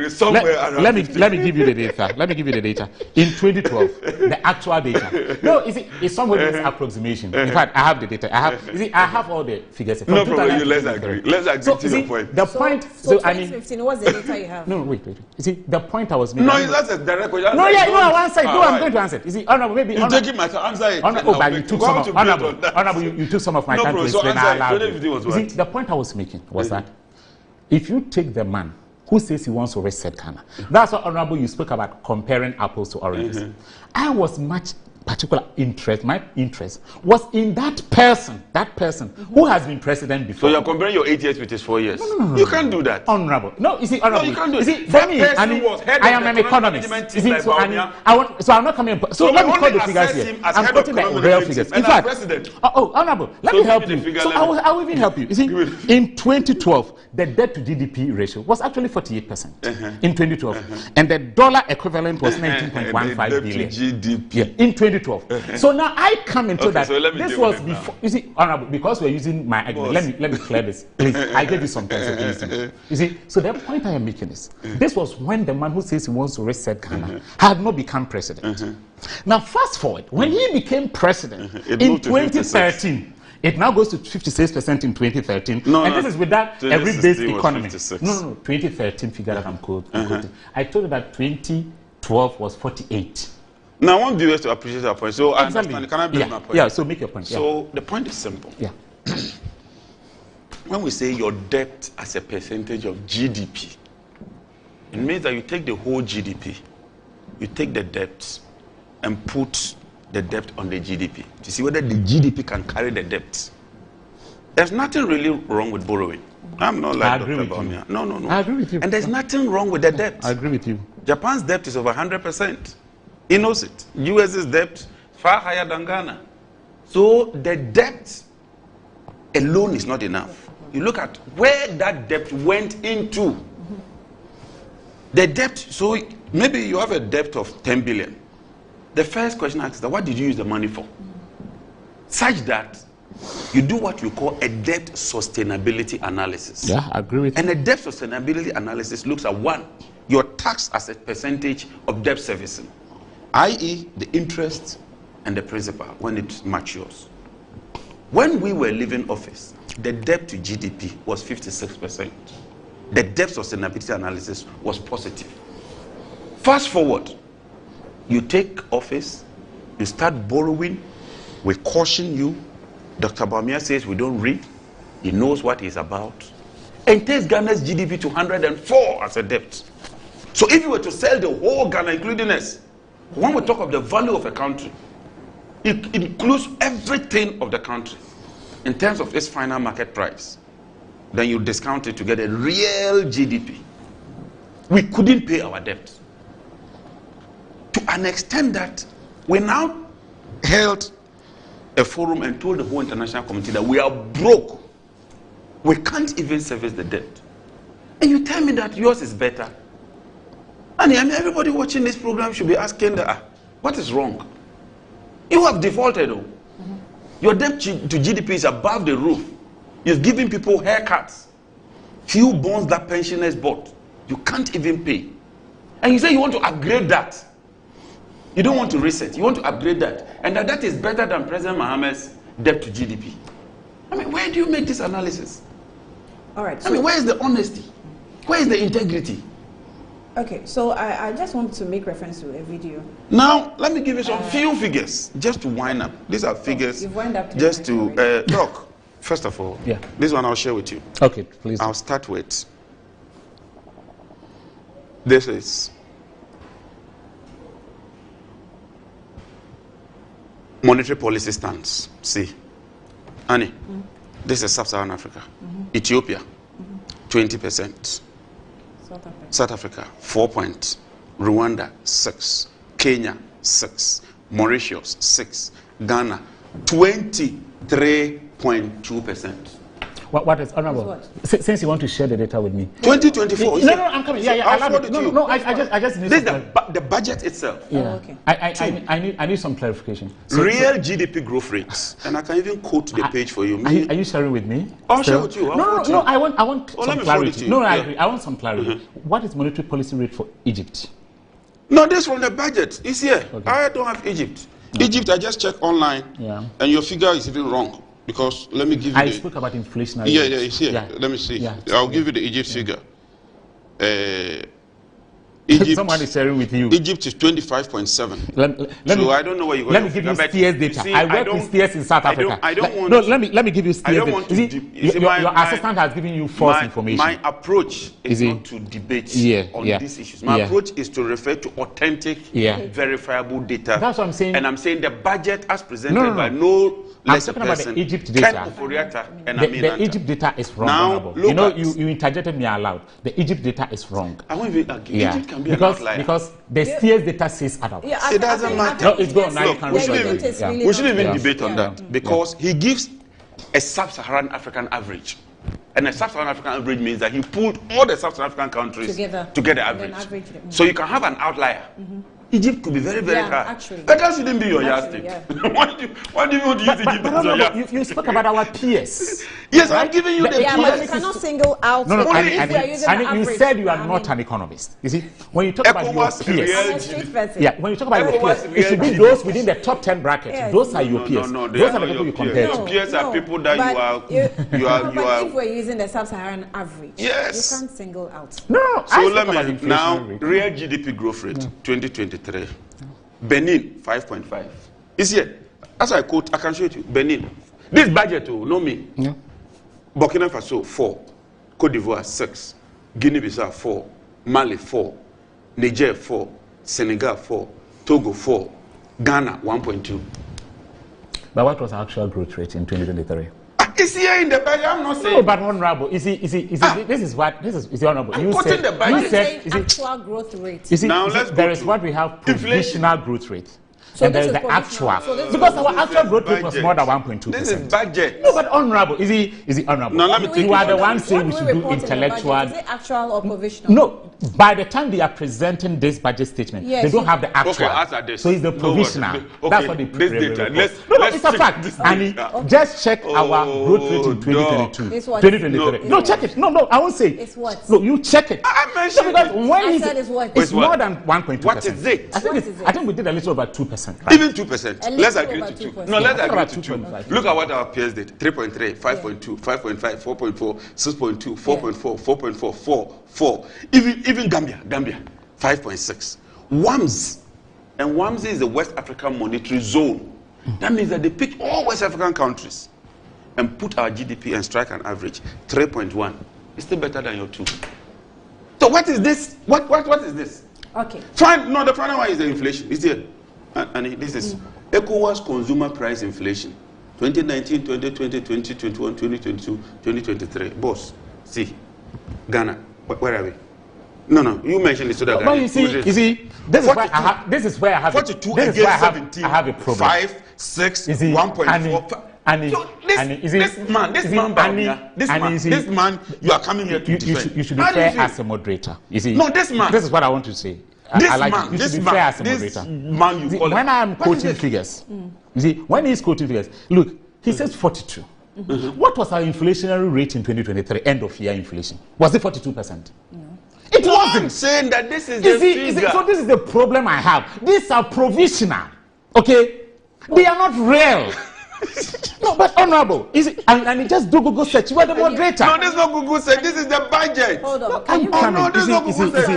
Let me give you the data. Let me give you the data. In 2012, the actual data. No, it's somewhere in this approximation. In fact, I have the data. I have all the figures. No problem. Let's agree. Let's agree to the point. The point. So 2015, what's the data you have? No, wait. You see, the point I was making. No, that's a direct question. No, I answer it. No, I'm going to answer it. You see, Honorable, maybe. You're taking my answer it. But you took some of Honorable, you took some of my time to explain how loud. You see, the point I was making was that if you take the man who says he wants to reset Ghana, that's what Honorable you spoke about comparing apples to oranges. I was much particular interest, my interest was in that person who has been president before. So you're comparing your 8 years with his 4 years? No. You can't do that. Honorable. No, you see, Honorable. No, you can't do you see, it. for me, I am an economist. You see, so I'm not coming. So let me quote the figures here. I'm quoting the real figures. In fact, Honorable, let me help you. So I will even help you. You see, in 2012, the debt to GDP ratio was actually 48% in 2012, and the dollar equivalent was 19.15 billion. GDP. Yeah, in 2012. So now I come into that. So this was before. You see, Honorable, because we're using my argument. Let me clear this, please. I gave you some time. You see, so the point I am making is, this was when the man who says he wants to reset Ghana had not become president. Now, fast forward, when he became president in 2013. It now goes to 56% in 2013. No, and no, this is with that every-based economy. 56. No, 2013 figure that I'm quoting. I told you that 2012 was 48. Now, I want viewers to appreciate that point. So, Exactly. I understand. Can I build my point? Yeah, so make your point. So, the point is simple. Yeah. When we say your debt as a percentage of GDP, it means that you take the whole GDP, you take the debt, and put the debt on the GDP to see whether the GDP can carry the debt. There's nothing really wrong with borrowing. I'm not like Dr. Baumia. No. I agree with you. And there's nothing wrong with the debt. I agree with you. Japan's debt is over 100%. He knows it. US's debt far higher than Ghana. So the debt alone is not enough. You look at where that debt went into. The debt, so maybe you have a debt of 10 billion. The first question asks, what did you use the money for? Such that you do what you call a debt sustainability analysis. Yeah, I agree with you. And a debt sustainability analysis looks at one, your tax as a percentage of debt servicing, i.e. the interest and the principal when it matures. When we were leaving office, the debt to GDP was 56%. The debt sustainability analysis was positive. Fast forward, you take office, you start borrowing, we caution you. Dr. Baumia says we don't read, he knows what he's about, and takes Ghana's GDP to 104 as a debt. So if you were to sell the whole Ghana, including us, when we talk of the value of a country, it includes everything of the country in terms of its final market price. Then you discount it to get a real GDP. We couldn't pay our debt. To an extent that we now held a forum and told the whole international community that we are broke. We can't even service the debt. And you tell me that yours is better. And I mean, everybody watching this program should be asking, what is wrong? You have defaulted. Your debt to GDP is above the roof. You've given people haircuts. Few bonds that pensioners bought. You can't even pay. And you say you want to upgrade that. You don't want to reset. You want to upgrade that. And that is better than President Mohammed's debt to GDP. I mean, where do you make this analysis? All right. I mean, where is the honesty? Where is the integrity? Okay, so I just want to make reference to a video. Now, let me give you some few figures just to wind up. These are figures you've wind up just to... Doc, first of all, this one I'll share with you. Okay, please. I'll start with... This is... monetary policy stance. See, Annie, this is Sub-Saharan Africa. Ethiopia, 20%. South Africa, 4 points. Rwanda, 6. Kenya, 6. Mauritius, 6. Ghana, 23.2%. What is honorable? Since you want to share the data with me. 2024. No, I'm coming. Yeah, I'll forward it to you. I just need. This is the budget itself. Yeah. Okay. I need some clarification. Real GDP growth rates, and I can even quote the page for you. Are you sharing with me? I'll share with you. No. I want some clarity. No, I agree. I want some clarity. What is monetary policy rate for Egypt? No, this from the budget. It's here. Okay. I don't have Egypt. Egypt, I just checked online. Yeah. And your figure is even wrong. Because let me give you I spoke about inflation. Yeah, it's here. Yeah. Let me see. Yeah. I'll give you the Egypt figure. Egypt, someone is sharing with you. Egypt is 25.7. So I don't know where you got. Let me give you steers data. I work with steers in South Africa. I don't want. No, let me give you steers. I don't want to. Your assistant has given you false information. My approach is not to debate on these issues. My approach is to refer to authentic, verifiable data. That's what I'm saying. And I'm saying the budget as presented by no. I'm talking about the Egypt data. The Egypt data is wrong. Now, you know, you interjected me aloud. The Egypt data is wrong. I won't even argue. Egypt can be an outlier. Because the steers data says otherwise. It doesn't matter. No, it's gone. We shouldn't even debate on that because he gives a sub-Saharan African average. And a sub-Saharan African average means that he pulled all the sub-Saharan African countries to get the average. So you can have an outlier. Egypt could be very, very high. Actually. But that shouldn't be your yardstick. Yeah. Why do you want to use Egypt as your yardstick? You spoke about our peers. Yes, I'm giving you the Yeah, peers. but you cannot single out. No, if we are using the you average, said you are not an economist. You see, when you talk about your peers, I'm a street person. yeah, when you talk about your peers, it should be those within the top 10 brackets. Yes. Those are your peers. No, those are the people you compare Your to. peers are people that you are. But if we're using the sub-Saharan average, yes, you can't single out. No. So let me now real GDP growth rate 2023. Benin 5.5. Is here. As I quote, I can show it to you. Benin. This budget, no me. Yeah. Burkina Faso 4, Cote d'Ivoire 6, Guinea-Bissau 4, Mali 4, Niger 4, Senegal 4, Togo 4, Ghana 1.2. But what was our actual growth rate in 2023? It's here in the budget. I'm not saying. No, but honorable. This is honorable. I'm quoting the budget. You said actual growth rate. You see, now there is what we have provisional growth rate. So and there is the actual. Because our actual growth rate was more than 1.2%. This is budget. No, but honorable. Is it honorable? No, let me take you are the one saying we should do intellectual. Is it actual or provisional? No. By the time they are presenting this budget statement, yes, they don't have the actual. Okay, so it's the provisional. That's what they this data. It's a fact. And just check our growth rate in 2022. 2023. No, check it. No, I won't say. It's what? No, you check it. I mentioned because when it's what? It's more than 1.2%. What is it? I think we did a little over 2%. Right? Even 2%. Let's agree to 2. No, let's agree to 2. Look at what our peers did. 3.3, 5.2, 5.5, 4.4, 6.2, 4.4, 4.4, 4. Even Gambia 5.6. WAMS, and WAMS is the West African Monetary Zone. That means that they pick all West African countries and put our GDP and strike an average 3.1. It's still better than your 2. So what is this? What is this? Okay. The final one is the inflation. It's here, and this is ECOWAS consumer price inflation. 2019, 2020, 2021, 2022, 2023. Boss, see, Ghana. Where are we? No. You mentioned it so that. But you see, this is where I have 42 against 17. I have a problem. 5, 6, 1.4. This man, you are coming here to defend. You should be fair as a moderator. You see, no, this man. This is what I want to say. You should be fair as a moderator. When I am quoting figures, you see, when he's quoting figures, look, he says 42. What was our inflationary rate in 2023? End of year inflation. Was it 42%? No. It wasn't. I'm saying that this is the figure. So this is the problem I have. These are provisional. Okay? They are not real. No, but honorable. And just do Google search. You are the moderator. No, this is not Google search. This is the budget. Hold on. This is not Google search.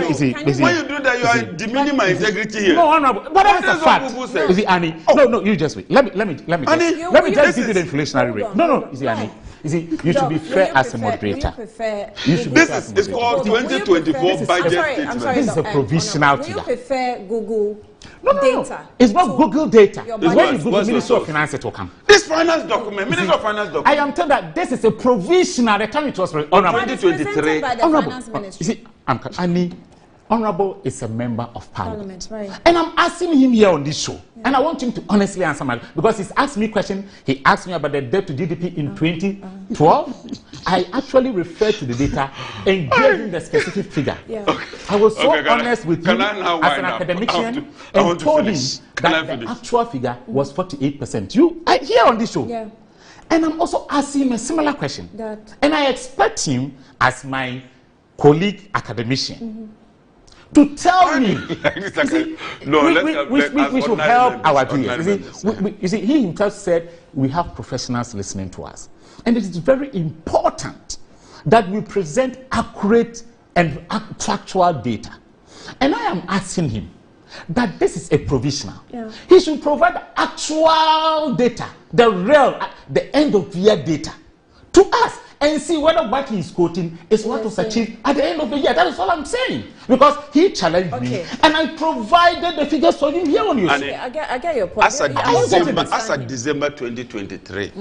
When you do that, you are demeaning my integrity here. No, honorable. But that is a fact. You see, Annie. No, you just wait. Let me just give you the inflationary rate. No. You see, Annie. You see, you should be fair as a moderator. This is called 2024 budget statement. This is a provisional figure. Do you prefer Google data? It's not Google data. It's when you Google Ministry of Finance, it will come. This finance document, Ministry of Finance document. I am telling that this is a provisional. The time it was honorable. 2023. By the Finance Ministry. You see, Annie, honorable is a member of Parliament. Right. And I'm asking him here on this show. Yeah. And I want him to honestly answer my, because he's asked me a question. He asked me about the debt to GDP in 2012. I actually referred to the data and gave him the specific figure. Yeah. Okay. I was so honest with him as an academician and told him that the actual figure was 48%. Here on this show. Yeah. And I'm also asking him a similar question. And I expect him as my colleague academician to tell me, we should help our viewers. You see, he himself said we have professionals listening to us. And it is very important that we present accurate and factual data. And I am asking him that this is a provisional. Yeah. He should provide actual data, the real, the end of year data to us, and see whether what he is quoting is what was achieved at the end of the year. That is all I'm saying. Because he challenged me, and I provided the figures for him here on your show. I get your point. As of December 2023,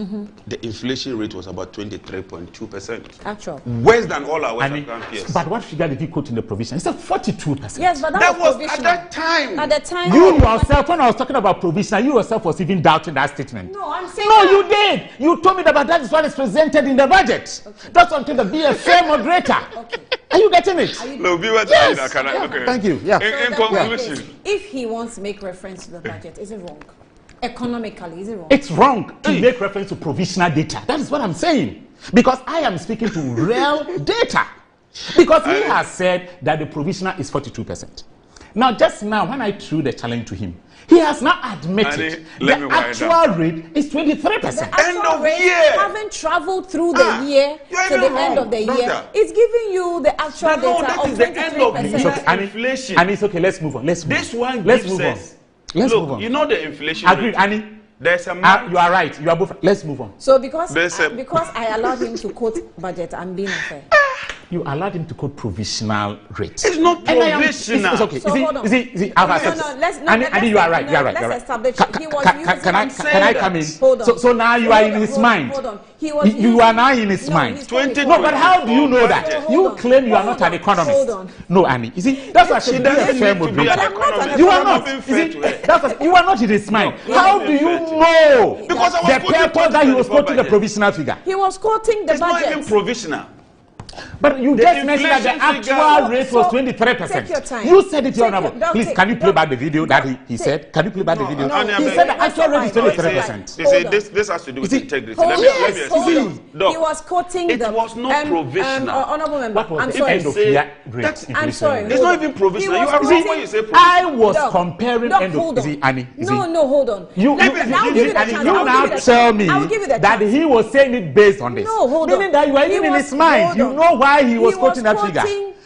the inflation rate was about 23.2%. Actual. Worse than all our West African peers. But what figure did he quote in the provision? He said 42%. Yes, but that was at that time. At the time. You yourself, when I was talking about provision, you yourself was even doubting that statement. No, I'm saying you did. You told me that is what is presented in the budget. Okay. That's something to be a fair moderator. Okay. Are you getting it? No, be what Yes. okay. Thank you. Yeah. In conclusion, if he wants to make reference to the budget, is it wrong? Economically, is it wrong? It's wrong to make reference to provisional data. That is what I'm saying. Because I am speaking to real data. Because he has said that the provisional is 42%. Now, just now, when I threw the challenge to him, he has now admitted the actual rate is 23%. End of year. Haven't traveled through the year to the end of the year. It's giving you the actual data of 23%. Inflation. And it's okay. Let's move on. Let's move This one Let's gives move on. us. Let's Look, move on. You know the inflation. Agreed, Annie. There's a you are right. You are both. Let's move on. So because I allowed him to quote budget, I'm being unfair. You allowed him to quote provisional rate. It's not provisional. It's okay. So hold on. Is he Annie, you are right. You are right. Let's establish. He was Can I come in? Hold on. So now you are in his mind. Hold on. You are now in his mind. No, but how do you know that? You claim you are not an economist. Hold on. No, Annie. You see, that's why she doesn't fair moderator. You are not. You are not in his mind. How do you know the purpose that he was quoting the provisional figure? He was quoting the budget. It's not even provisional. But you just mentioned that the actual rate was 23%. Take your time. You said it, Your Honour. Please, can you play back the video that he said? Can you play back the video? He said the actual rate is 23%. You see, this has to do with integrity. Let me explain. He was quoting it was not provisional. Honourable member, what was the end of year rate? I'm sorry. It's not even provisional. You are wrong when you say provisional. I was comparing end of Annie. No, hold on. You now tell me that he was saying it based on this. No, hold on. Meaning that you are even in his mind. You know why he was quoting that figure.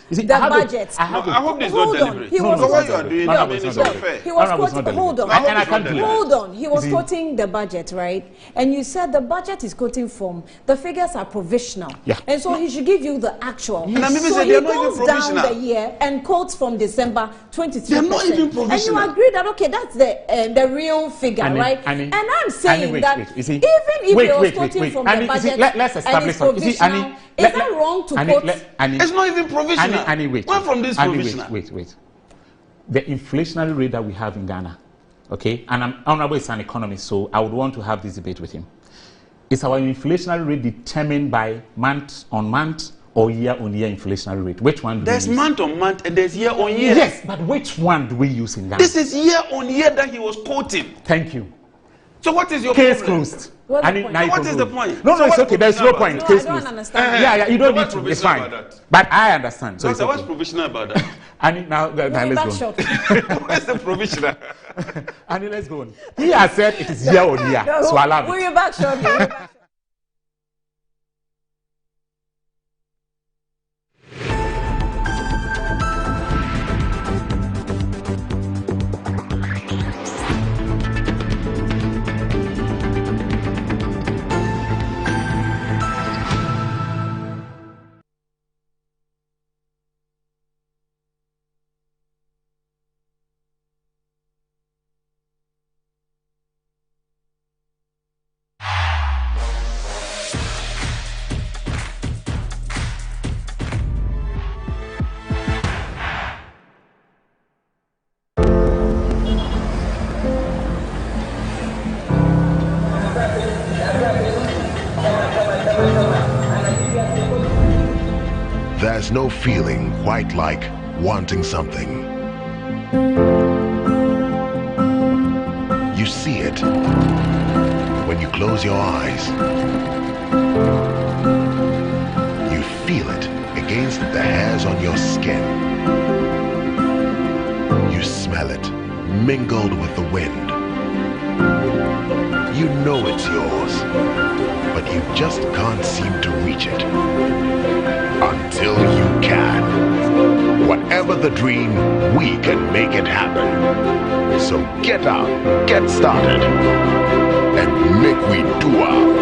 You see, the budget. I hope this is not deliberate. He was what you are doing, I mean, it's unfair. He was quoting. Hold on. He was See? quoting the budget, right? And you said the budget is quoting from the figures are provisional. Yeah. And so he should give you the actual. Yes. So he goes down the year and quotes from December 23%. They're not even provisional. And you agree that okay, that's the real figure, right? And I'm saying that even if he was quoting from the budget, let's establish something. Is that wrong to quote? It's not even provisional. Wait. Where from this provisional? Wait. The inflationary rate that we have in Ghana, okay, and Honorable is an economist, so I would want to have this debate with him. Is our inflationary rate determined by month-on-month or year-on-year inflationary rate? Which one do we use? There's month-on-month and there's year-on-year. Yes, but which one do we use in Ghana? This is year-on-year that he was quoting. Thank you. So what is your case problem? closed? What is the point? No, it's okay. There's no point. Case closed. I don't understand. Yeah, you don't need to. It's fine. But I understand. So it's okay. What's provisional about that? Now let's go. Where's the provisional? Annie, let's go on. He has said it is year on year. So allow me. We'll be back shortly. There's no feeling quite like wanting something. You see it when you close your eyes. You feel it against the hairs on your skin. You smell it mingled with the wind. You know it's yours, but you just can't seem to reach it. Until you can. Whatever the dream, we can make it happen. So get up, get started, and make we do our.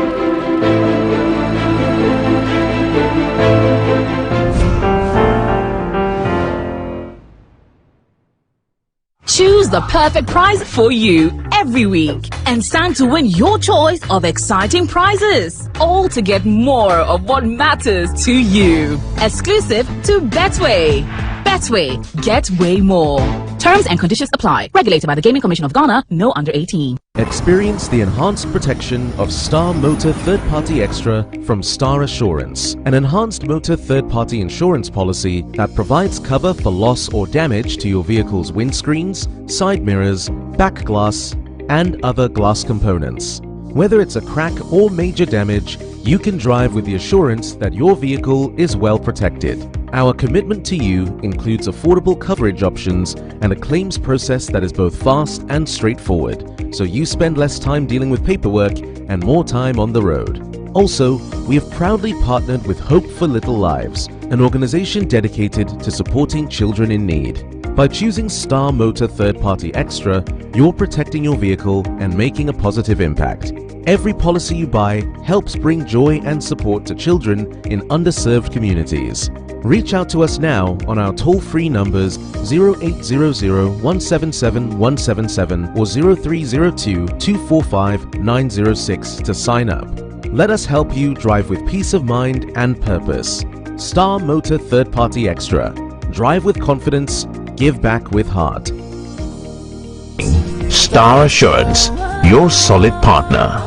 Choose the perfect prize for you every week and stand to win your choice of exciting prizes. All to get more of what matters to you. Exclusive to Betway. Betway, get way more. Terms and conditions apply. Regulated by the Gaming Commission of Ghana. No under 18. Experience the enhanced protection of Star Motor Third Party Extra from Star Assurance, an enhanced motor third party insurance policy that provides cover for loss or damage to your vehicle's windscreens, side mirrors, back glass, and other glass components. Whether it's a crack or major damage, you can drive with the assurance that your vehicle is well protected. Our commitment to you includes affordable coverage options and a claims process that is both fast and straightforward, so you spend less time dealing with paperwork and more time on the road. Also, we have proudly partnered with Hope for Little Lives, an organization dedicated to supporting children in need. By choosing Star Motor Third Party Extra, you're protecting your vehicle and making a positive impact. Every policy you buy helps bring joy and support to children in underserved communities. Reach out to us now on our toll-free numbers 0800-177-177 or 0302-245-906 to sign up. Let us help you drive with peace of mind and purpose. Star Motor Third Party Extra. Drive with confidence, give back with heart. Star Assurance, your solid partner.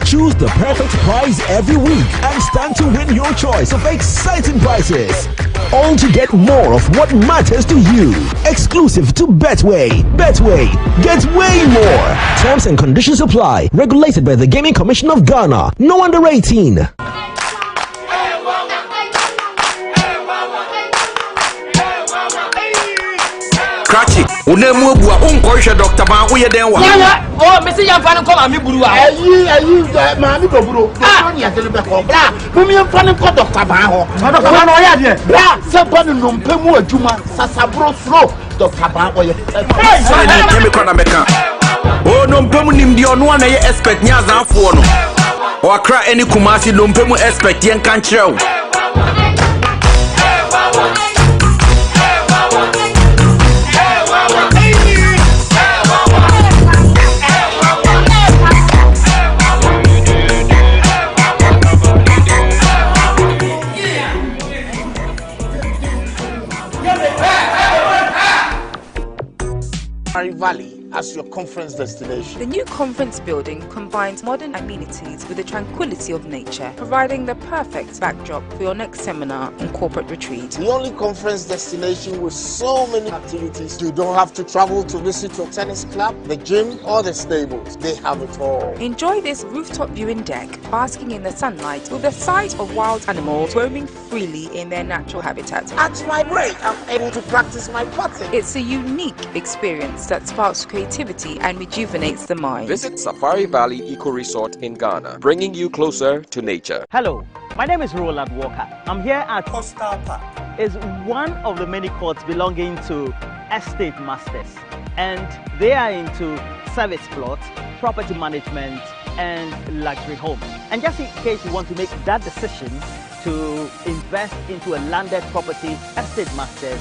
Choose the perfect prize every week and stand to win your choice of exciting prizes. All to get more of what matters to you. Exclusive to Betway. Betway, get way more. Terms and conditions apply. Regulated by the Gaming Commission of Ghana. No under 18. Cratchy, unemu bua unkoisha Dr. Ban uye denwa. Oh, Mr. Yamfani come and me buru. Ayi, mami go buru. Don't ya tell me ko bra. Mumi Yamfani ko Dr. Ban ho. Dr. Ban o ya de. Bra, se ban no mpemu adwuma sasabro sro Dr. Ban o ye. Say ni temi kwa na meka. Oh, no mpemu nimdi ono na ye expert nya zanfo no. O akra eni kumasi no mpemu expert yen kan kire. Valley as your conference destination. The new conference building combines modern amenities with the tranquility of nature, providing the perfect backdrop for your next seminar and corporate retreat. The only conference destination with so many activities. You don't have to travel to visit your tennis club, the gym, or the stables. They have it all. Enjoy this rooftop viewing deck, basking in the sunlight with the sight of wild animals roaming freely in their natural habitat. At my break, I'm able to practice my putting. It's a unique experience that sparks creativity and rejuvenates the mind. Visit Safari Valley Eco Resort in Ghana, bringing you closer to nature. Hello, my name is Roland Walker. I'm here at Coastal Park. It's one of the many courts belonging to estate masters, and they are into service plots, property management, and luxury homes. And just in case you want to make that decision to invest into a landed property, estate masters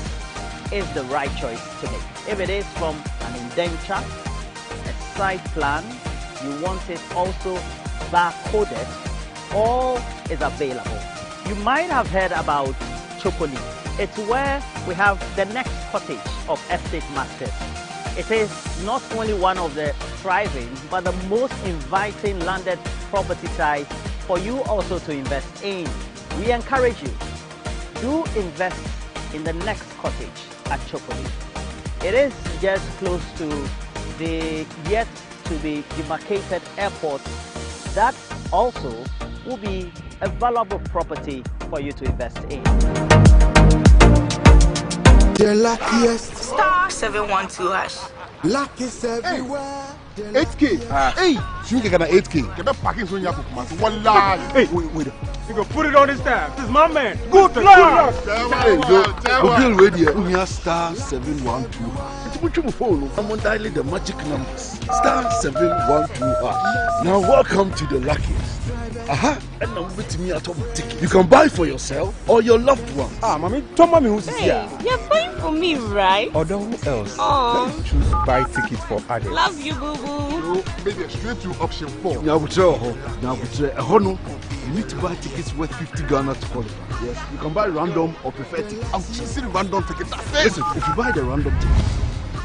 is the right choice to make. If it is from an indenture, a site plan, you want it also barcoded, all is available. You might have heard about Chocoli. It's where we have the next cottage of estate masters. It is not only one of the thriving, but the most inviting landed property site for you also to invest in. We encourage you, do invest in the next cottage at Chocoli. It is just close to the yet to be demarcated airport. That also will be a valuable property for you to invest in. The luckiest. Star 712#. Luck is everywhere. 8K. Hey, you get an 8K. Get back packing so you have to come out. One line. Hey, wait. You go put it on his tab. This is my man. Good luck. Hey, Google radio. We are star 712. It's your phone. I'm on dialing the magic numbers. Star 712. Now welcome to the luckiest. And now with me at home ticket. You can buy for yourself or your loved one. Mommy, tell mommy who's here. You're buying for me, right? Or who else? Oh. Let's choose buy ticket for others. Love you, boo boo. Maybe straight to option 4. Now, you need to buy tickets worth 50 Ghana to qualify. Yes, you can buy random or preferred tickets. I'm choosing random tickets. Listen, if you buy the random ticket,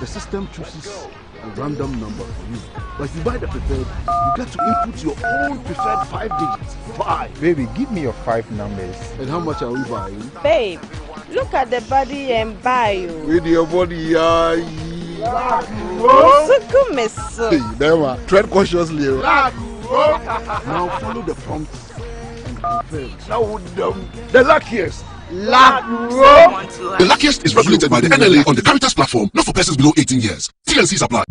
The system chooses a random number for you. But if you buy the preferred, you get to input your own preferred 5 digits. 5. Baby, give me your 5 numbers. And how much are we buying? Babe, look at the body and buy you. With your body, Hey, never. Tread cautiously. Now follow the prompts and confirm. Now the luckiest. The Luckiest is regulated by the NLA on the Caritas platform, not for persons below 18 years. TNCs apply.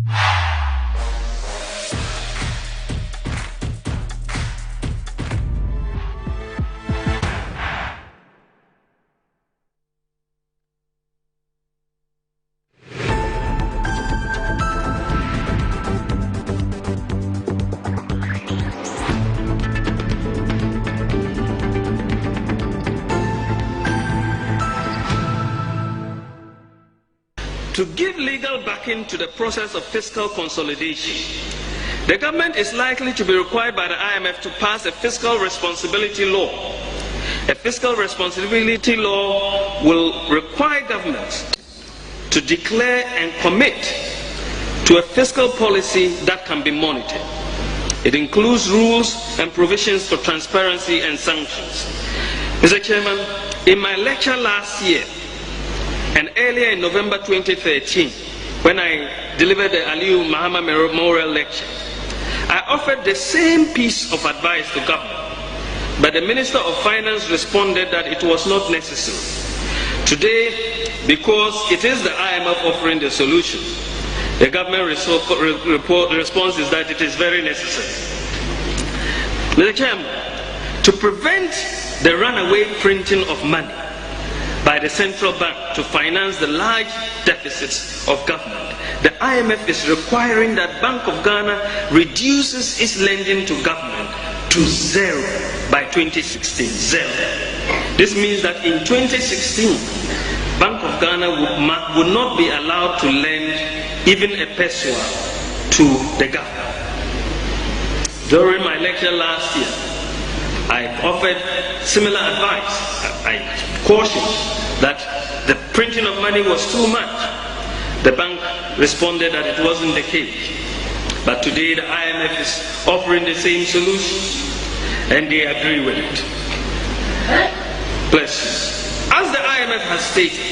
To give legal backing to the process of fiscal consolidation, the government is likely to be required by the IMF to pass a fiscal responsibility law. A fiscal responsibility law will require governments to declare and commit to a fiscal policy that can be monitored. It includes rules and provisions for transparency and sanctions. Mr. Chairman, in my lecture last year, and earlier in November 2013, when I delivered the Aliyu Mahama Memorial Lecture, I offered the same piece of advice to government, but the Minister of Finance responded that it was not necessary. Today, because it is the IMF offering the solution, the government response is that it is very necessary. Mr. Chairman, to prevent the runaway printing of money by the central bank to finance the large deficits of government, the IMF is requiring that Bank of Ghana reduces its lending to government to 0 by 2016. 0. This means that in 2016, Bank of Ghana would not be allowed to lend even a peso to the government. During my lecture last year, I offered similar advice. I cautioned that the printing of money was too much. The bank responded that it wasn't the case. But today the IMF is offering the same solution, and they agree with it. Bless you. As the IMF has stated,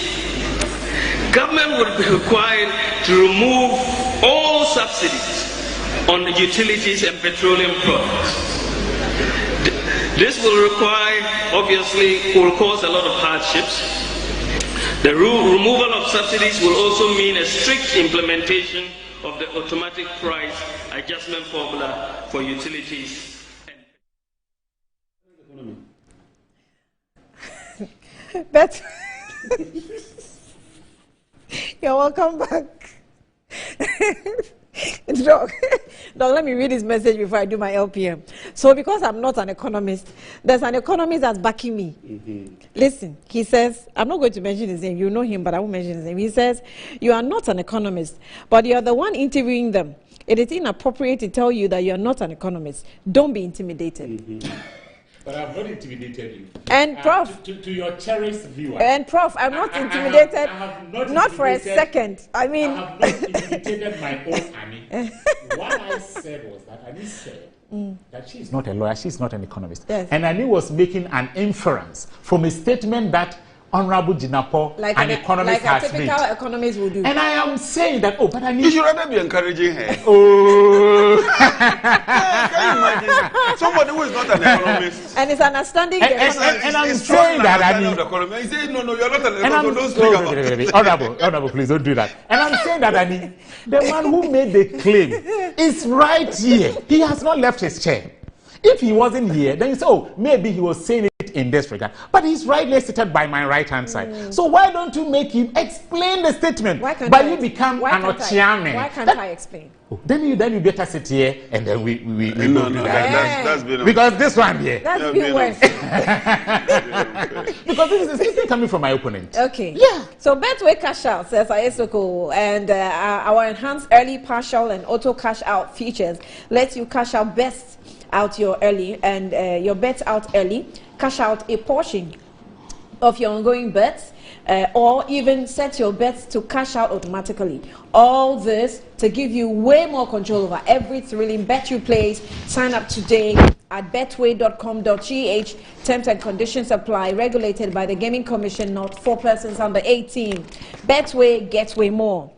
government would be required to remove all subsidies on utilities and petroleum products. This will require, obviously, will cause a lot of hardships. The removal of subsidies will also mean a strict implementation of the automatic price adjustment formula for utilities. But you're welcome back. Dog, let me read this message before I do my LPM. So because I'm not an economist, there's an economist that's backing me. Listen, he says, I'm not going to mention his name, you know him, but I won't mention his name. He says, you are not an economist, but you're the one interviewing them. It is inappropriate to tell you that you're not an economist. Don't be intimidated. But I've not intimidated you. And Prof. To your cherished viewer. And Prof, I'm not intimidated. I have not for a second. I mean. I have not intimidated my own Annie. What I said was that Annie said that she's not a lawyer, she's not an economist. Yes. And Annie was making an inference from a statement that Honorable Jinapo, like an economist, has made. Like a typical economist would do. And I am saying that, but I need... You should rather be encouraging her. Oh. Can you imagine? Somebody who is not an economist. And is understanding the economist. And I'm saying that, I mean... He said, no, you're not an economist. Don't speak about it. Honorable, please don't do that. And I'm saying that, I mean, the man who made the claim is right here. He has not left his chair. If he wasn't here, then you say, oh, maybe he was saying it in this regard. But he's rightly seated by my right-hand side. So why don't you make him explain the statement? But you become an Ochiame. Why can't I explain? Oh, then you better sit here and then we no, that's been because this one here. That's been worse. Because this is coming from my opponent. Okay. Yeah. So Betway Cash Out says Isoko, and our enhanced early partial and auto cash out features lets you cash out your early and your bets out early, cash out a portion of your ongoing bets, or even set your bets to cash out automatically. All this to give you way more control over every thrilling bet you place. Sign up today at betway.com.gh. Terms and conditions apply. Regulated by the Gaming Commission, not for persons under 18. Betway gets way more.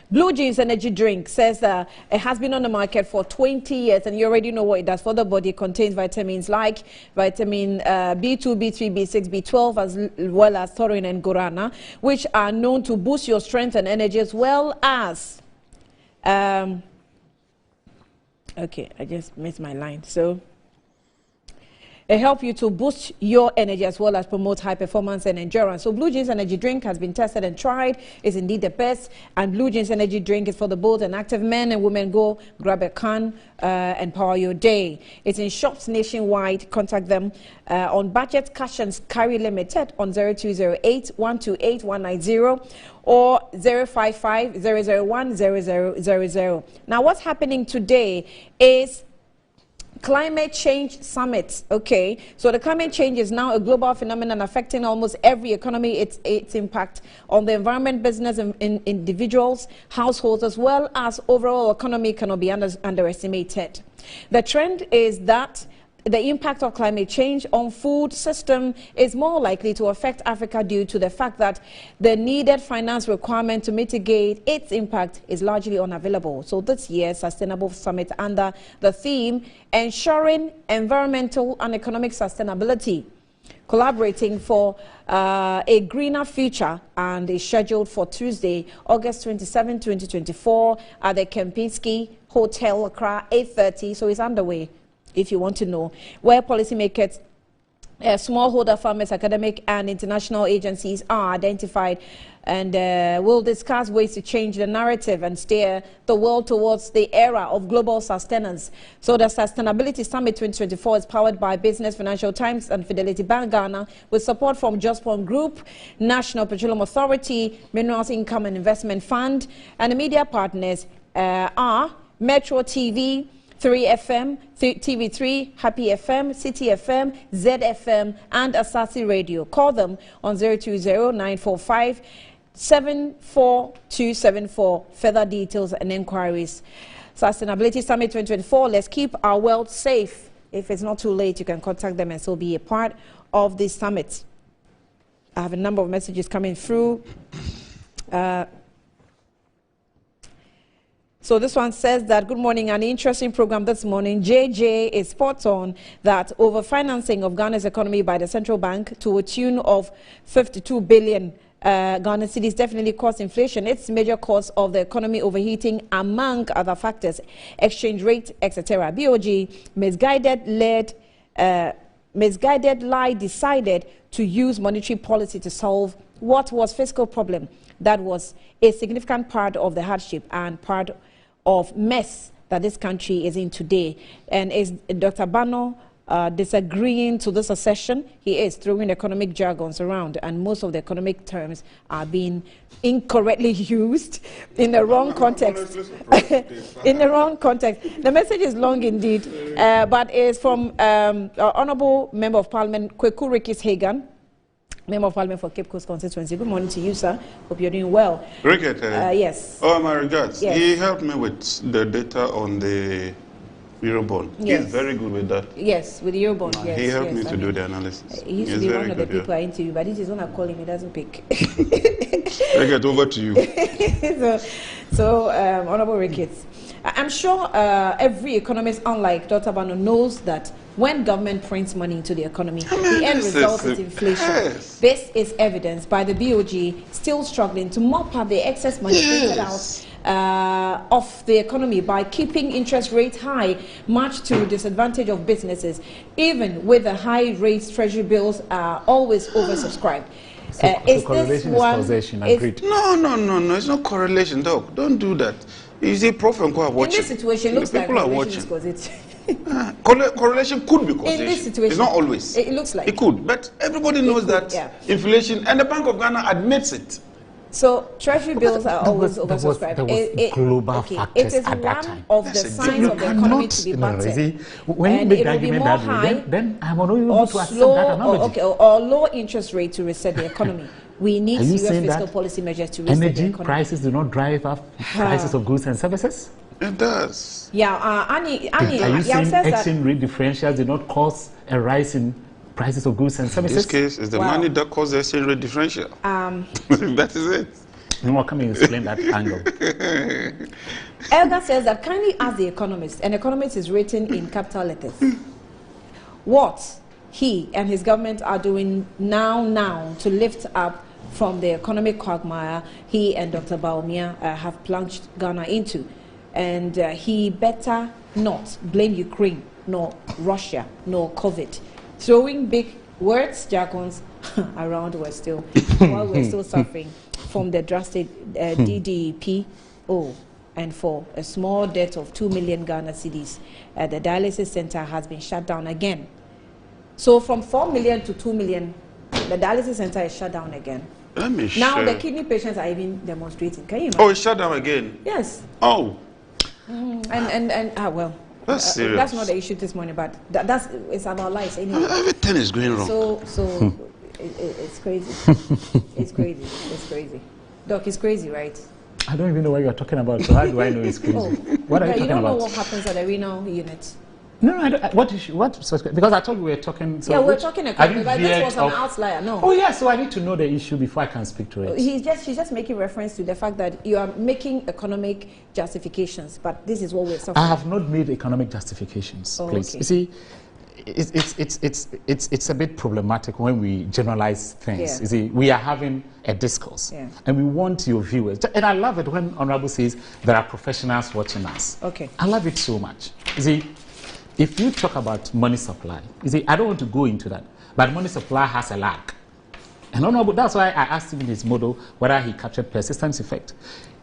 Blue Jeans energy drink says that it has been on the market for 20 years, and you already know what it does for the body. It contains vitamins like vitamin B2, B3, B6, B12, as well as taurine and guarana, which are known to boost your strength and energy, as well as okay, I just missed my line. So it helps you to boost your energy as well as promote high performance and endurance. So Blue Jeans energy drink has been tested and tried. It's indeed the best. And Blue Jeans energy drink is for the bold and active men and women. Go grab a can and power your day. It's in shops nationwide. Contact them on Budget Cash and Carry Limited on 0208 128 190 or 055 001 0000. Now what's happening today is Climate Change Summit. Okay, so the climate change is now a global phenomenon affecting almost every economy. Its impact on the environment, business, and individuals, households, as well as overall economy cannot be underestimated. The trend is that the impact of climate change on food system is more likely to affect Africa due to the fact that the needed finance requirement to mitigate its impact is largely unavailable. So this year's Sustainable Summit, under the theme Ensuring Environmental and Economic Sustainability, collaborating for a greener future, and is scheduled for Tuesday, August 27, 2024 at the Kempinski Hotel, Accra, 8:30. So it's underway, if you want to know, where policymakers, smallholder farmers, academic and international agencies are identified, and will discuss ways to change the narrative and steer the world towards the era of global sustenance. So the Sustainability Summit 2024 is powered by Business, Financial Times and Fidelity Bank Ghana, with support from Jospon Group, National Petroleum Authority, Minerals Income and Investment Fund, and the media partners are Metro TV, 3FM, TV3, Happy FM, City FM, ZFM, and Asasi Radio. Call them on 020-945-74274 for further details and inquiries. Sustainability Summit 2024. Let's keep our world safe. If it's not too late, you can contact them and still be a part of this summit. I have a number of messages coming through. So this one says that, good morning, an interesting program this morning. JJ is spot on that overfinancing of Ghana's economy by the central bank to a tune of 52 billion Ghana cedis definitely caused inflation. It's major cause of the economy overheating, among other factors, exchange rate, etc. BOG misguided lie decided to use monetary policy to solve what was fiscal problem. That was a significant part of the hardship and part of mess that this country is in today. And is Dr. Bano disagreeing to this assertion? He is throwing economic jargons around, and most of the economic terms are being incorrectly used in the wrong context. In the wrong context. The message is long indeed, but is from Honorable Member of Parliament Kweku Rikis Hagan, Member of Parliament for Cape Coast constituency. Good morning to you, sir. Hope you're doing well. Ricket, yes. Oh, my regards. Yes. He helped me with the data on the Eurobond. Yes. He's very good with that. Yes, with the Eurobond. Yes, he helped me to do the analysis. He used to be one of the people I interview, but this is when I call him, he doesn't pick. Ricket, over to you. Honorable Ricketts, I'm sure every economist, unlike Dr. Bano, knows that when government prints money into the economy, the end result is inflation. Yes. This is evidenced by the BOG still struggling to mop up the excess money printed out of the economy by keeping interest rates high, much to disadvantage of businesses, even with the high rates. Treasury bills are always oversubscribed. So correlation is causation, agreed. No, it's not correlation, Doc. Don't do that. You see, Prof and Co are watching. In this situation, it looks like correlation is causation. Correlation could be causation. In this situation, it's not always. It looks like it could, but everybody knows that inflation, and the Bank of Ghana admits it. So treasury bills are always oversubscribed. There was global factors it is at that one time. of the signs of the economy to be battered. When you make the argument that way, then I'm not able to accept that analogy. Or low interest rate to reset the economy. We need serious fiscal policy measures to reset the economy. Energy prices do not drive up prices of goods and services? It does. Yeah, Annie are you saying says exchange rate differentials did not cause a rise in prices of goods and services? In this case, it's the money that caused the exchange rate differential. That is it. No, come and explain that angle. Elgar says that kindly ask the economist, and economist is written in capital letters, what he and his government are doing now to lift up from the economic quagmire he and Dr. Baumia have plunged Ghana into. And he better not blame Ukraine, nor Russia, nor COVID. Throwing big words, jargons around while we're still suffering from the drastic DDP. And for a small debt of 2 million Ghana cedis, the dialysis center has been shut down again. So from 4 million to 2 million, the dialysis center is shut down again. Now the kidney patients are even demonstrating. Can you imagine? Oh, it's shut down again? Yes. Oh. Well, that's serious. That's not the issue this morning, but it's about lives anyway. Everything is going wrong. So it's crazy. It's crazy. It's crazy. Doc, it's crazy, right? I don't even know what you are talking about. So how do I know it's crazy? What are you talking about? You don't know what happens at the renal unit. No, I don't. Because I thought we were talking. So we're talking economy, but this was an outlier. No. Oh yeah, so I need to know the issue before I can speak to it. She's just making reference to the fact that you are making economic justifications, but this is what we're suffering. I have not made economic justifications, please. Okay. You see, it's a bit problematic when we generalize things. Yeah. You see, we are having a discourse, and we want your viewers. And I love it when Honorable says there are professionals watching us. Okay. I love it so much. You see, if you talk about money supply, you see, I don't want to go into that, but money supply has a lag. And Honorable, that's why I asked him in his model whether he captured persistence effect.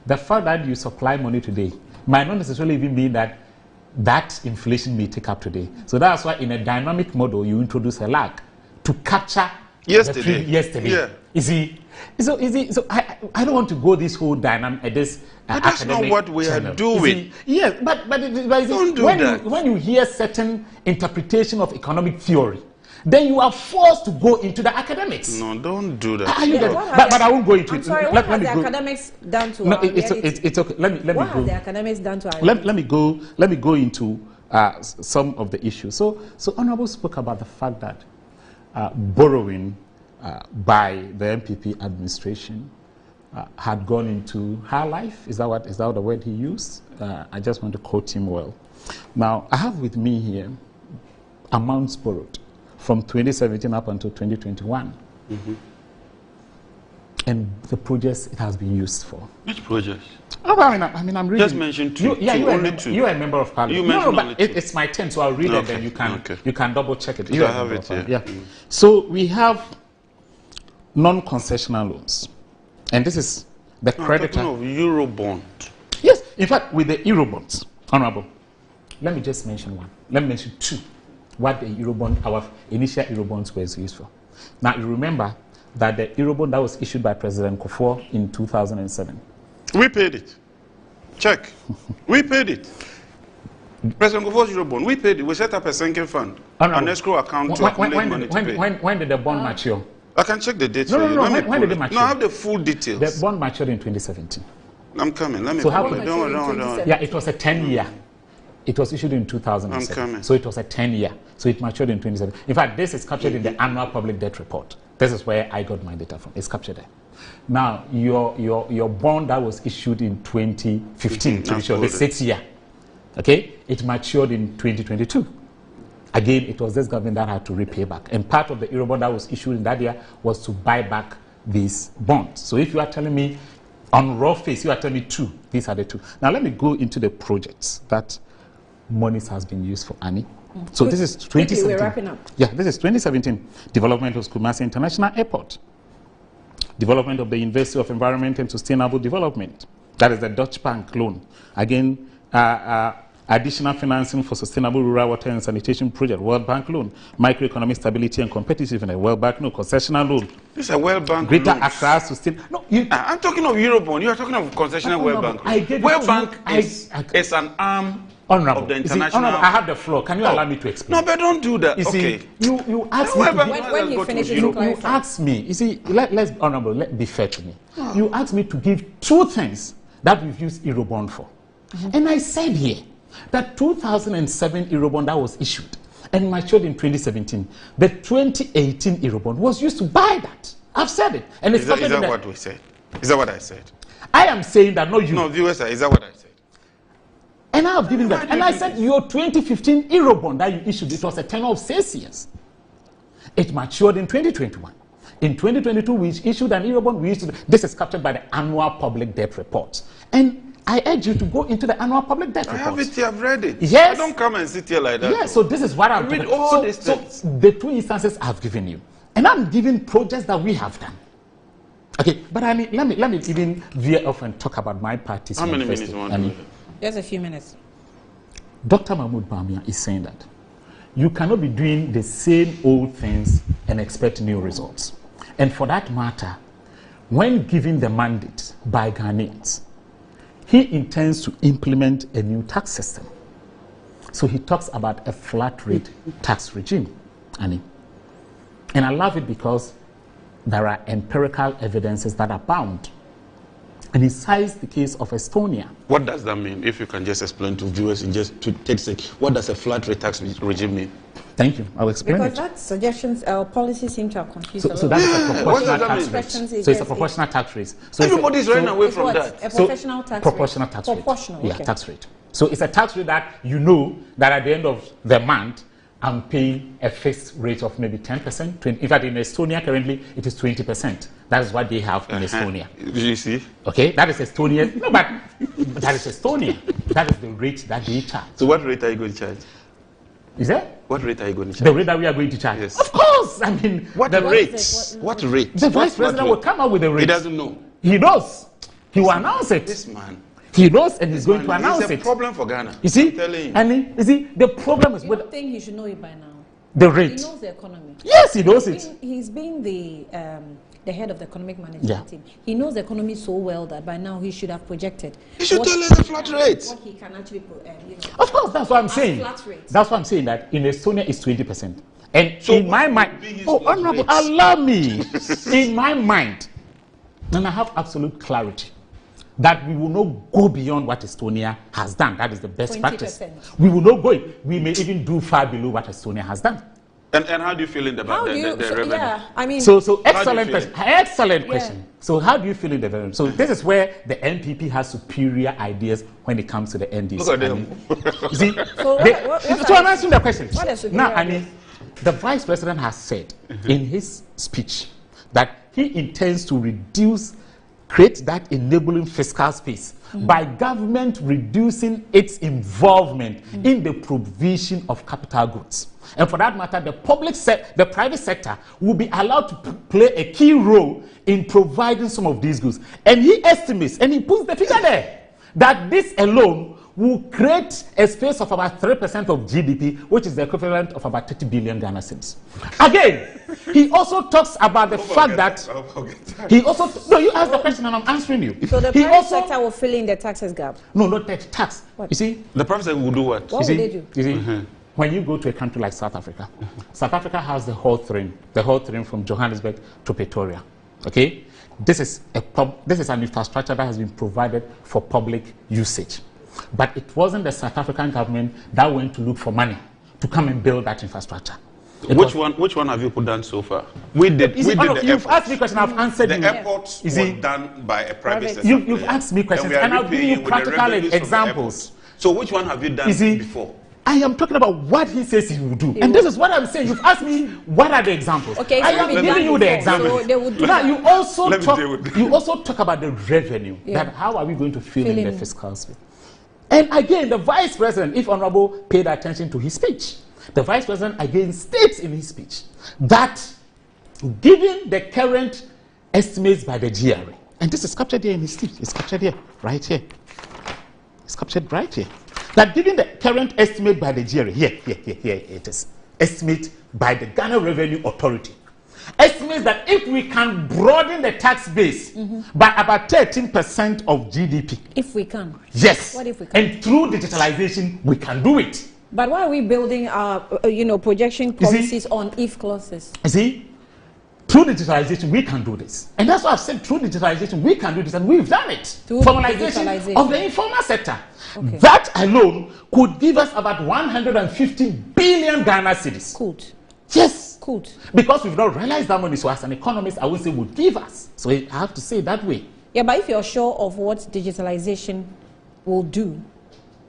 The fact that you supply money today might not necessarily even mean that inflation may take up today. So that's why in a dynamic model, you introduce a lag to capture yesterday. Yeah. You see, so I don't want to go this whole dynamic, but that's not what we are doing. Yes, but don't do that. When you hear certain interpretation of economic theory, then you are forced to go into the academics. No, don't do that. But I won't go into it. Sorry, what have the academics done to our reality? It's okay. Let me what go. have the academics done to our Let me go into some of the issues. So Honorable spoke about the fact that borrowing by the MPP administration had gone into high life. Is that the word he used? I just want to quote him well. Now, I have with me here amounts borrowed from 2017 up until 2021. Mm-hmm. And the projects it has been used for. Which projects? Oh, I mean, I'm reading. Just mention two. You are a member of parliament. You mentioned but it's my turn, so I'll read it, and you can double check it. I have it here. Yeah. So we have non-concessional loans, and this is the creditor. Of Eurobond. Yes, in fact, with the Eurobonds, Honorable. Let me just mention one. Let me mention two. What the Eurobond, our initial Eurobonds was used for. Now, you remember that the Eurobond that was issued by President Kufuor in 2007. We paid it. Check. We paid it. President Kufuor's Eurobond, we paid it. We set up a sinking fund, an escrow account to accumulate money to pay. When did the bond mature? I can check the date. No. When did it mature? No, I have the full details. The bond matured in 2017. I'm coming. Let me. So don't. Yeah, it was a 10-year. It was issued in 2007. I'm coming. So it was a 10-year. So it matured in 2017. In fact, this is captured in the annual public debt report. This is where I got my data from. It's captured there. Now, your bond that was issued in 2015, to be sure, the 6-year, okay, it matured in 2022. Again, it was this government that had to repay back. And part of the Eurobond that was issued in that year was to buy back these bonds. So if you are telling me, on raw face, you are telling me two. These are the two. Now, let me go into the projects that monies has been used for, Annie. So this is 2017. We're wrapping up. Yeah, this is 2017. Development of Kumasi International Airport. Development of the University of Environment and Sustainable Development. That is the Dutch Bank loan. Again, additional financing for sustainable rural water and sanitation project, World Bank loan, microeconomic stability and competitiveness, World Bank loan, concessional loan. This is a World Bank Greater loan. Accra sustain. No, I'm talking of Eurobond. You are talking of concessional World Bank. World Bank is an arm of the international. I have the floor. Can you allow me to explain? No, but don't do that. You okay. See, you ask me. When he finishes, you ask me. You see, let's honorable. Let be fair to me. You asked me to give two things that we've used Eurobond for, and I said here that 2007 Eurobond that was issued and matured in 2017, the 2018 Eurobond was used to buy that. I've said it, and it's is that what we said? Is that what I said? I am saying that, not you. No, viewers, is that what I said? And I have given that. And I said your 2015 Eurobond that you issued, it was a tenure of 6 years. It matured in 2021. In 2022, we issued an Eurobond. This is captured by the annual public debt report. And I urge you to go into the annual public debt report. I have it here, I've read it. Yes. I don't come and sit here like that. Yes, so this is what I'm read all these things. So the two instances I've given you. And I'm giving projects that we have done. Okay, but I mean, let me even veer off and talk about my party's How many minutes you want? Just a few minutes. Dr. Mahmoud Bamia is saying that you cannot be doing the same old things and expect new results. And for that matter, when given the mandate by Ghanaians, he intends to implement a new tax system. So he talks about a flat rate tax regime. And I love it because there are empirical evidences that abound. And he cites the case of Estonia. What does that mean? If you can just explain to viewers in just 30 seconds, what does a flat rate tax regime mean? Thank you. I'll explain because it. that suggestions, our policies seem to have confused so that is a proportional tax rate. So it's a proportional tax rate. So everybody's running away from that. A professional tax proportional rate. Tax rate. Proportional, yeah, tax rate. So it's a tax rate that you know that at the end of the month, I'm paying a fixed rate of maybe 10%. In fact, in Estonia currently, it is 20%. That is what they have in Estonia. You see? Okay, that is Estonia. No, but that is Estonia. That is the rate that they charge. So what rate are you going to charge? Is that? What rate are you going to charge? The rate that we are going to charge? Yes. Of course. I mean, what rate? What rate? The vice president will come up with a rate. He doesn't know. He knows. He will announce it. This man. He knows and he's going to announce it. It's a problem for Ghana. You see? I'm telling you. And you see, the problem is with. I don't think he should know it by now. The rate. He knows the economy. Yes, he knows it. He's been the head of the economic management team. He knows the economy so well that by now he should have projected. He should tell us the flat rate. What he can actually, of course, that's what I'm saying. Flat rate. That's what I'm saying. That in Estonia it's 20%. And so in my mind, honorable, allow me. In my mind, and I have absolute clarity that we will not go beyond what Estonia has done. That is the best 20%. practice. We will not go. We may even do far below what Estonia has done. And how do you feel about the revenue? Yeah, I mean, so excellent question. Excellent question. So how do you feel in the revenue? So this is where the NPP has superior ideas when it comes to the NDC. Look at them. You see, so I'm answering the question. Now, I mean, the vice president has said in his speech that he intends to create that enabling fiscal space by government reducing its involvement in the provision of capital goods. And for that matter, the private sector will be allowed to play a key role in providing some of these goods. And he estimates, and he puts the figure there, that this alone will create a space of about 3% of GDP, which is the equivalent of about 30 billion Ghana cedis. Again, he also talks about the fact that he also you asked the question and I'm answering you. So the private sector will fill in the taxes gap. No, not tax. What? You see, the private sector will do what? What will they do? You see, when you go to a country like South Africa, South Africa has the whole train from Johannesburg to Pretoria. Okay, this is an infrastructure that has been provided for public usage. But it wasn't the South African government that went to look for money to come and build that infrastructure. Which one have you put down so far? We did you've asked me questions, I've answered you. The airports were done by a private sector. You've asked me questions, and I'll give you practical examples. So which one have you done before? I am talking about what he says he will do. And this is what I'm saying. You've asked me, what are the examples? Okay, I am giving you the examples. So now, you also talk about the revenue. That how are we going to fill in the fiscal space? And again, the vice president, if honorable paid attention to his speech, the vice president again states in his speech that given the current estimates by the GRA, and this is captured here in his speech, it's captured here, right here. It's captured right here. that given the current estimate by the GRA, here it is, estimate by the Ghana Revenue Authority, estimates that if we can broaden the tax base by about 13% of GDP. If we can. Yes. What if we can? And through digitalization, we can do it. But why are we building our, projection policies on if clauses? You see, through digitalization, we can do this. And that's why I've said through digitalization, we can do this, and we've done it. Through formalization of the informal sector. Okay. That alone could give us about 150 billion Ghana cedis. Good. Yes. Good. Because we've not realized that money, so as an economist, I would say would give us. So I have to say it that way. Yeah, but if you're sure of what digitalization will do,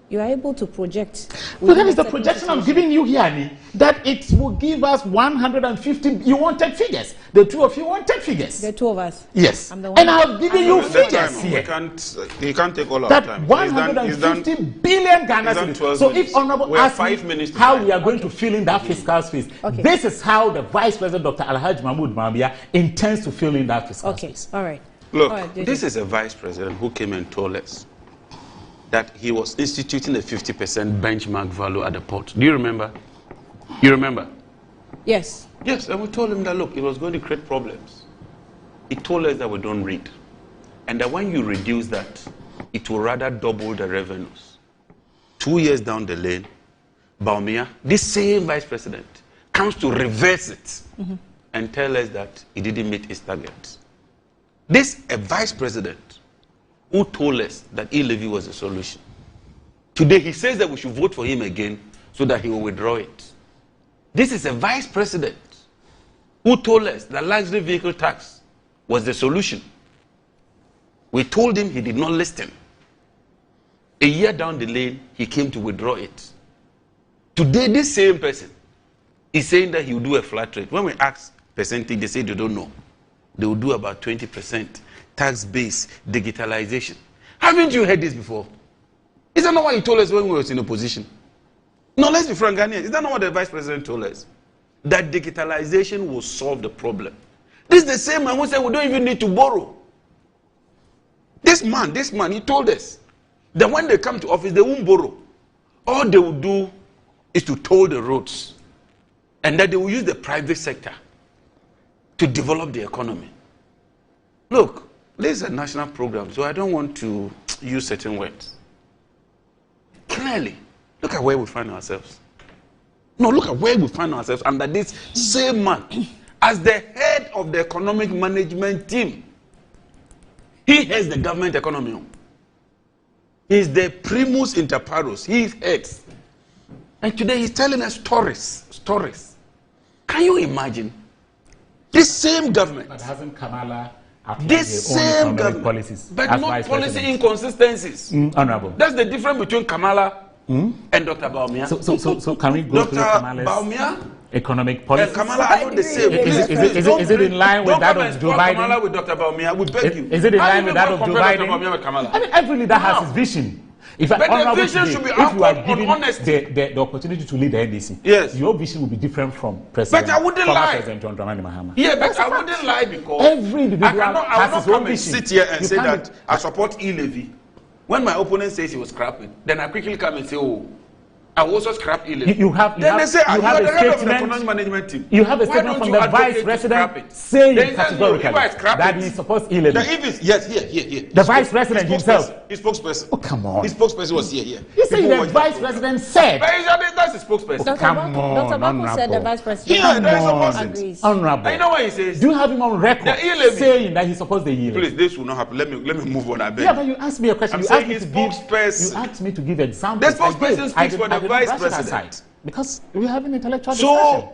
you are able to project. But that is the projection I'm giving you here, Annie, that it will give us 150. You wanted figures. The two of you wanted figures. The two of us. Yes. And I have given you figures here. He can't take all our that time. 150 billion Ghana cedis. So if Honorable asks me how we are going to fill in that fiscal space, this is how the Vice President, Dr. Alhaji Mahmoud Mambia, intends to fill in that fiscal space. All right. Look, this is a Vice President who came and told us that he was instituting a 50% benchmark value at the port. Do you remember? You remember? Yes. Yes, and we told him that, look, it was going to create problems. He told us that we don't read. And that when you reduce that, it will rather double the revenues. 2 years down the lane, Baumia, this same Vice President, comes to reverse it and tell us that he didn't meet his targets. This, a Vice President, who told us that e-levy was the solution. Today he says that we should vote for him again so that he will withdraw it. This is a Vice President who told us that luxury vehicle tax was the solution. We told him, he did not listen. A year down the lane, he came to withdraw it. Today this same person is saying that he will do a flat rate. When we ask percentage, they say they don't know. They will do about 20%. Tax base, digitalization. Haven't you heard this before? Is that not what he told us when we were in opposition? No, let's be frank, Ghanaians. Is that not what the Vice President told us? That digitalization will solve the problem. This is the same man who said we don't even need to borrow. This man, he told us that when they come to office, they won't borrow. All they will do is to toll the roads. And that they will use the private sector to develop the economy. Look, this is a national program, so I don't want to use certain words. Clearly, look at where we find ourselves. No, look at where we find ourselves under this same man as the head of the economic management team. He heads the government economy. He's the primus inter pares. He heads. And today he's telling us stories. Can you imagine? This same government. But hasn't Kamala this same government policies, but not policy inconsistencies. Honorable. That's the difference between Kamala and Dr. Baumia. So can we go Dr. through Kamala's Baumia economic policy? And Kamala are not the same. Is it in line with that of Joe Biden? Kamala with Dr. Baumia. We beg you. Is it in line with that of Joe Biden? I mean, every leader has his vision. But the vision should be anchored on honesty. The opportunity to lead the NDC, yes, your vision will be different from President. But I wouldn't lie. President John Dramani Mahama. Yeah, but I wouldn't lie because every individual I will not come and sit here and say that I support e-levy. When my opponent says he was scrapping, then I quickly come and say, oh, I will also scrap e-levy. Then they say, you are the head of the economic management team. You have a statement from the Vice President saying categorically that he supports e-levy. Yes, here. The Vice President himself. His spokesperson. Oh, come on. His spokesperson was here. You say the Vice President said. That's his spokesperson. Oh, come on, Dr. Baku said the Vice President agrees. Honorable. I know what he says. Do you have him on record saying that he supports the e-levy? Please, this will not happen. Let me move on. I beg. Yeah, but you asked me a question. You asked me to give examples. The spokesperson speaks for the Vice President. Because we're having intellectual discussion.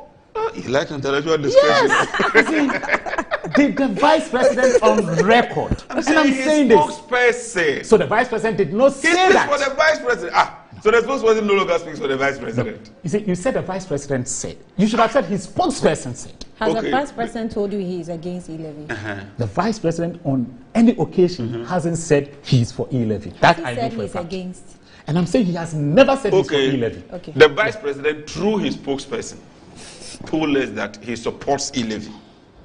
You like intellectual discussion? Yes. the Vice President on record. I'm saying this. So the Vice President did not say that. He speaks for the Vice President. So the spokesperson no longer speaks for the Vice President. No. You see, you said the Vice President said. You should have said his spokesperson said. Has the Vice President told you he is against e-levy? The Vice President on any occasion hasn't said he's for e-levy. That I know for a fact. Against. And I'm saying he has never said he's for e-levy. Okay. The Vice President, through his spokesperson, told us that he supports e-levy.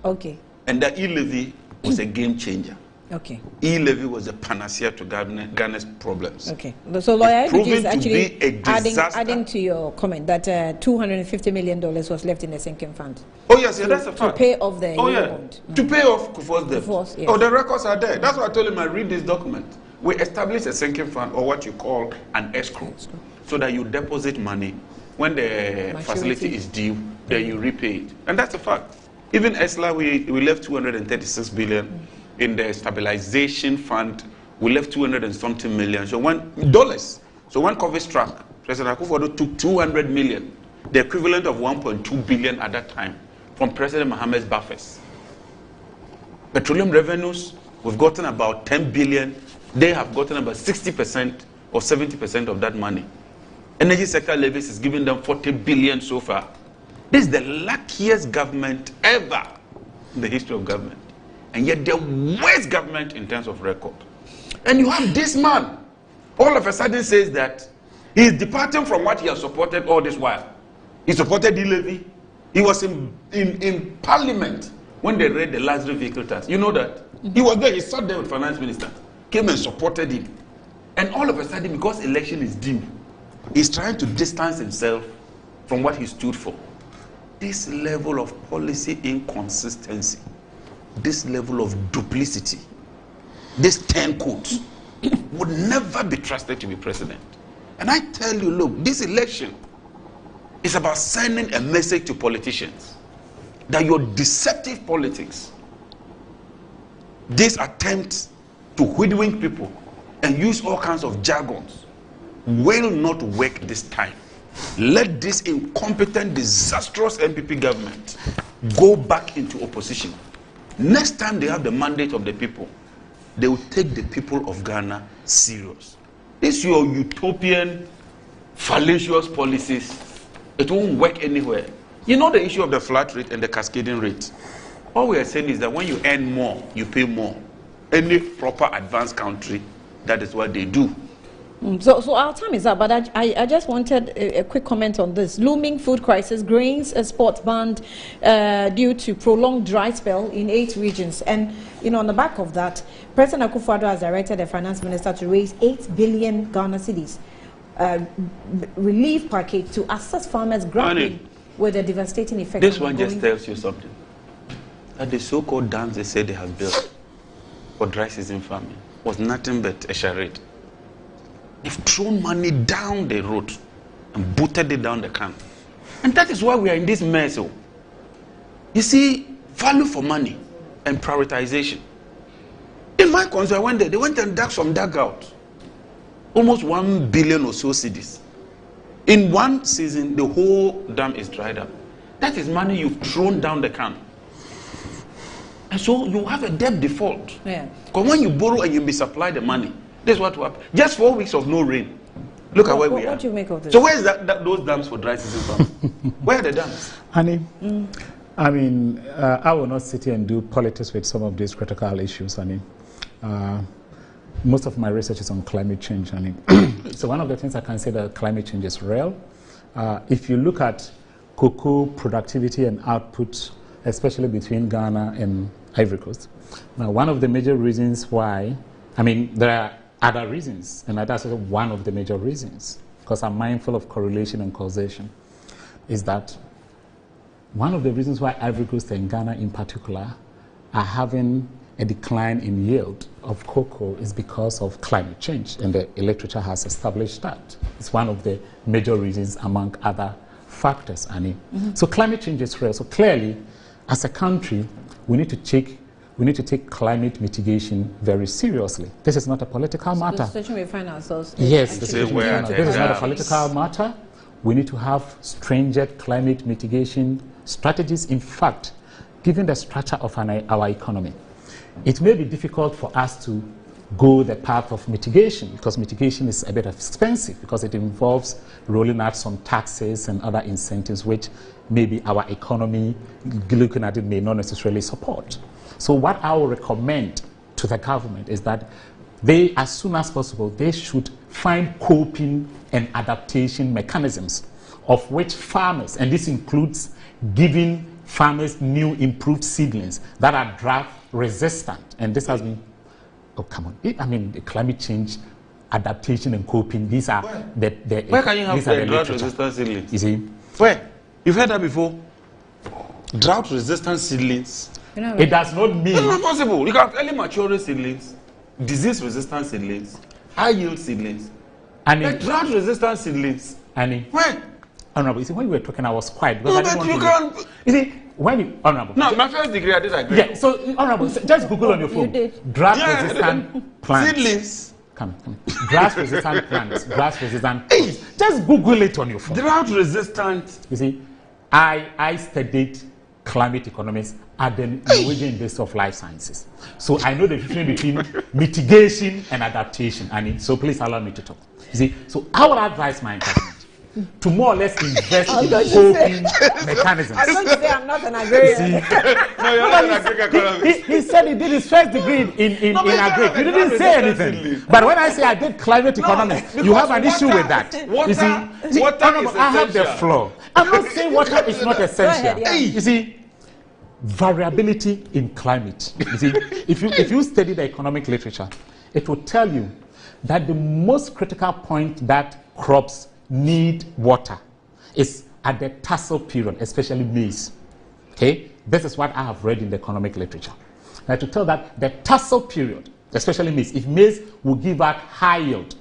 Okay. And that e-levy was a game changer. Okay. E-levy was a panacea to Ghana's problems. Okay. So lawyer It's proven is actually to be a disaster. adding to your comment that $250 million was left in the sinking fund. Oh yes, that's a fact. To pay off the bond. To pay off Kufuor's debt. Yes. Oh, the records are there. That's why I told him I read this document. We established a sinking fund, or what you call an escrow, so that you deposit money. When the facility is due, then you repay it. And that's a fact. Even ESLA, we left 236 billion. In the stabilization fund, we left 200 and something million. So $1. So when COVID struck, President Akufo-Addo took 200 million, the equivalent of 1.2 billion at that time, from President Mohamed's buffers. Petroleum revenues, we've gotten about 10 billion. They have gotten about 60% or 70% of that money. Energy sector levies is giving them 40 billion so far. This is the luckiest government ever in the history of government. And yet the worst government in terms of record. And you have this man, all of a sudden says that he's departing from what he has supported all this while. He supported e-levy. He was in parliament when they read the luxury vehicle tax. You know that? He was there, he sat there with finance minister, came and supported him. And all of a sudden, because election is due, he's trying to distance himself from what he stood for. This level of policy inconsistency, this level of duplicity, this 10 codes would never be trusted to be president. And I tell you, look, this election is about sending a message to politicians that your deceptive politics, this attempt to hoodwink people and use all kinds of jargons will not work this time. Let this incompetent, disastrous MPP government go back into opposition. Next time they have the mandate of the people, they will take the people of Ghana serious. This your utopian, fallacious policies, it won't work anywhere. You know the issue of the flat rate and the cascading rate. All we are saying is that when you earn more, you pay more. Any proper advanced country, that is what they do. So our time is up, but I just wanted a quick comment on this. Looming food crisis, grains exports banned due to prolonged dry spell in 8 regions. And, on the back of that, President Akufo-Addo has directed the finance minister to raise 8 billion Ghana cedis relief package to assist farmers grappling with the devastating effect. This one just tells you something. That the so-called dams they said they have built for dry season farming was nothing but a charade. They've thrown money down the road and booted it down the can. And that is why we are in this mess. You see, value for money and prioritization. In my country, I went there, they went and dug some dugout. Almost 1 billion or so cedis. In one season, the whole dam is dried up. That is money you've thrown down the can. And so you have a debt default. Yeah. Because when you borrow and you misapply the money, this is what will happen. Just 4 weeks of no rain. Look at where we are. What do you make of this? So where is those dams for dry season farming? Where are the dams? Honey, I mean, I will not sit here and do politics with some of these critical issues, honey. Most of my research is on climate change, honey. So one of the things I can say that climate change is real. If you look at cocoa productivity and output, especially between Ghana and Ivory Coast, now one of the major reasons why, there are other reasons, and that's one of the major reasons, because I'm mindful of correlation and causation, is that one of the reasons why Ivory Coast and Ghana in particular are having a decline in yield of cocoa is because of climate change, and the literature has established that. It's one of the major reasons among other factors, Annie. So climate change is real. So clearly, as a country, we need to take climate mitigation very seriously. This is not a political matter. The situation we find ourselves in. Yes, this is not a political matter. We need to have stringent climate mitigation strategies. In fact, given the structure of our economy, it may be difficult for us to go the path of mitigation, because mitigation is a bit expensive, because it involves rolling out some taxes and other incentives which maybe our economy, looking at it, may not necessarily support. So what I will recommend to the government is that they, as soon as possible, they should find coping and adaptation mechanisms of which farmers, and this includes giving farmers new improved seedlings that are drought resistant. And this has been Oh, come on. I mean, the climate change, adaptation and coping, these are the where can you have the drought-resistant seedlings? You see? Where? You've heard that before? Drought-resistant seedlings. It does not mean... It's not possible. You can have early maturing seedlings, disease-resistant seedlings, high-yield seedlings. And drought-resistant seedlings. Annie. Where? Honorable, you see, when you were talking, I was quiet. No, but you can't... You see, when you... Honorable. No, my first degree, I did agree. Yeah, so, Honorable, just Google on your phone. Drought-resistant plants. Seedlings. Come. Drought-resistant plants. Drought-resistant plants. Just Google it on your phone. Drought-resistant. You see, I studied climate economics at the Norwegian University of Life Sciences. So I know the difference between mitigation and adaptation. So please allow me to talk. You see, so I would advise my government to more or less invest in coping mechanisms. I'm going to say I'm not an agrarian. No, you're not an agrarian. He said he did his first degree in agri. You didn't say anything. But when I say I did climate economics, you have an issue with that. You see, I have the floor. I'm not saying water is not essential. You see, variability in climate. You see, if you study the economic literature, it will tell you that the most critical point that crops need water is at the tassel period, especially maize. Okay, this is what I have read in the economic literature. Now to tell that the tassel period, especially maize, if maize will give out high yield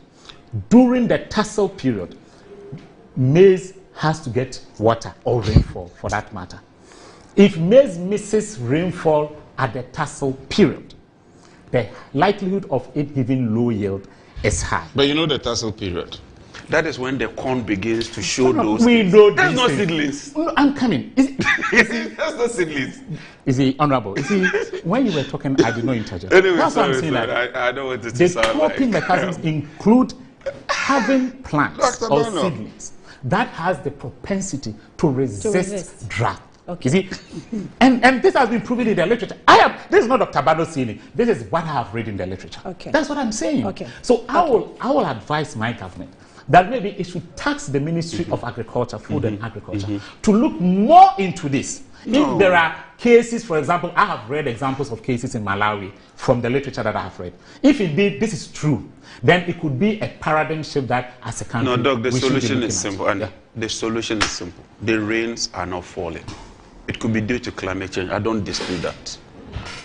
during the tassel period, maize has to get water or rainfall for that matter. If maize misses rainfall at the tassel period, the likelihood of it giving low yield is high. But you know the tassel period. That is when the corn begins to show those. We know that's not things. seedlings. No, I'm coming. That's not seedlings. Is he honorable? You see, when you were talking, I did not interject. Anyway, that's sorry, what I'm saying. Like, I don't want it to the sound coping like mechanisms include having plants Dr. or Bono. seedlings that has the propensity to resist drought. Okay. You see, and this has been proven in the literature. This is not Dr. Bano saying it. This is what I have read in the literature. Okay. That's what I'm saying. Okay. So I will advise my government that maybe it should tax the Ministry of Agriculture, Food and Agriculture to look more into this. No. If there are cases, for example, I have read examples of cases in Malawi from the literature that I have read. If indeed this is true, then it could be a paradigm shift that as a country. No, Doc, the we should be solution looking is at. simple. And the solution is simple. The rains are not falling. It could be due to climate change. I don't dispute that.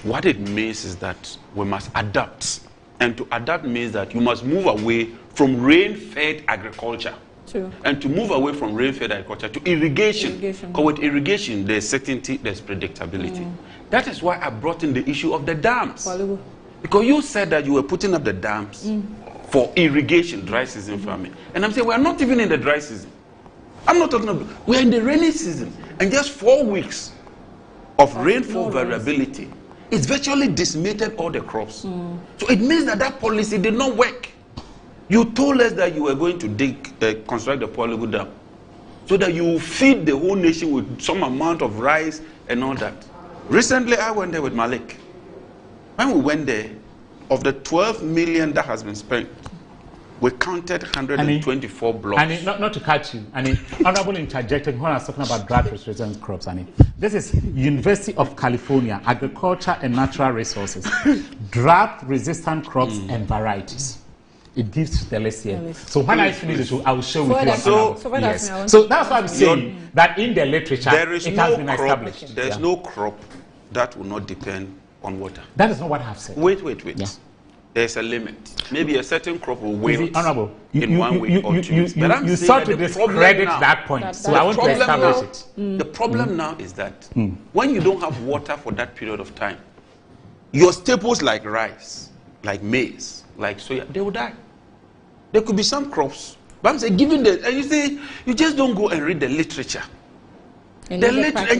What it means is that we must adapt. And to adapt means that you must move away from rain-fed agriculture. True. And to move away from rain-fed agriculture to irrigation. Because with irrigation, there's certainty, there's predictability. That is why I brought in the issue of the dams. Because you said that you were putting up the dams for irrigation, dry season farming. And I'm saying we're not even in the dry season. I'm not talking about, we're in the rainy season. And just 4 weeks of rainfall variability, it's virtually decimated all the crops. So it means that that policy did not work. You told us that you were going to construct the Polygo Dam so that you will feed the whole nation with some amount of rice and all that. Recently, I went there with Malik. When we went there, of the 12 million that has been spent, we counted 124 blocks. And not to catch you, honorable interjected when I was talking about drought-resistant crops. This is University of California, Agriculture and Natural Resources, drought-resistant crops and varieties. It gives the list here. So when I finish it, I will show with you. So that's what I'm saying, that in the literature, it has been established. There is no crop that will not depend on water. That is not what I have said. Wait. Yeah. There's a limit. Maybe a certain crop will wilt honorable. in 1 week or 2 weeks. But I'm you saying sought that to discredit that point. So I want to establish it. The problem now is that when you don't have water for that period of time, your staples like rice, like maize, like soya, they will die. There could be some crops. But I'm saying, given the, and you see, you just don't go and read the literature. And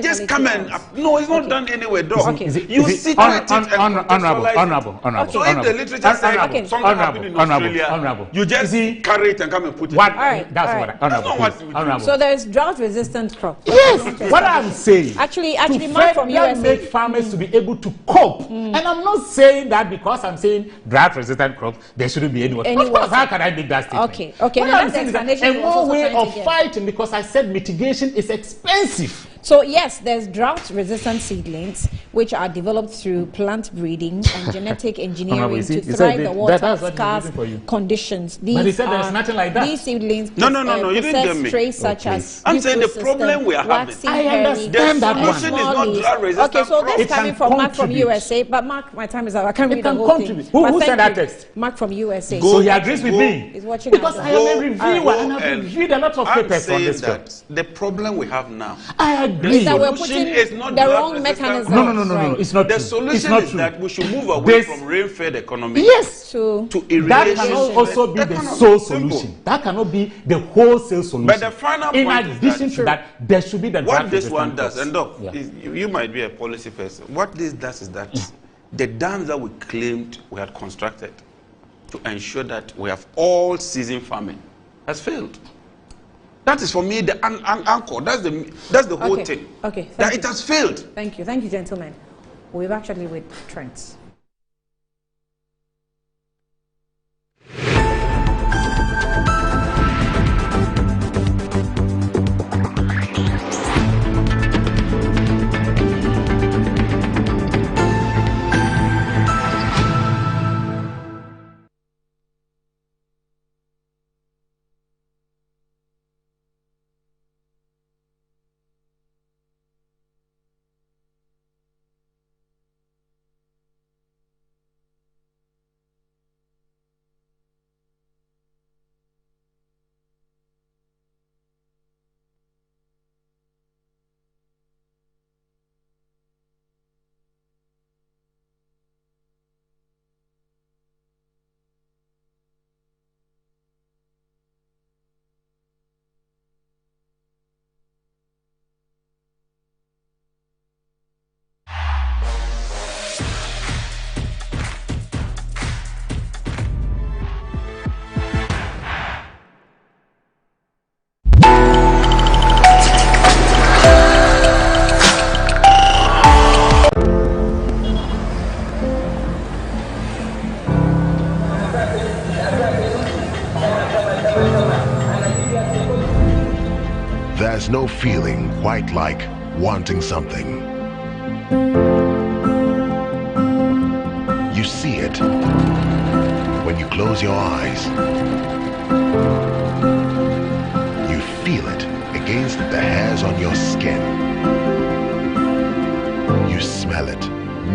just come and no, it's not done anywhere, dog. You sit at it and honorable. So if the literature says something happened in Australia, you just carry it and come and put it. Honorable. So there's drought-resistant crop. Yes, what I'm saying. Actually, more from USA. Make farmers to be able to cope. And I'm not saying that because I'm saying drought-resistant crops, there shouldn't be anyone. Of course, how can I make that statement? Okay. What I'm saying is a more way of fighting, because I said mitigation is expensive. So yes, there's drought-resistant seedlings which are developed through plant breeding and genetic engineering to thrive the water-scarce conditions. But he said there's nothing like that. These seedlings no, you didn't get me. Traits such as I'm saying the problem we are having. I understand that one. The solution is not drought-resistant. Okay, so that's coming from Mark from USA. But Mark, my time is up. I can't read the whole thing. Who said that text? Mark from USA. So he agrees with me. He's watching because I am a reviewer and I've reviewed a lot of papers on this. That the problem we have now. I agree. Is that we're putting the wrong mechanism. No. It's not the true. solution is that we should move away from rain-fed economy. Yes. To irrigation. That cannot also be the sole solution. That cannot be the wholesale solution. But the final point in addition to that, there should be the what this one does. And Doc, you might be a policy person. What this does is that the dams that we claimed we had constructed to ensure that we have all-season farming has failed. That is for me the anchor. That's the whole thing. Okay. That it has failed. Thank you, gentlemen. We've actually with Trent. There's no feeling quite like wanting something. You see it when you close your eyes. You feel it against the hairs on your skin. You smell it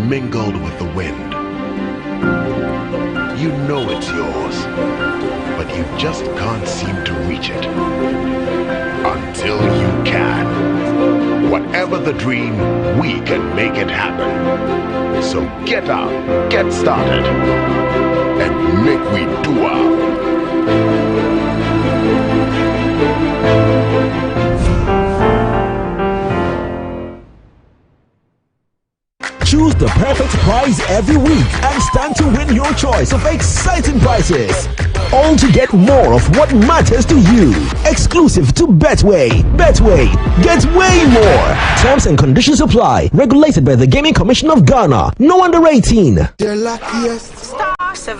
mingled with the wind. You know it's yours, but you just can't seem to reach it. Until you can. Whatever the dream, we can make it happen. So get up, get started, and make we do our. Choose the perfect prize every week and stand to win your choice of exciting prizes. All to get more of what matters to you. Exclusive to Betway. Betway, get way more. Terms and conditions apply. Regulated by the Gaming Commission of Ghana. No under 18. The luckiest. Star 7